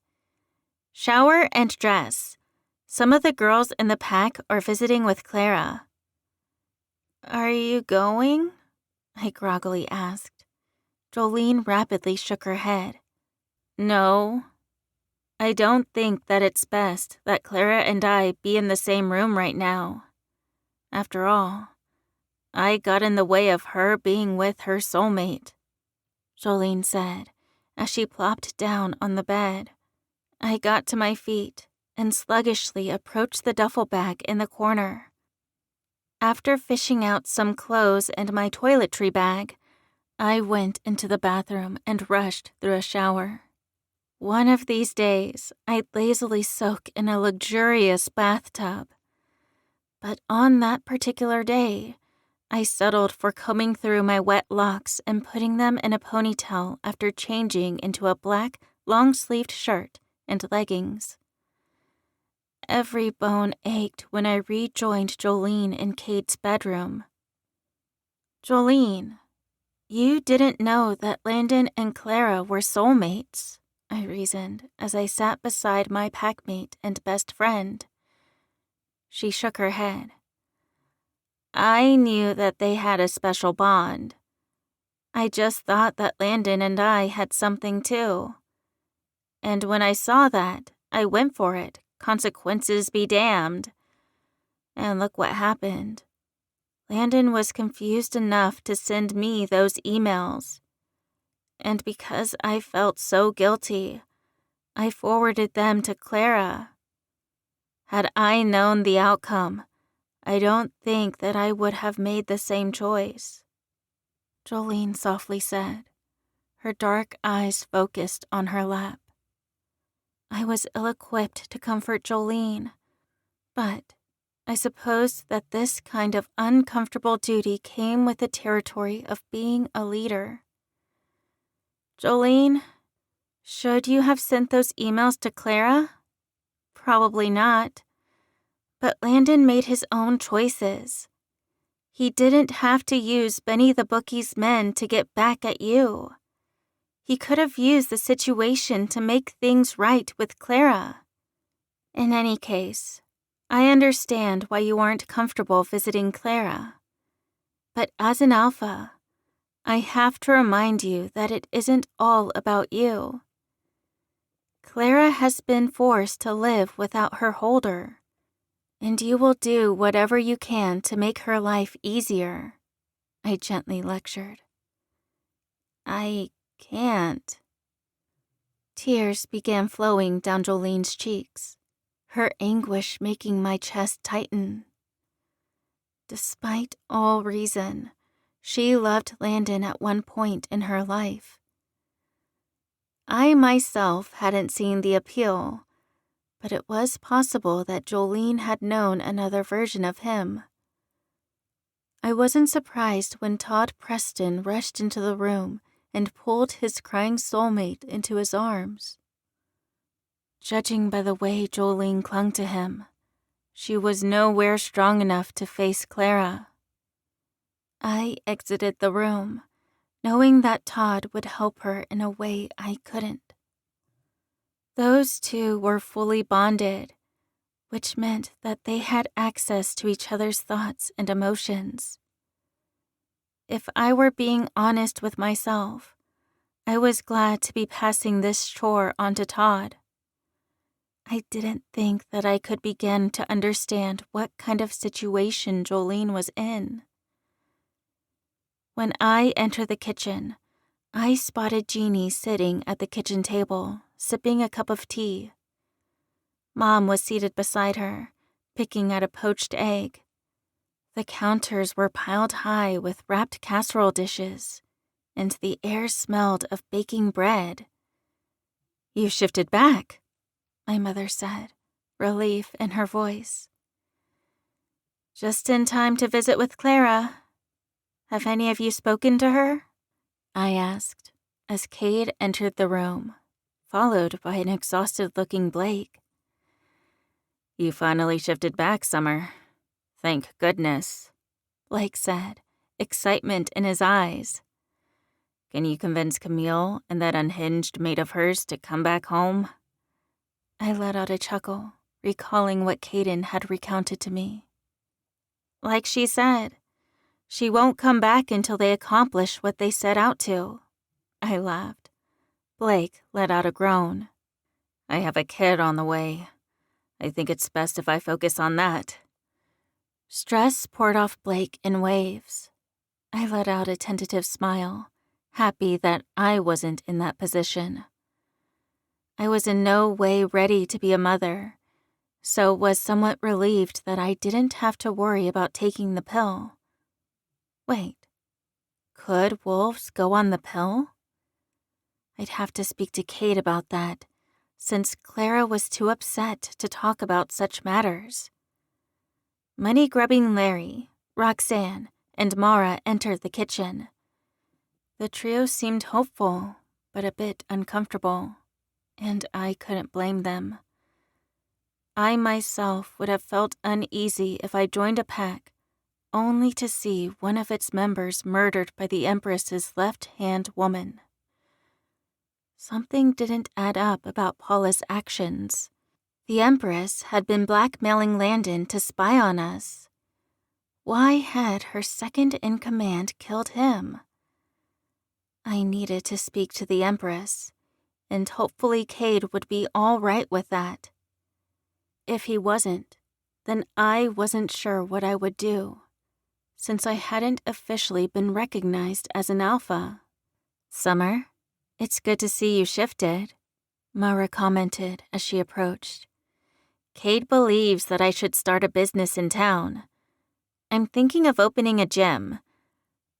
"Shower and dress. Some of the girls in the pack are visiting with Clara." "Are you going?" I groggily asked. Jolene rapidly shook her head. "No. I don't think that it's best that Clara and I be in the same room right now. After all, I got in the way of her being with her soulmate," Jolene said as she plopped down on the bed. I got to my feet and sluggishly approached the duffel bag in the corner. After fishing out some clothes and my toiletry bag, I went into the bathroom and rushed through a shower. One of these days, I'd lazily soak in a luxurious bathtub. But on that particular day, I settled for combing through my wet locks and putting them in a ponytail after changing into a black, long-sleeved shirt and leggings. Every bone ached when I rejoined Jolene in Cade's bedroom. "Jolene, you didn't know that Landon and Clara were soulmates," I reasoned as I sat beside my packmate and best friend. She shook her head. "I knew that they had a special bond. I just thought that Landon and I had something too. And when I saw that, I went for it, consequences be damned. And look what happened. Landon was confused enough to send me those emails. And because I felt so guilty, I forwarded them to Clara. Had I known the outcome, I don't think that I would have made the same choice," Jolene softly said, her dark eyes focused on her lap. I was ill-equipped to comfort Jolene, but I suppose that this kind of uncomfortable duty came with the territory of being a leader. Jolene, should you have sent those emails to Clara? Probably not. But Landon made his own choices. He didn't have to use Benny the Bookie's men to get back at you. He could have used the situation to make things right with Clara. In any case, I understand why you aren't comfortable visiting Clara. But as an alpha, I have to remind you that it isn't all about you. Clara has been forced to live without her holder, and you will do whatever you can to make her life easier, I gently lectured. I can't. Tears began flowing down Jolene's cheeks, her anguish making my chest tighten. Despite all reason, she loved Landon at one point in her life. I myself hadn't seen the appeal, but it was possible that Jolene had known another version of him. I wasn't surprised when Todd Preston rushed into the room and pulled his crying soulmate into his arms. Judging by the way Jolene clung to him, she was nowhere strong enough to face Clara. I exited the room, knowing that Todd would help her in a way I couldn't. Those two were fully bonded, which meant that they had access to each other's thoughts and emotions. If I were being honest with myself, I was glad to be passing this chore on to Todd. I didn't think that I could begin to understand what kind of situation Jolene was in. When I entered the kitchen, I spotted Jeannie sitting at the kitchen table, sipping a cup of tea. Mom was seated beside her, picking at a poached egg. The counters were piled high with wrapped casserole dishes, and the air smelled of baking bread. "You shifted back," my mother said, relief in her voice. "Just in time to visit with Clara. Have any of you spoken to her?" I asked as Cade entered the room, followed by an exhausted-looking Blake. "You finally shifted back, Summer. Thank goodness," Blake said, excitement in his eyes. "Can you convince Camille and that unhinged mate of hers to come back home?" I let out a chuckle, recalling what Kaden had recounted to me. "Like she said, she won't come back until they accomplish what they set out to," I laughed. Blake let out a groan. "I have a kid on the way. I think it's best if I focus on that." Stress poured off Blake in waves. I let out a tentative smile, happy that I wasn't in that position. I was in no way ready to be a mother, so was somewhat relieved that I didn't have to worry about taking the pill. Wait, could wolves go on the pill? I'd have to speak to Kate about that, since Clara was too upset to talk about such matters. Money-grubbing Larry, Roxanne, and Mara entered the kitchen. The trio seemed hopeful, but a bit uncomfortable, and I couldn't blame them. I myself would have felt uneasy if I joined a pack, only to see one of its members murdered by the Empress's left-hand woman. Something didn't add up about Paula's actions. The Empress had been blackmailing Landon to spy on us. Why had her second-in-command killed him? I needed to speak to the Empress, and hopefully Cade would be all right with that. If he wasn't, then I wasn't sure what I would do, since I hadn't officially been recognized as an alpha. "Summer, it's good to see you shifted," Mara commented as she approached. "Cade believes that I should start a business in town. I'm thinking of opening a gym.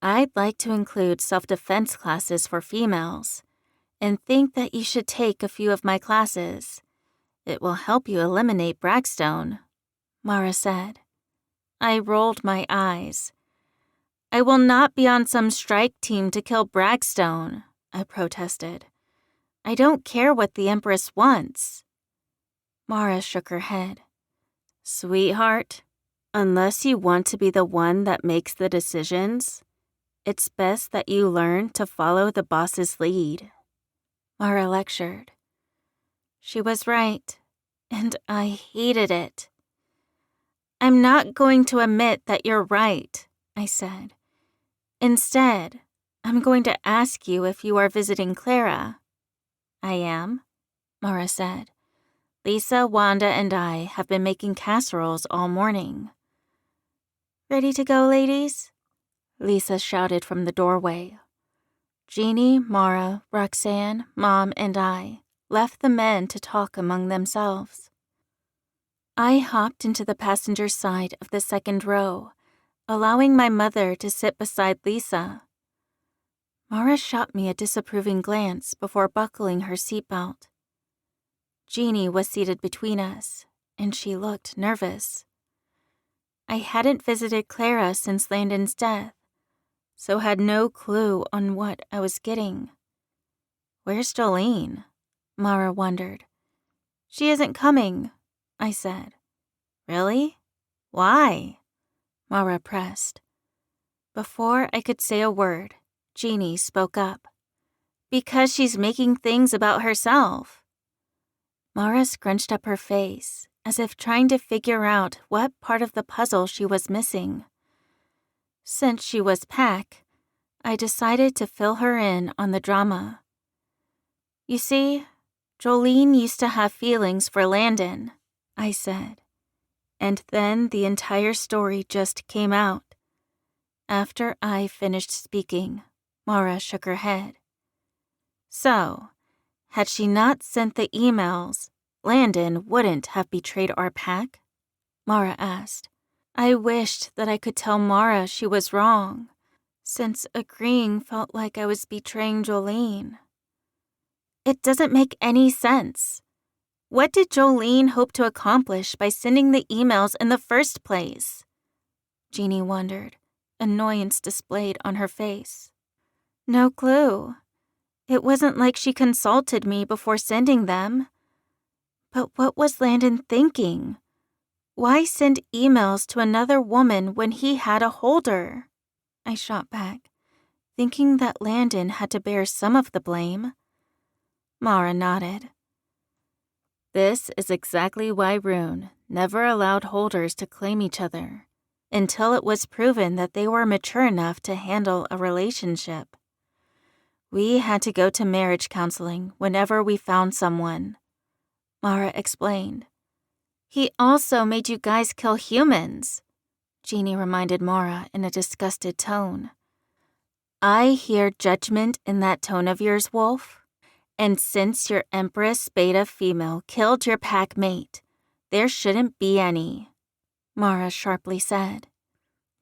I'd like to include self-defense classes for females, and think that you should take a few of my classes. It will help you eliminate Bragstone," Mara said. I rolled my eyes. I will not be on some strike team to kill Bragstone, I protested. I don't care what the Empress wants. Mara shook her head. Sweetheart, unless you want to be the one that makes the decisions, it's best that you learn to follow the boss's lead. Mara lectured. She was right, and I hated it. I'm not going to admit that you're right, I said. Instead, I'm going to ask you if you are visiting Clara. I am, Mara said. Lisa, Wanda, and I have been making casseroles all morning. Ready to go, ladies? Lisa shouted from the doorway. Jeannie, Mara, Roxanne, Mom, and I left the men to talk among themselves. I hopped into the passenger side of the second row, allowing my mother to sit beside Lisa. Mara shot me a disapproving glance before buckling her seatbelt. Jeannie was seated between us, and she looked nervous. I hadn't visited Clara since Landon's death, so had no clue on what I was getting. Where's Jolene? Mara wondered. She isn't coming, I said. Really? Why? Mara pressed. Before I could say a word, Jeannie spoke up. Because she's making things about herself. Mara scrunched up her face, as if trying to figure out what part of the puzzle she was missing. Since she was Pac, I decided to fill her in on the drama. You see, Jolene used to have feelings for Landon, I said. And then the entire story just came out. After I finished speaking, Mara shook her head. So, had she not sent the emails, Landon wouldn't have betrayed our pack? Mara asked. I wished that I could tell Mara she was wrong, since agreeing felt like I was betraying Jolene. It doesn't make any sense. What did Jolene hope to accomplish by sending the emails in the first place? Jeannie wondered, annoyance displayed on her face. No clue. It wasn't like she consulted me before sending them. But what was Landon thinking? Why send emails to another woman when he had a holder? I shot back, thinking that Landon had to bear some of the blame. Mara nodded. This is exactly why Rune never allowed holders to claim each other, until it was proven that they were mature enough to handle a relationship. We had to go to marriage counseling whenever we found someone, Mara explained. He also made you guys kill humans, Jeannie reminded Mara in a disgusted tone. I hear judgment in that tone of yours, Wolf. And since your empress beta female killed your pack mate, there shouldn't be any, Mara sharply said.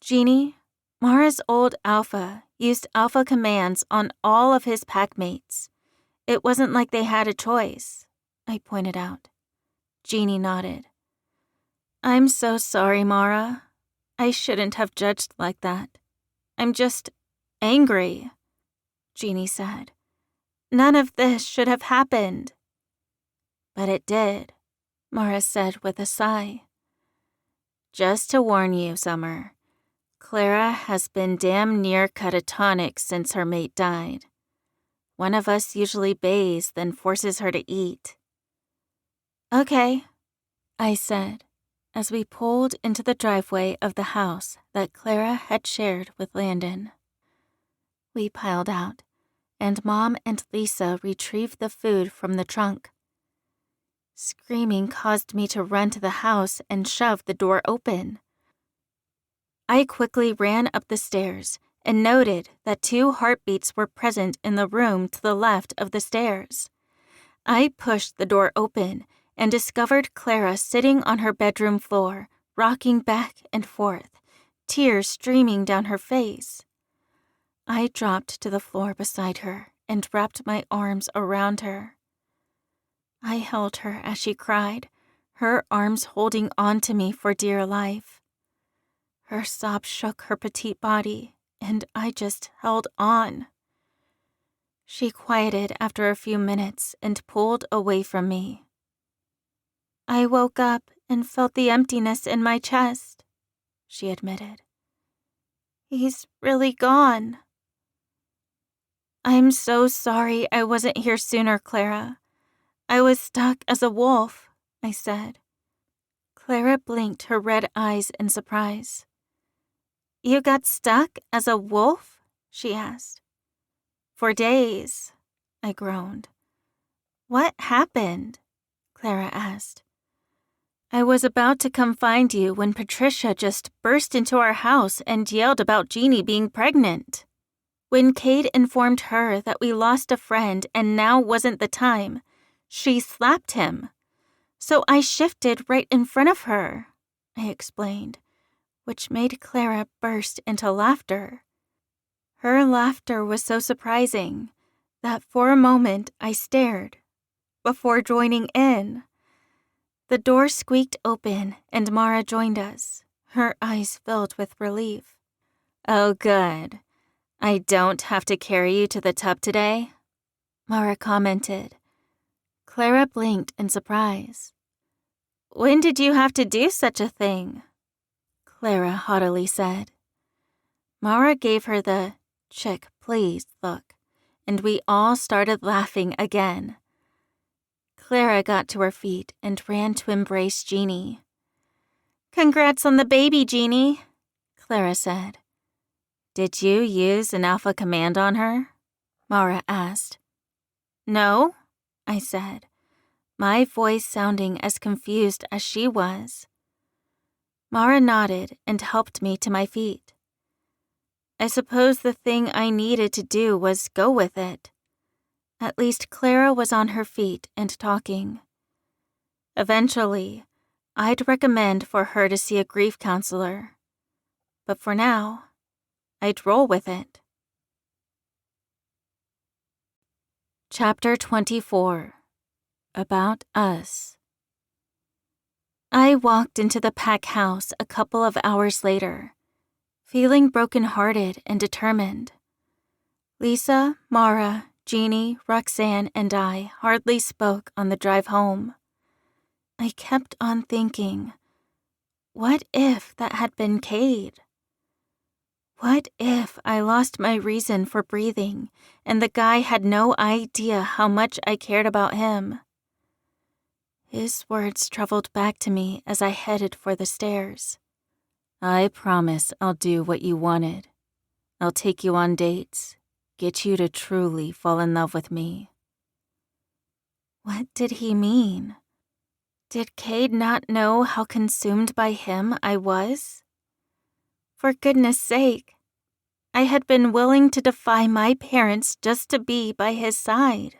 Jeannie, Mara's old alpha used alpha commands on all of his pack mates. It wasn't like they had a choice, I pointed out. Jeannie nodded. I'm so sorry, Mara. I shouldn't have judged like that. I'm just angry, Jeannie said. None of this should have happened. But it did, Mara said with a sigh. Just to warn you, Summer, Clara has been damn near catatonic since her mate died. One of us usually bathes, then forces her to eat. Okay, I said, as we pulled into the driveway of the house that Clara had shared with Landon. We piled out, and Mom and Lisa retrieved the food from the trunk. Screaming caused me to run to the house and shove the door open. I quickly ran up the stairs and noted that 2 heartbeats were present in the room to the left of the stairs. I pushed the door open and discovered Clara sitting on her bedroom floor, rocking back and forth, tears streaming down her face. I dropped to the floor beside her and wrapped my arms around her. I held her as she cried, her arms holding on to me for dear life. Her sobs shook her petite body, and I just held on. She quieted after a few minutes and pulled away from me. I woke up and felt the emptiness in my chest, she admitted. He's really gone. I'm so sorry I wasn't here sooner, Clara. I was stuck as a wolf, I said. Clara blinked her red eyes in surprise. You got stuck as a wolf? She asked. For days, I groaned. What happened? Clara asked. I was about to come find you when Patricia just burst into our house and yelled about Jeannie being pregnant. When Cade informed her that we lost a friend and now wasn't the time, she slapped him. So I shifted right in front of her, I explained, which made Clara burst into laughter. Her laughter was so surprising that for a moment I stared, before joining in. The door squeaked open and Mara joined us, her eyes filled with relief. Oh, good. I don't have to carry you to the tub today, Mara commented. Clara blinked in surprise. When did you have to do such a thing? Clara haughtily said. Mara gave her the chick please look, and we all started laughing again. Clara got to her feet and ran to embrace Jeannie. Congrats on the baby, Jeannie, Clara said. Did you use an alpha command on her? Mara asked. No, I said, my voice sounding as confused as she was. Mara nodded and helped me to my feet. I suppose the thing I needed to do was go with it. At least Clara was on her feet and talking. Eventually, I'd recommend for her to see a grief counselor. But for now, I'd roll with it. Chapter 24. About Us. I walked into the pack house a couple of hours later, feeling broken-hearted and determined. Lisa, Mara, Jeannie, Roxanne, and I hardly spoke on the drive home. I kept on thinking, what if that had been Cade? What if I lost my reason for breathing and the guy had no idea how much I cared about him? His words traveled back to me as I headed for the stairs. I promise I'll do what you wanted. I'll take you on dates, get you to truly fall in love with me. What did he mean? Did Cade not know how consumed by him I was? For goodness sake, I had been willing to defy my parents just to be by his side.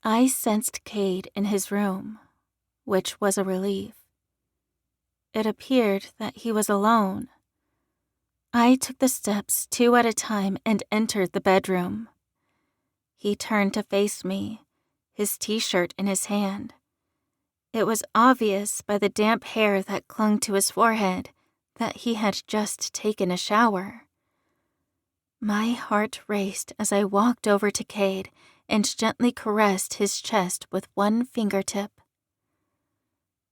I sensed Cade in his room, which was a relief. It appeared that he was alone. I took the steps 2 at a time and entered the bedroom. He turned to face me, his t-shirt in his hand. It was obvious by the damp hair that clung to his forehead that he had just taken a shower. My heart raced as I walked over to Cade and gently caressed his chest with one fingertip.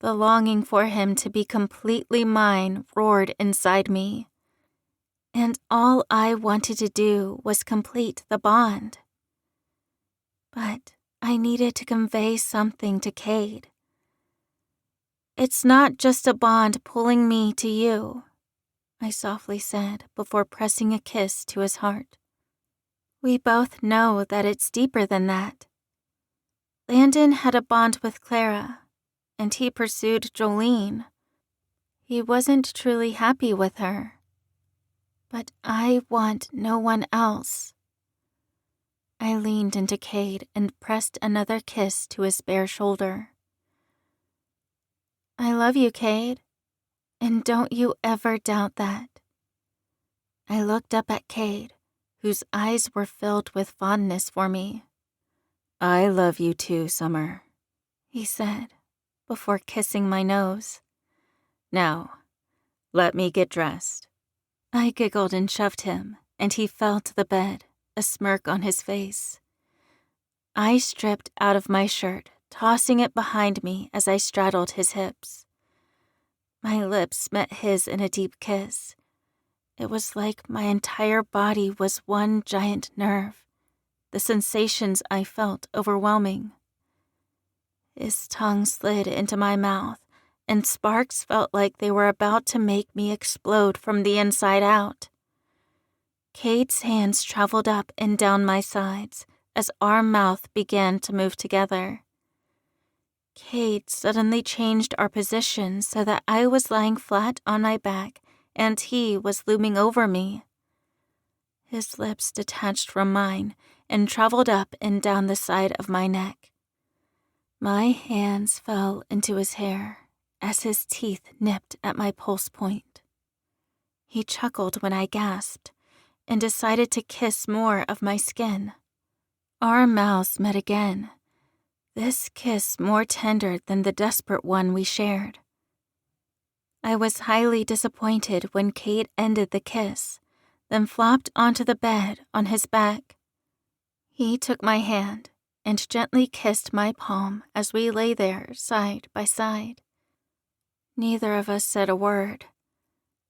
The longing for him to be completely mine roared inside me, and all I wanted to do was complete the bond. But I needed to convey something to Cade. It's not just a bond pulling me to you, I softly said before pressing a kiss to his heart. We both know that it's deeper than that. Landon had a bond with Clara, and he pursued Jolene. He wasn't truly happy with her. But I want no one else. I leaned into Cade and pressed another kiss to his bare shoulder. I love you, Cade, and don't you ever doubt that. I looked up at Cade, whose eyes were filled with fondness for me. I love you too, Summer, he said, before kissing my nose. Now, Let me get dressed. I giggled and shoved him, and he fell to the bed, a smirk on his face. I stripped out of my shirt, tossing it behind me as I straddled his hips. My lips met his in a deep kiss. It was like my entire body was one giant nerve, the sensations I felt overwhelming. His tongue slid into my mouth, and sparks felt like they were about to make me explode from the inside out. Cade's hands traveled up and down my sides as our mouth began to move together. Cade suddenly changed our position so that I was lying flat on my back and he was looming over me. His lips detached from mine and traveled up and down the side of my neck. My hands fell into his hair as his teeth nipped at my pulse point. He chuckled when I gasped and decided to kiss more of my skin. Our mouths met again, this kiss more tender than the desperate one we shared. I was highly disappointed when Cade ended the kiss, then flopped onto the bed on his back. He took my hand and gently kissed my palm as we lay there side by side. Neither of us said a word.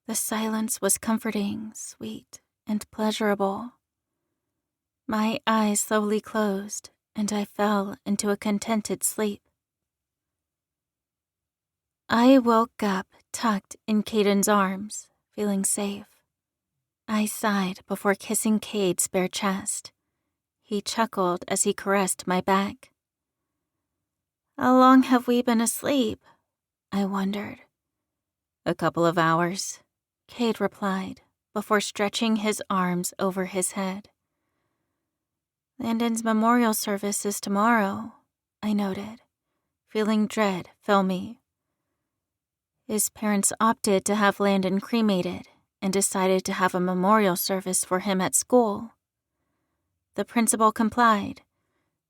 The silence was comforting, sweet, and pleasurable. My eyes slowly closed, and I fell into a contented sleep. I woke up tucked in Caden's arms, feeling safe. I sighed before kissing Cade's bare chest. He chuckled as he caressed my back. "How long have we been asleep?" I wondered. "A couple of hours," Cade replied, before stretching his arms over his head. "Landon's memorial service is tomorrow," I noted, feeling dread fill me. His parents opted to have Landon cremated and decided to have a memorial service for him at school. The principal complied,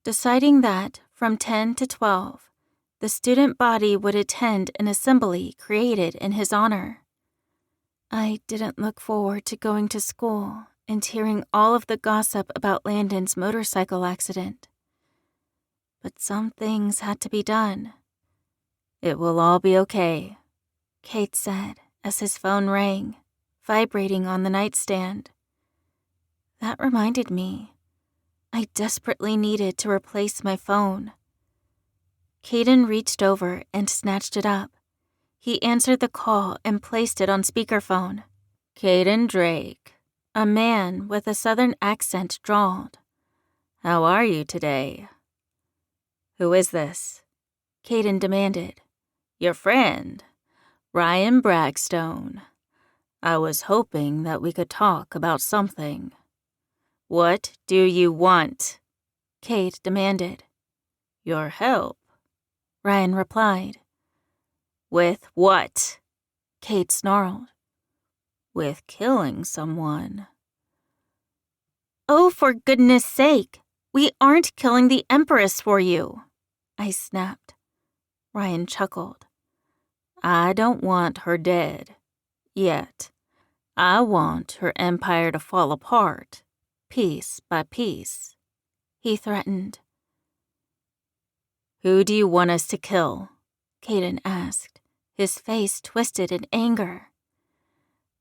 deciding that from 10 to 12, the student body would attend an assembly created in his honor. I didn't look forward to going to school and hearing all of the gossip about Landon's motorcycle accident. But some things had to be done. "It will all be okay," Kate said as his phone rang, vibrating on the nightstand. That reminded me. I desperately needed to replace my phone. Kaden reached over and snatched it up. He answered the call and placed it on speakerphone. "Kaden Drake," a man with a southern accent drawled. "How are you today?" "Who is this?" Kaden demanded. "Your friend, Ryan Bragstone. I was hoping that we could talk about something." "What do you want?" Kate demanded. "Your help," Ryan replied. "With what?" Kate snarled. "With killing someone." "Oh, for goodness sake, we aren't killing the empress for you," I snapped. Ryan chuckled. "I don't want her dead. Yet. I want her empire to fall apart, piece by piece," he threatened. "Who do you want us to kill?" Kaden asked, his face twisted in anger.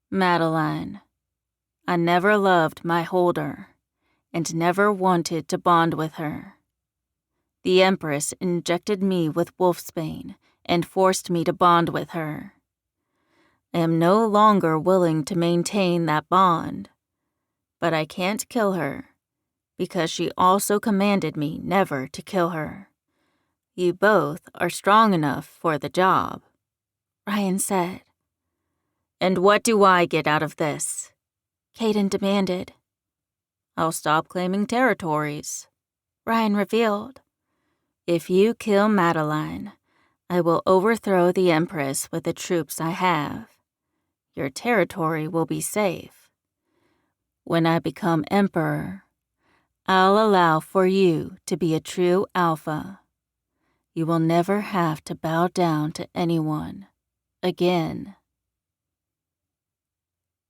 "Madeline. I never loved my holder, and never wanted to bond with her. The Empress injected me with wolfsbane and forced me to bond with her. I am no longer willing to maintain that bond, but I can't kill her, because she also commanded me never to kill her. You both are strong enough for the job," Ryan said. "And what do I get out of this?" Kaden demanded. "I'll stop claiming territories," Ryan revealed. "If you kill Madeline, I will overthrow the Empress with the troops I have. Your territory will be safe. When I become Emperor, I'll allow for you to be a true alpha. You will never have to bow down to anyone again."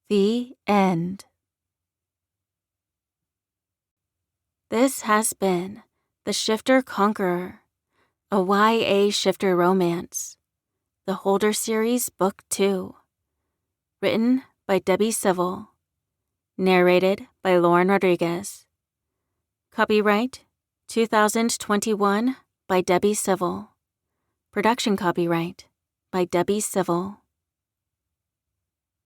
The end. This has been The Shifter Conqueror, a YA shifter romance. The Holder Series Book 2. Written by Debbie Civil. Narrated by Lauren Rodriguez. Copyright 2021 by Debbie Civil. Production copyright by Debbie Civil.